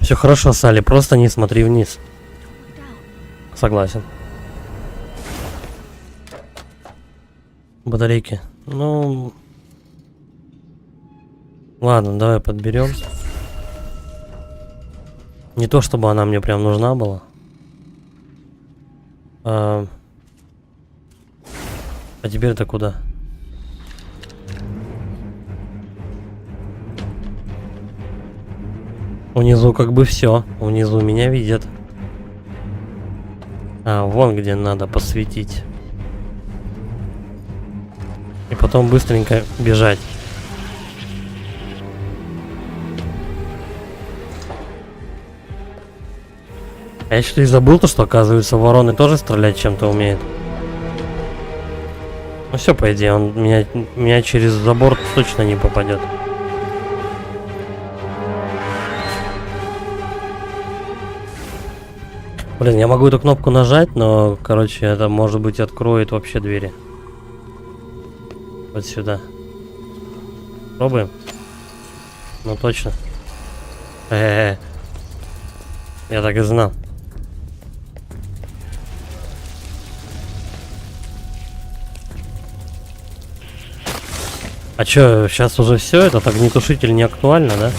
Все хорошо, Салли, просто не смотри вниз. Согласен. Батарейки. Ну... Ладно, давай подберем. Не то чтобы она мне прям нужна была. А теперь-то куда? Внизу как бы все. Внизу меня видят. А, вон где надо посветить. И потом быстренько бежать. Я что и забыл, то, что, оказывается, вороны тоже стрелять чем-то умеют. Ну все, по идее, он меня через забор точно не попадет. Блин, я могу эту кнопку нажать, но, короче, это, может быть, откроет вообще двери. Вот сюда. Пробуем? Ну, точно. Я так и знал. А чё, сейчас уже все, этот огнетушитель не актуально, да?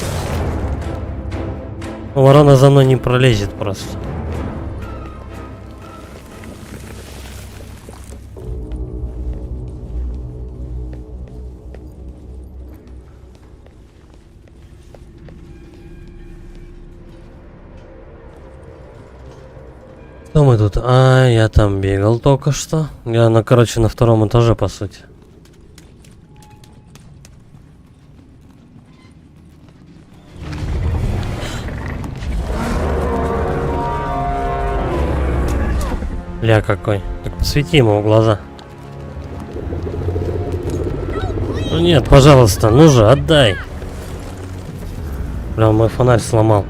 Ну, ворона за мной не пролезет просто. Что мы тут? А, я там бегал только что. Я, короче, на втором этаже, по сути. Ля какой. Так посвети ему в глаза. Ну нет, пожалуйста, ну же, отдай. Бля, мой фонарь сломал.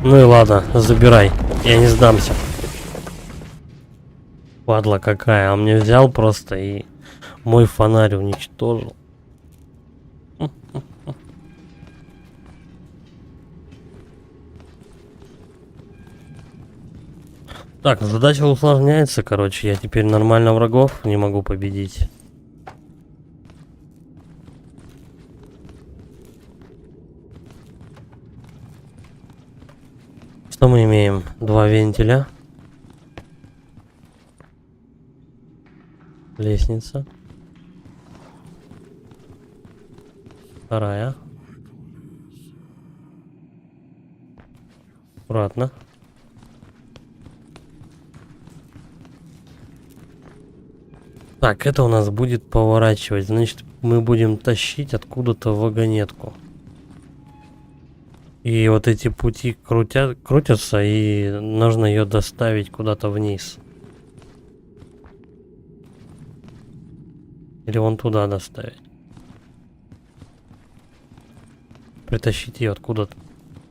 Ну и ладно, забирай. Я не сдамся. Падла какая. Он мне взял просто и мой фонарь уничтожил. Так, задача усложняется, короче. Я теперь нормально врагов не могу победить. Что мы имеем? 2 вентиля. Лестница. Вторая. Аккуратно. Так, это у нас будет поворачивать. Значит, мы будем тащить откуда-то вагонетку. И вот эти пути крутятся, и нужно ее доставить куда-то вниз. Или вон туда доставить. Притащить ее откуда-то.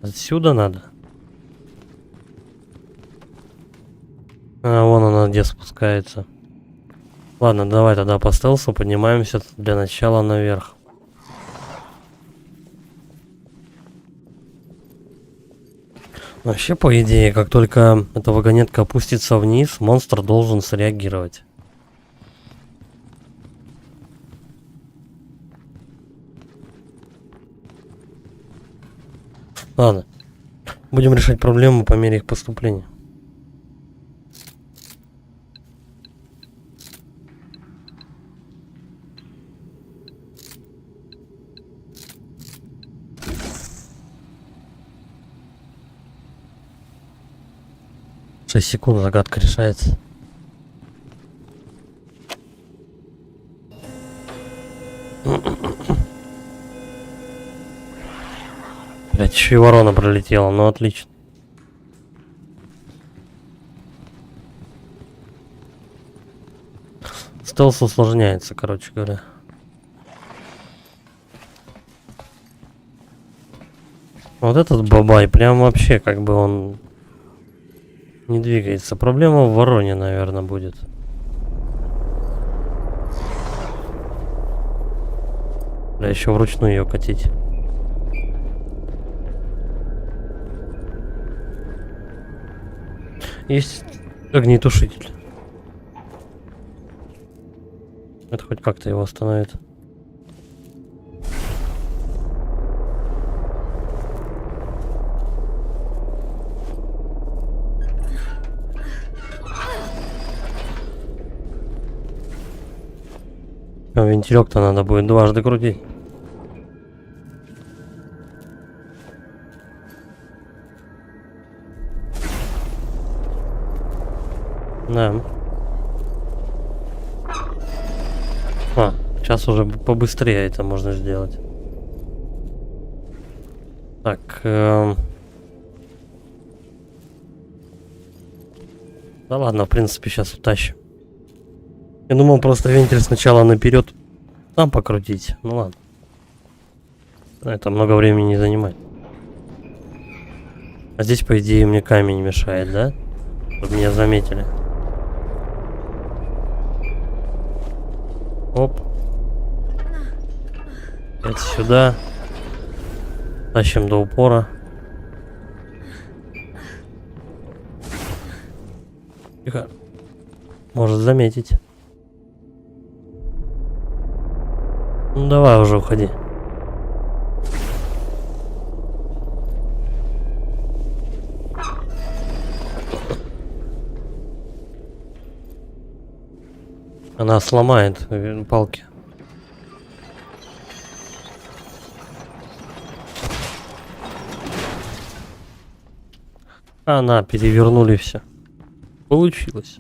Отсюда надо. А, вон она где спускается. Ладно, давай тогда по стелсу поднимаемся для начала наверх. Вообще, по идее, как только эта вагонетка опустится вниз, монстр должен среагировать. Ладно. Будем решать проблему по мере их поступления. Шесть секунд, загадка решается. Блять, еще и ворона пролетела, ну отлично. Стелс усложняется, короче говоря. Вот этот бабай прям вообще как бы он не двигается. Проблема в вороне, наверное, будет. Да еще вручную ее катить. Есть огнетушитель. Это хоть как-то его остановит. Вентилек-то надо будет дважды крутить. Да. Сейчас уже побыстрее это можно сделать. Так. Да ладно, в принципе, сейчас утащим. Я думал просто вентиль сначала наперед там покрутить. Ну ладно. Это много времени не занимает. А здесь, по идее, мне камень мешает, да? Чтобы меня заметили. Оп. Опять сюда. Тащим до упора. Тихо. Может заметить. Ну давай уже уходи. Она сломает палки. Она, перевернули все. Получилось.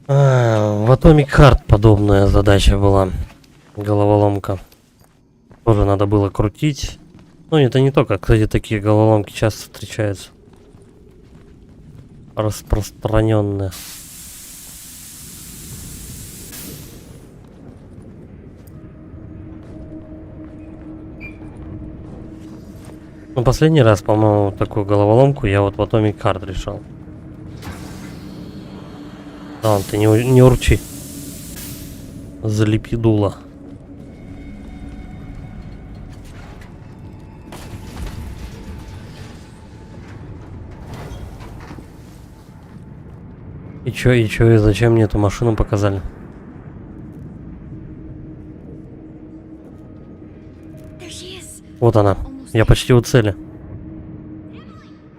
В Atomic Heart подобная задача была. Головоломка. Тоже надо было крутить. Ну, это не только, кстати, такие головоломки часто встречаются. Распространенные. Ну, последний раз, по-моему, такую головоломку я вот в Atomic Heart решал. Да, ты не урчи. Залепи дуло. И чё, и зачем мне эту машину показали? There she is. Вот она. Я почти у цели.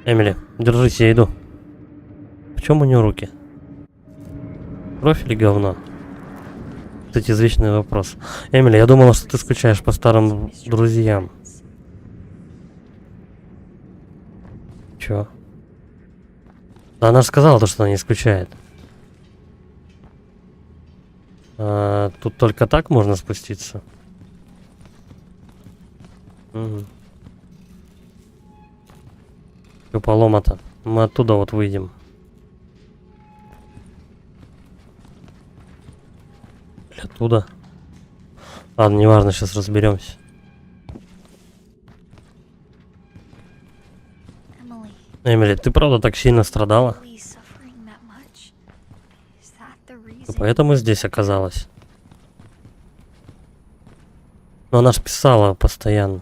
Эмили, держись, я иду. В чем у нее руки? Кровь или говно? Кстати, извечный вопрос. Эмили, я думала, что ты скучаешь по старым друзьям. Чё? Да она же сказала то, что она не скучает. Тут только так можно спуститься. Угу. Всё поломато. Мы оттуда вот выйдем. Или оттуда. Ладно, неважно, сейчас разберемся. Эмили, ты правда так сильно страдала? И поэтому здесь оказалась. Но она ж писала постоянно.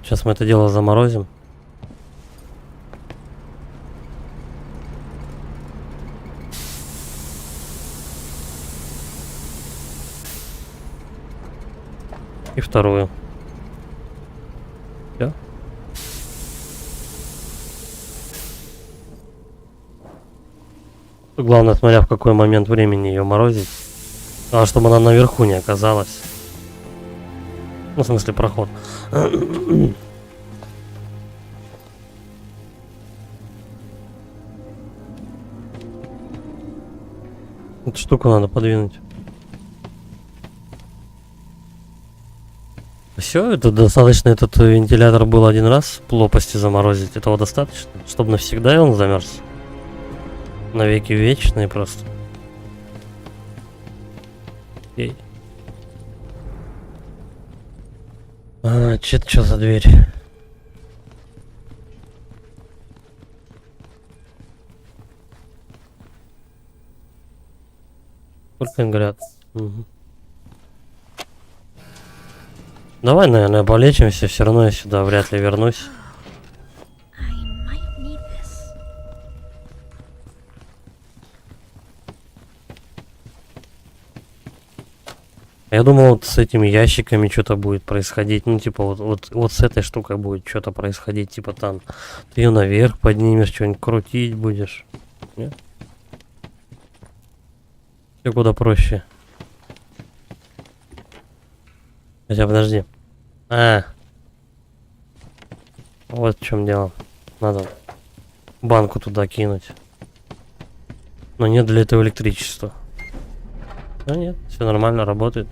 Сейчас мы это дело заморозим. И вторую. Всё. Главное, смотря в какой момент времени ее морозить. А чтобы она наверху не оказалась. Ну, в смысле, проход. Эту штуку надо подвинуть. Все, это достаточно, этот вентилятор был один раз в лопасти заморозить. Этого достаточно, чтобы навсегда и он замерз. Навеки вечные просто. Окей. Что за дверь? Сколько им говорят? Угу. Давай, наверное, полечимся, все равно я сюда вряд ли вернусь. Я думал, вот с этими ящиками что-то будет происходить. Ну, типа, вот с этой штукой будет что-то происходить. Типа там, ты ее наверх поднимешь, что-нибудь крутить будешь. Нет? Все куда проще. Хотя, подожди. Вот в чем дело. Надо банку туда кинуть. Но нет для этого электричества. Ну нет, все нормально работает.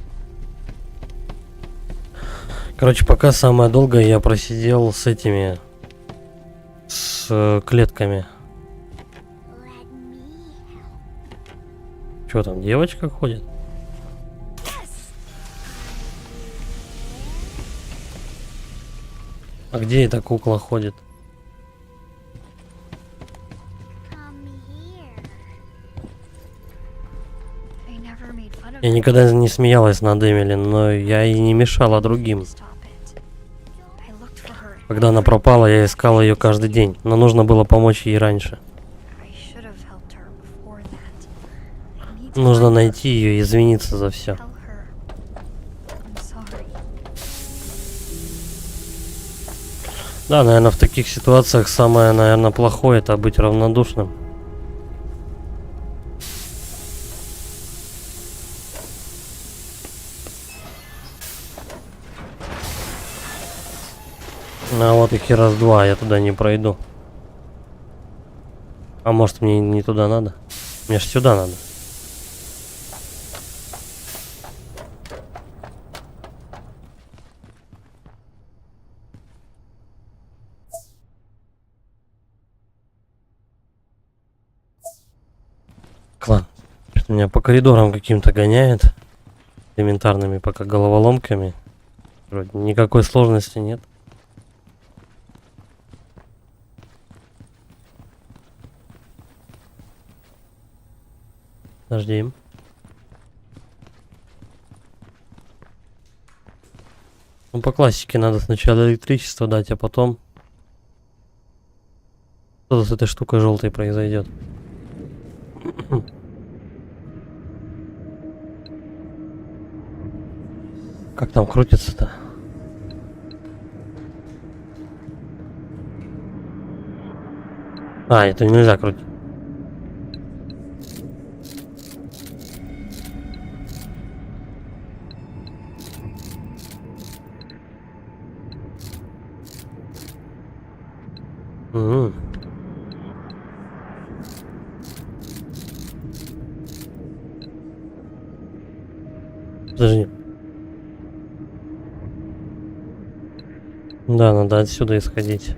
Короче, пока самое долгое я просидел с этими... С клетками. Что там, девочка ходит? А где эта кукла ходит? I never made fun of Я her. никогда не смеялась над Эмили, но я и не мешала другим. Stop it. I looked for her. Когда она пропала, я искал ее каждый день, но нужно было помочь ей раньше. I should have helped her before that. I need to Нужно find her. найти ее и извиниться за все. Tell her I'm sorry. Да, наверное, в таких ситуациях самое, наверное, плохое — это быть равнодушным. А вот их и раз-два, я туда не пройду. А может, мне не туда надо? Мне ж сюда надо. Ладно. Что-то меня по коридорам каким-то гоняет. Элементарными пока головоломками. Вроде никакой сложности нет. Подожди. Ну, по классике надо сначала электричество дать, а потом... Что с этой штукой желтой произойдет? Как там крутится-то? А, это нельзя крутить. Мгм. Подожди. Да, надо отсюда исходить.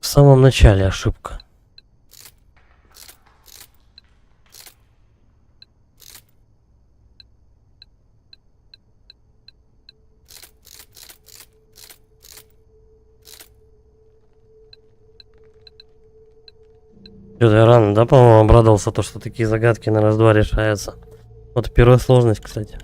В самом начале ошибка. Что-то я рано, да, по-моему, обрадовался, то, что такие загадки на раз-два решаются. Вот первая сложность, кстати.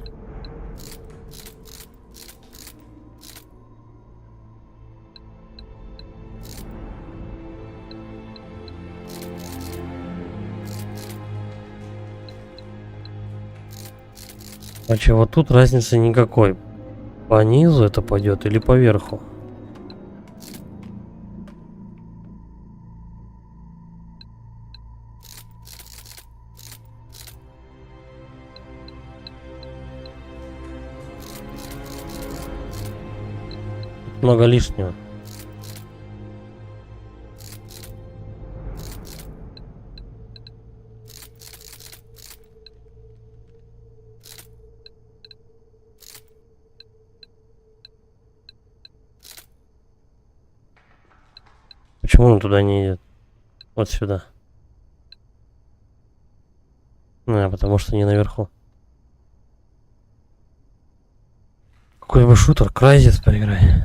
Короче, вот тут разницы никакой. По низу это пойдет или по верху? Много лишнего. Почему он туда не идет? Вот сюда. Потому что не наверху. Какой бы шутер, Crysis поиграй.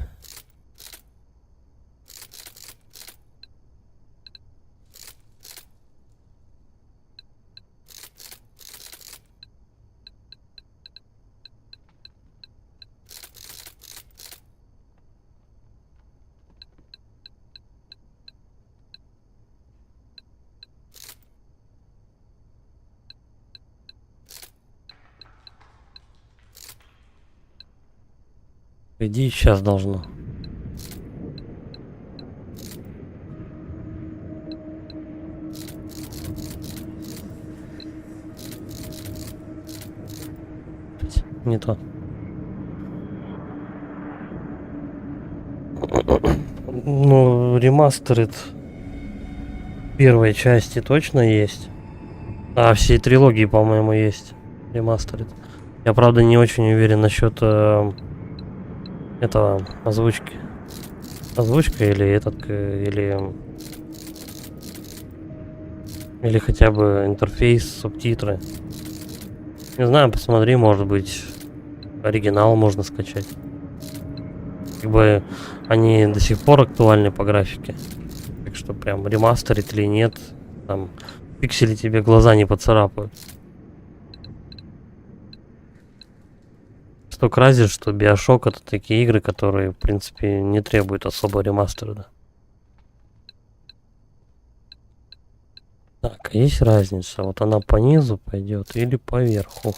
Иди, сейчас должно. Не то. Ну, ремастерит первой части точно есть. А, всей трилогии, по-моему, есть ремастерит. Я, правда, не очень уверен насчет этого озвучки. Озвучка или этот, или хотя бы интерфейс, субтитры. Не знаю, посмотри, может быть, оригинал можно скачать. Как бы они до сих пор актуальны по графике. Так что прям ремастерить или нет, там пиксели тебе глаза не поцарапают. Что Crysis, что Bioshock — это такие игры, которые, в принципе, не требуют особо ремастера. Да. Так, есть разница. Вот она по низу пойдет или по верху.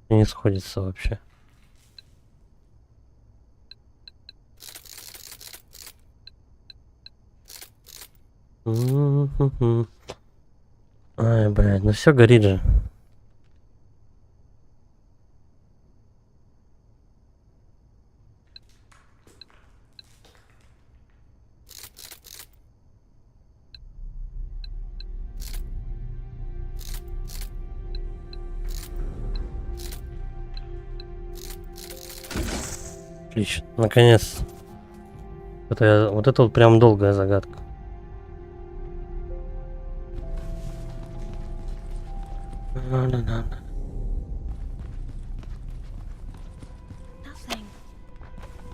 Не сходится вообще. Ай, блядь, ну все горит же. Отлично, наконец. Вот это вот прям долгая загадка.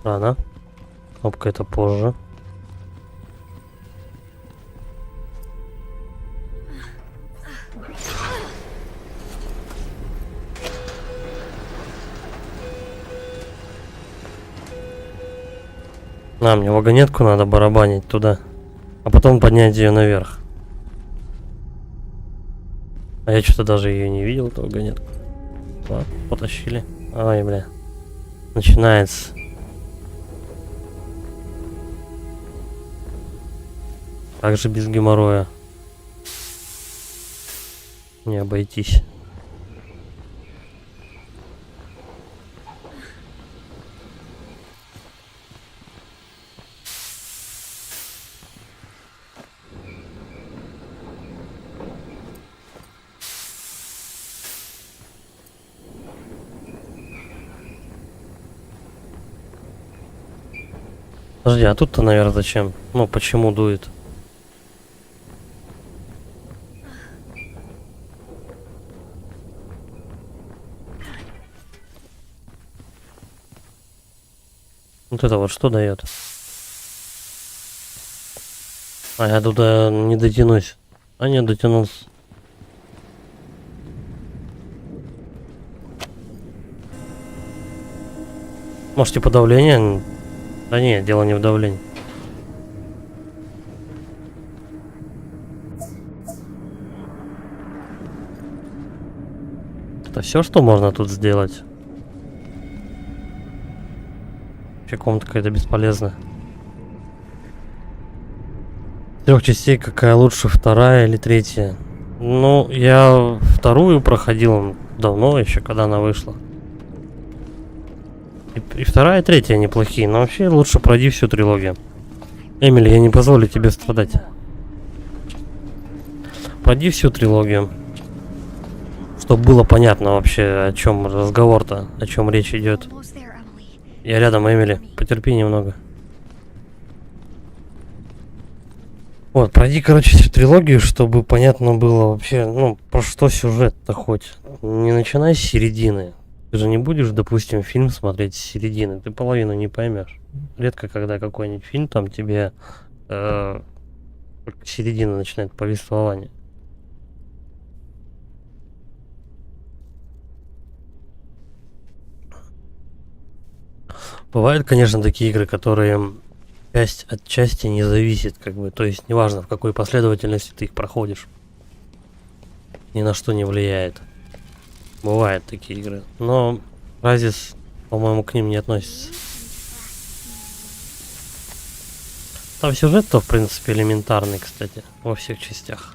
Ладно. Кнопка это позже. Мне вагонетку надо барабанить туда, а потом поднять ее наверх. А я что-то даже ее не видел, эту вагонетку. Ладно, потащили. Ай, бля. Начинается. Как же без геморроя не обойтись. Подожди, а тут-то, наверное, зачем? Ну, почему дует? Вот это вот что дает? А я туда не дотянусь. А нет, дотянулся. Может, типа давление? Да нет, дело не в давлении. Это все, что можно тут сделать? Вообще комната какая-то бесполезная. Трех частей какая лучше, вторая или третья? Ну, я вторую проходил давно еще, когда она вышла. И вторая, и третья неплохие, но вообще лучше пройди всю трилогию. Эмили, я не позволю тебе страдать. Пройди всю трилогию. Чтобы было понятно вообще, о чем разговор-то, о чем речь идет. Almost there, Emily. Я рядом, Эмили. Потерпи немного. Вот, пройди, короче, всю трилогию, чтобы понятно было вообще, ну, про что сюжет-то хоть. Не начинай с середины. Ты же не будешь, допустим, фильм смотреть с середины. Ты половину не поймешь. Редко, когда какой-нибудь фильм там тебе только с середины начинает повествование. Бывают, конечно, такие игры, которые часть от части не зависит, как бы, то есть неважно, в какой последовательности ты их проходишь. Ни на что не влияет. Бывают такие игры. Но Crysis, по-моему, к ним не относится. Там сюжет-то, в принципе, элементарный, кстати, во всех частях.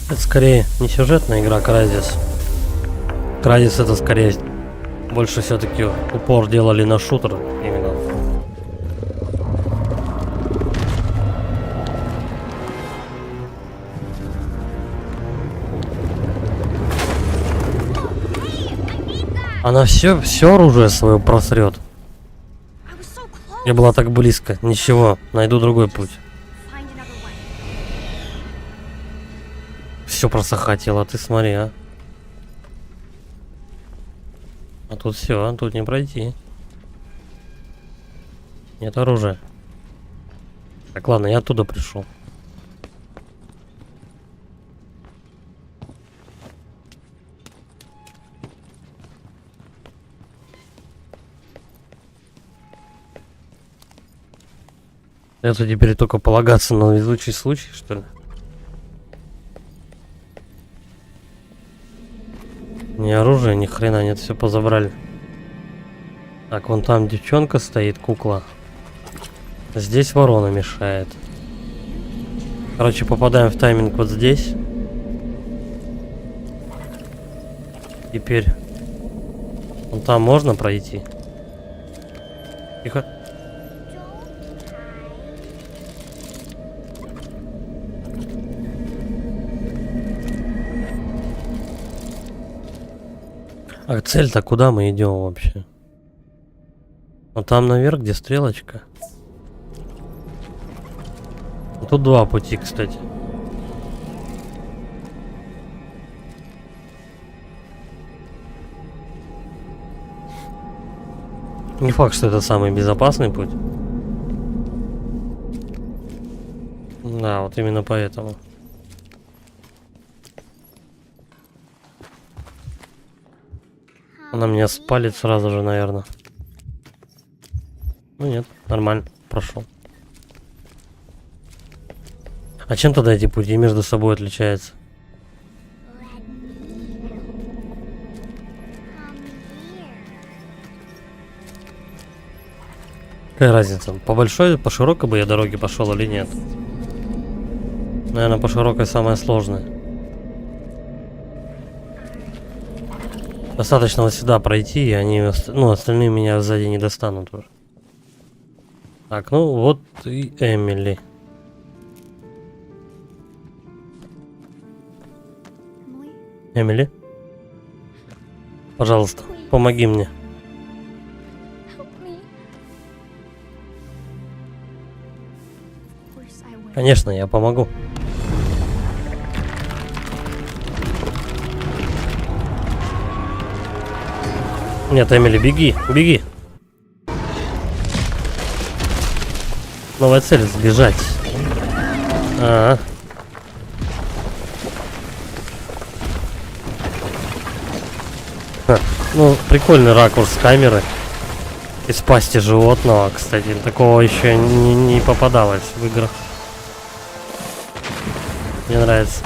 Это скорее не сюжетная игра Crysis. Crysis это скорее больше все-таки упор делали на шутер именно. Она все оружие свое просрет. I was so close. Я была так близко. Ничего, найду другой путь. Find another way. Все просохотело, ты смотри, а. А тут все, тут не пройти. Нет оружия. Так, ладно, я оттуда пришел. Это теперь только полагаться на везучий случай, что ли? Ни оружия, ни хрена нет, все позабрали. Так, вон там девчонка стоит, кукла. Здесь ворона мешает. Короче, попадаем в тайминг вот здесь. Теперь вон там можно пройти. Тихо. А цель-то куда мы идем вообще? Вот там наверх, где стрелочка. Тут два пути, кстати. Не факт, что это самый безопасный путь. Да, вот именно поэтому. Она меня спалит сразу же, наверное. Ну нет, нормально, прошел. А чем тогда эти пути между собой отличаются? Какая разница? По большой, по широкой бы я дороге пошел или нет? Наверное, по широкой самое сложное. Достаточно вот сюда пройти, и они, ну, остальные меня сзади не достанут уже. Так, ну вот и Эмили. Эмили? Пожалуйста, помоги мне. Help me. Of course I will. Конечно, я помогу. Нет, Эмили, беги, беги. Новая цель — сбежать. А-а. Ну, прикольный ракурс камеры. Из пасти животного, кстати. Такого еще не попадалось в играх. Мне нравится.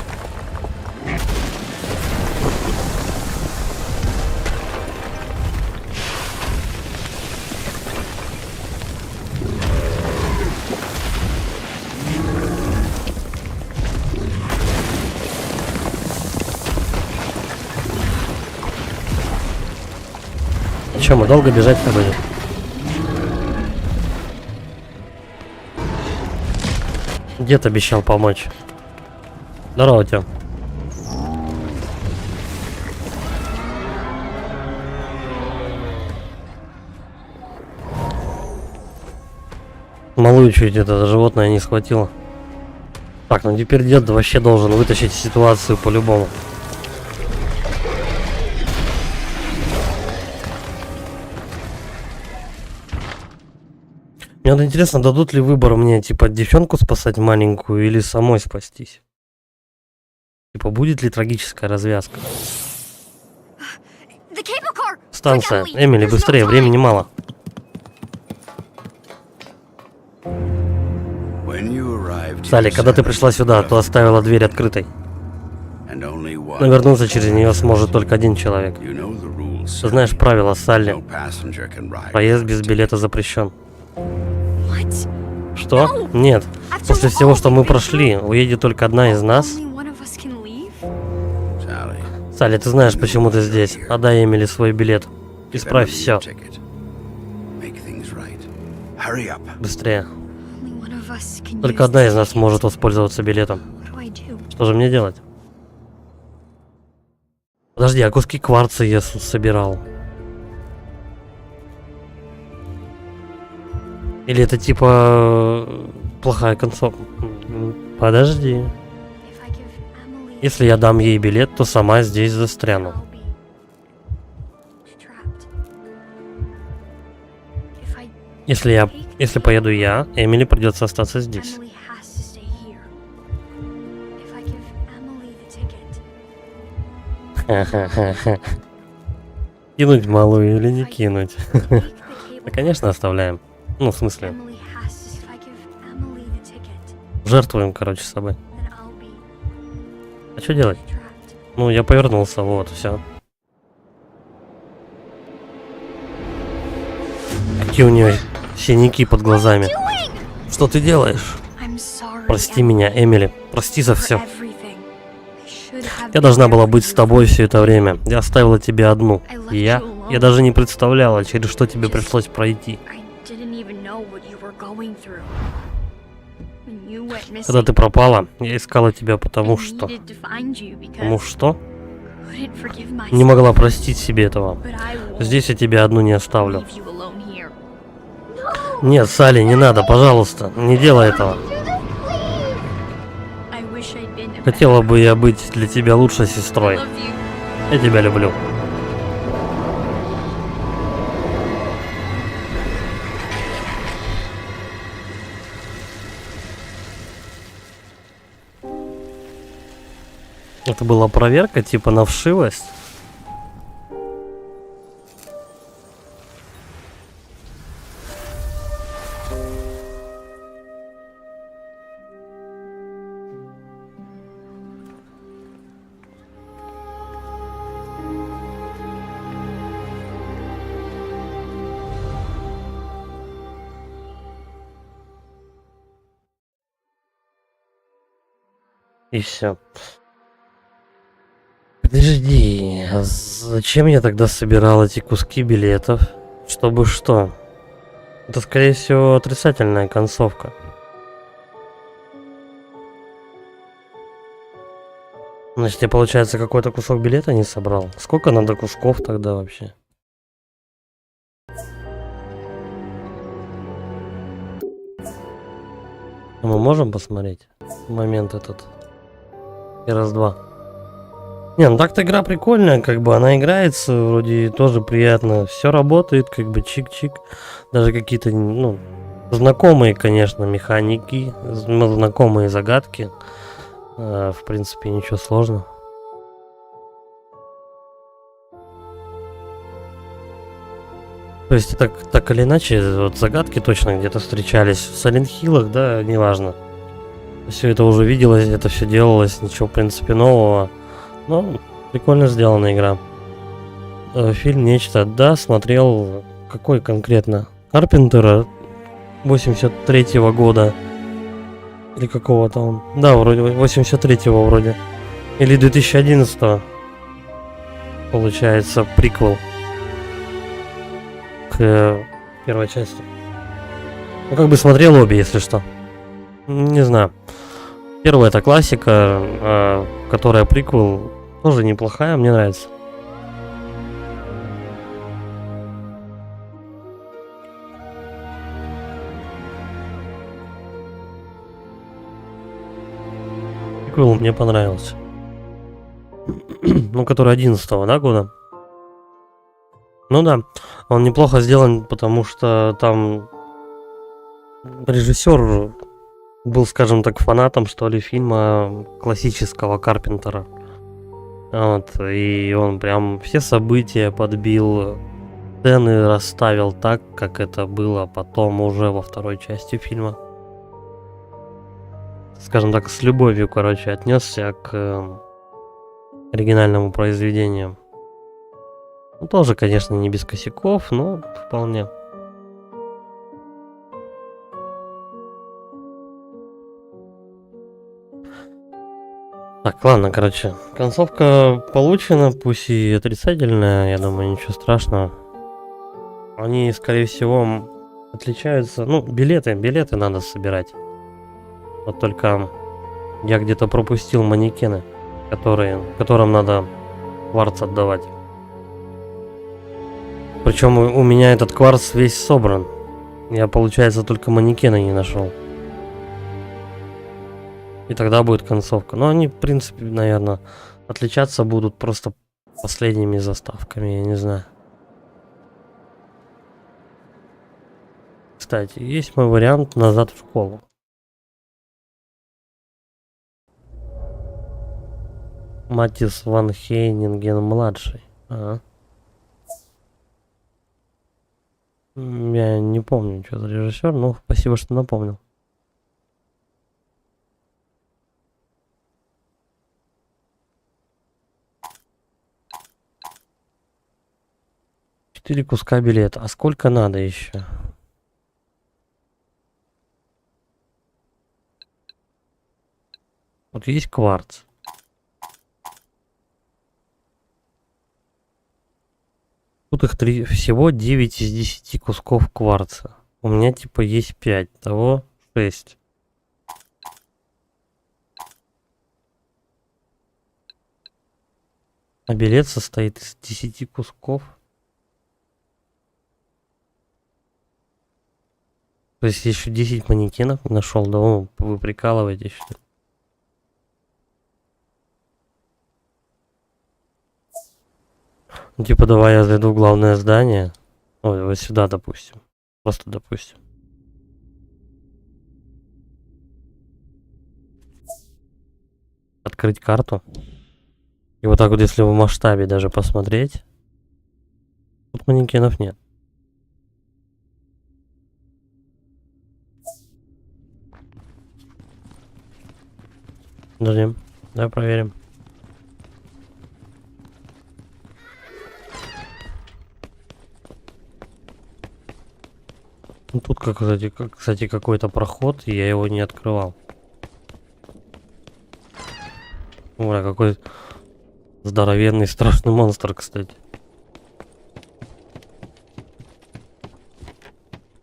Че, мы долго бежать-то будем? Дед обещал помочь. Здорово, Тём. Малую чуть это животное не схватило. Так, ну теперь дед вообще должен вытащить ситуацию по-любому. Мне вот интересно, дадут ли выбор мне, типа, девчонку спасать маленькую или самой спастись? Типа, будет ли трагическая развязка? The cable car! Станция. Quick, Emily, Эмили, there's no быстрее, time. времени мало. When you arrived Салли, here, когда ты Sarah, пришла сюда, то оставила дверь открытой. and only one. Но вернуться через нее сможет только один человек. You know the rules, Ты знаешь правила, No Салли. passenger can ride. Проезд без билета запрещен. What? Что? Нет. After После all всего, что we've мы been прошли, through, уедет только одна из нас. only one of us can leave? Sally, Салли, ты знаешь, почему ты здесь. Отдай Эмили свой билет. Исправь Emily все. your ticket. Make things right. Hurry up. Быстрее. Only one of us can Только use одна из this нас ticket. может воспользоваться билетом. What do I do? Что же мне делать? Подожди, а куски кварца я собирал? Или это типа плохая концовка? Подожди. If I give Emily Если я дам ей билет, то сама здесь застряну. I'll be trapped. If I Если поеду я, Эмили придется остаться здесь. Emily has to stay here. If I give Emily the ticket, Кинуть малую или не кинуть? take the Да, cable. конечно, оставляем. Ну, в смысле, Emily has to. If I give Emily the ticket, жертвуем, короче, собой. then I'll be А что делать? trapped. Ну, я повернулся, вот, все. Какие у нее синяки под глазами. Что ты делаешь? I'm sorry. Прости Emily, меня, Эмили. Прости за for все. everything. I should have Я been должна there была for быть с you. тобой все это время. Я оставила тебя одну. И я даже не представляла, через что тебе пришлось пройти. I didn't even know what you were going through. When you went missing, Когда ты пропала, я искала тебя потому I что... needed to find you Потому because что I couldn't forgive myself. не могла простить себе этого. But I won't Здесь я тебя одну не оставлю. leave you alone here. Нет, Салли, не надо, пожалуйста, не делай этого. I wish I'd been a Хотела better- бы я быть для тебя лучшей I сестрой. love you. Я тебя люблю. Это была проверка, типа на вшивость. И все. Подожди, а зачем я тогда собирал эти куски билетов? Чтобы что? Это, скорее всего, отрицательная концовка. Значит, я, получается, какой-то кусок билета не собрал. Сколько надо кусков тогда вообще? Мы можем посмотреть момент этот? И раз-два. Не, ну так-то игра прикольная, как бы она играется, вроде тоже приятно. Все работает, как бы чик-чик. Даже какие-то, ну, знакомые, конечно, механики, знакомые загадки. В принципе, ничего сложного. То есть, так или иначе, вот загадки точно где-то встречались. В Silent Hill'ах, да, неважно. Все это уже виделось, это все делалось, ничего, в принципе, нового. Но прикольно сделана игра. Фильм «Нечто», да, смотрел. Какой конкретно? Карпентера 83-го года. Или какого-то он. Да, вроде 83-го вроде. Или 2011-го. Получается, приквел. как первой части. Ну, как бы смотрел обе, если что. Не знаю. Первая это классика, которая приквел, тоже неплохая, мне нравится. Приквел мне понравился. Ну, который 11-го, да, года? Ну да, он неплохо сделан, потому что там режиссер был, скажем так, фанатом, что ли, фильма классического Карпентера. Вот, и он прям все события подбил, сцены расставил так, как это было потом уже во второй части фильма. Скажем так, с любовью, короче, отнесся к оригинальному произведению. Ну, тоже, конечно, не без косяков, но вполне. Так, ладно, короче, концовка получена, пусть и отрицательная, я думаю, ничего страшного. Они, скорее всего, отличаются. Ну, билеты надо собирать. Вот только я где-то пропустил манекены, которым надо кварц отдавать. Причем у меня этот кварц весь собран. Я, получается, только манекены не нашел. И тогда будет концовка. Но они, в принципе, наверное, отличаться будут просто последними заставками, я не знаю. Кстати, есть мой вариант назад в школу. Матис Ван Хейнинген младший. Ага. Я не помню, что за режиссер, но спасибо, что напомнил. Четыре куска билета. А сколько надо еще? Вот есть кварц. Тут их всего 9 из 10 кусков кварца. У меня типа есть 5, того 6. А билет состоит из 10 кусков. То есть еще 10 манекенов нашел, да вы прикалываетесь, что ли? Ну, типа, давай я зайду в главное здание. Ой, вот сюда, допустим. Просто допустим. Открыть карту. И вот так вот, если в масштабе даже посмотреть. Тут манекенов нет. Подождем. Давай проверим. Ну, тут, кстати, какой-то проход, и я его не открывал. Ой, какой здоровенный страшный монстр, кстати.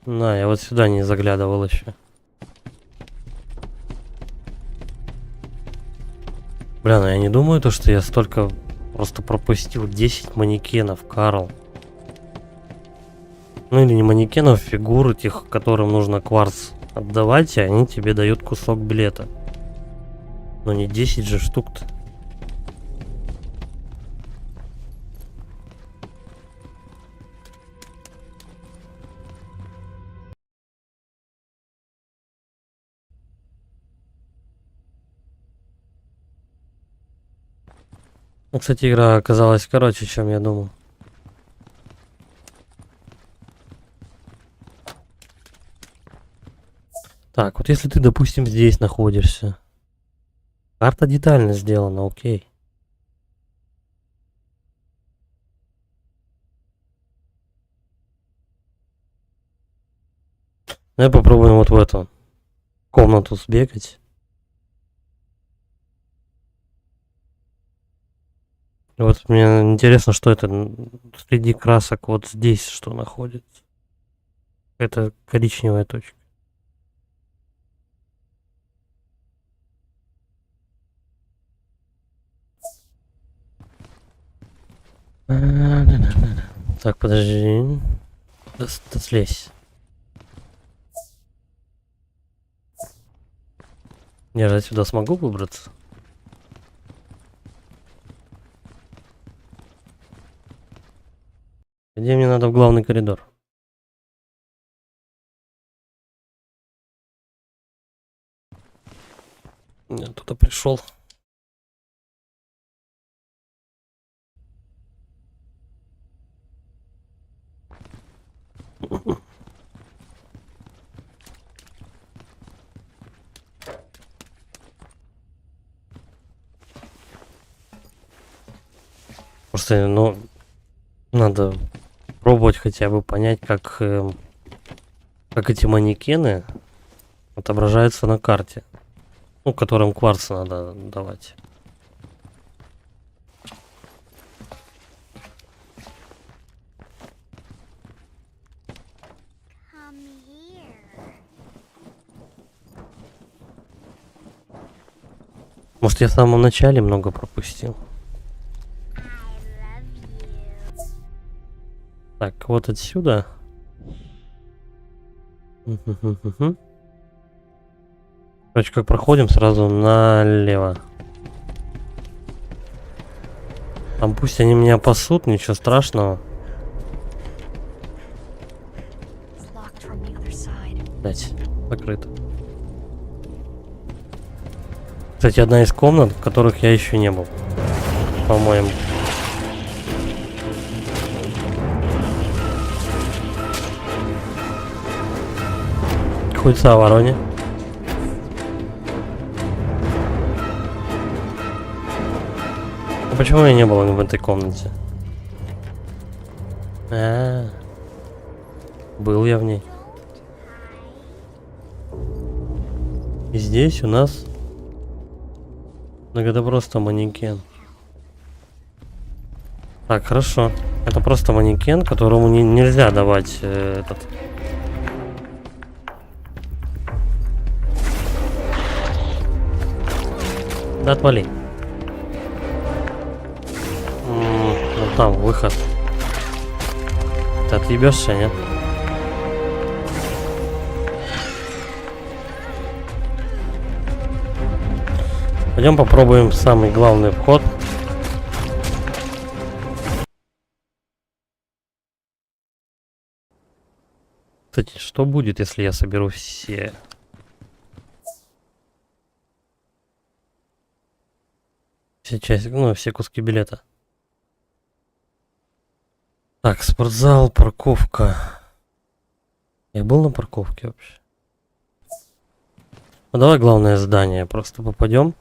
На, я вот сюда не заглядывал еще. Бля, ну я не думаю, то, что я столько просто пропустил 10 манекенов, Карл. Ну или не манекенов, фигур тех, которым нужно кварц отдавать, и они тебе дают кусок билета. Но не 10 же штук-то. Ну, кстати, игра оказалась короче, чем я думал. Так, вот если ты, допустим, здесь находишься. Карта детально сделана, окей. Давай попробуем вот в эту комнату сбегать. Вот мне интересно, что это среди красок вот здесь что находится. Это коричневая точка. Так, подожди. Да слезь. Я же отсюда смогу выбраться? Где мне надо в главный коридор? Я туда пришел. Просто, ну, надо пробовать хотя бы понять, как эти манекены отображаются на карте. Ну, которым кварц надо давать. Come here. Может, я в самом начале много пропустил. I love you. Так, вот отсюда. Короче, как проходим, сразу налево. Там пусть они меня пасут, ничего страшного. It's locked from the other side. Блять, закрыто. Кстати, одна из комнат, в которых я еще не был. По-моему. Хуйца в вороне. А почему я не был в этой комнате? Был я в ней. И здесь у нас... Ну, это просто манекен. Так, хорошо. Это просто манекен, которому нельзя давать этот... Да отвали. Вот там выход. Ты отъебешься, нет? Пойдем попробуем самый главный вход. Кстати, что будет, если я соберу все части, ну, все куски билета? Так, спортзал, парковка. Я был на парковке вообще? Ну, давай главное здание, просто попадем.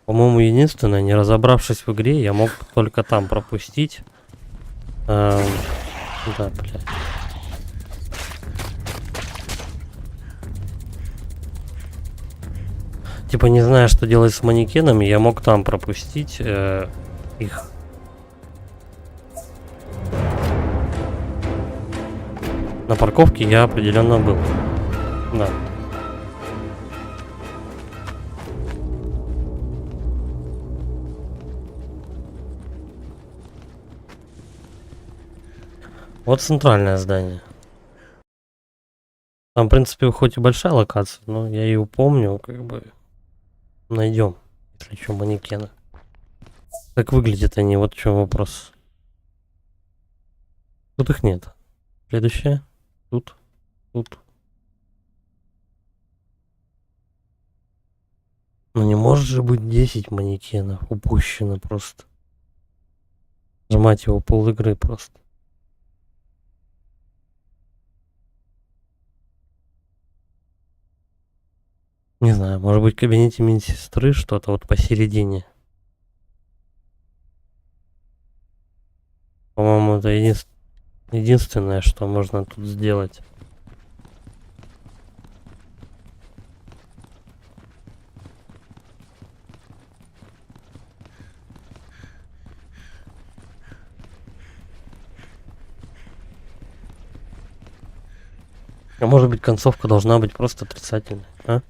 По-моему, единственное, не разобравшись в игре, я мог только там пропустить. Да, блядь. Типа, не зная, что делать с манекенами, я мог там пропустить их. На парковке я определенно был. Да. Вот центральное здание. Там, в принципе, хоть и большая локация, но я ее помню, как бы найдем, если что, манекены. Как выглядят они, вот в чем вопрос. Тут их нет. Следующее. Тут. Ну не может же быть 10 манекенов. Упущено просто. Сжимать его пол игры просто. Не знаю, может быть в кабинете медсестры что-то вот посередине. По-моему, это единственное, что можно тут сделать. А может быть, концовка должна быть просто отрицательной, а?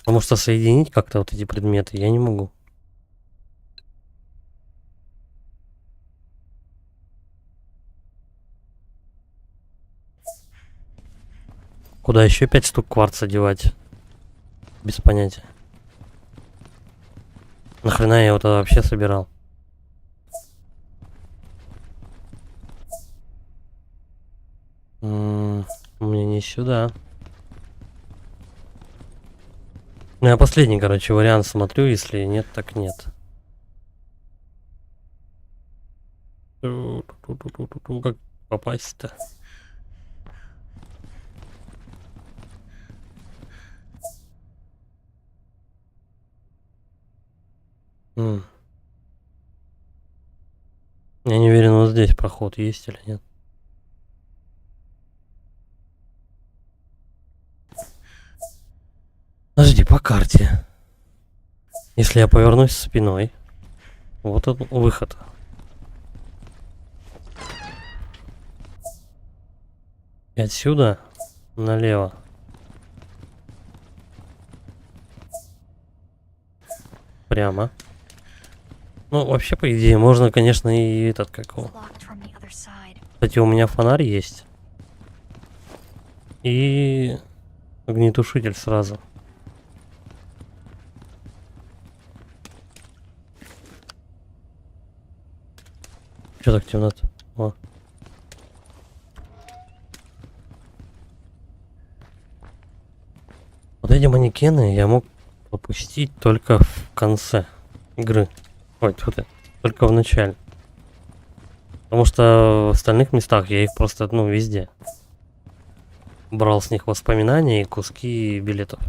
Потому что соединить как-то вот эти предметы я не могу. Куда еще 5 штук кварца девать? Без понятия. Нахрена я его тогда вообще собирал? Мне не сюда. Ну, я последний, короче, вариант смотрю. Если нет, так нет. Как попасть-то? Я не уверен, вот здесь проход есть или нет. Подожди, по карте. Если я повернусь спиной, вот он выход. И отсюда налево. Прямо. Ну, вообще, по идее, можно, конечно, и этот, как его. Locked from the other side. Кстати, у меня фонарь есть. И огнетушитель сразу. Чё так темно-то? О. Вот эти манекены я мог опустить только в конце игры. Ой, тут только в начале. Потому что в остальных местах я их просто, ну, везде. Брал с них воспоминания и куски билетов.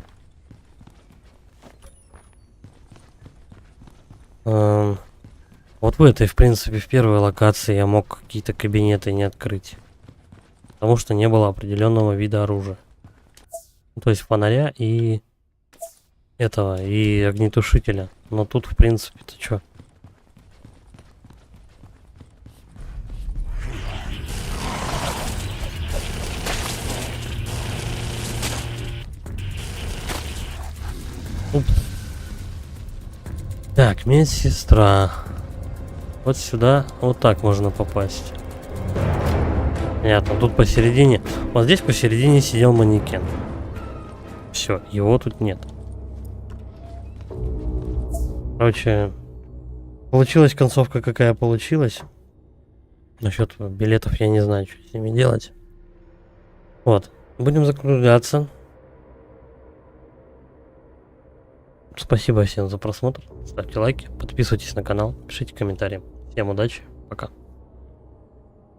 Вот в этой, в принципе, в первой локации я мог какие-то кабинеты не открыть. Потому что не было определенного вида оружия. То есть фонаря и этого, и огнетушителя. Но тут, в принципе-то что? Так, медсестра. Вот сюда, вот так можно попасть. Понятно, тут посередине. Вот здесь посередине сидел манекен. Все, его тут нет. Короче, получилась концовка, какая получилась. Насчет билетов я не знаю, что с ними делать. Вот, будем закругляться. Спасибо всем за просмотр. Ставьте лайки, подписывайтесь на канал, пишите комментарии. Всем удачи, пока.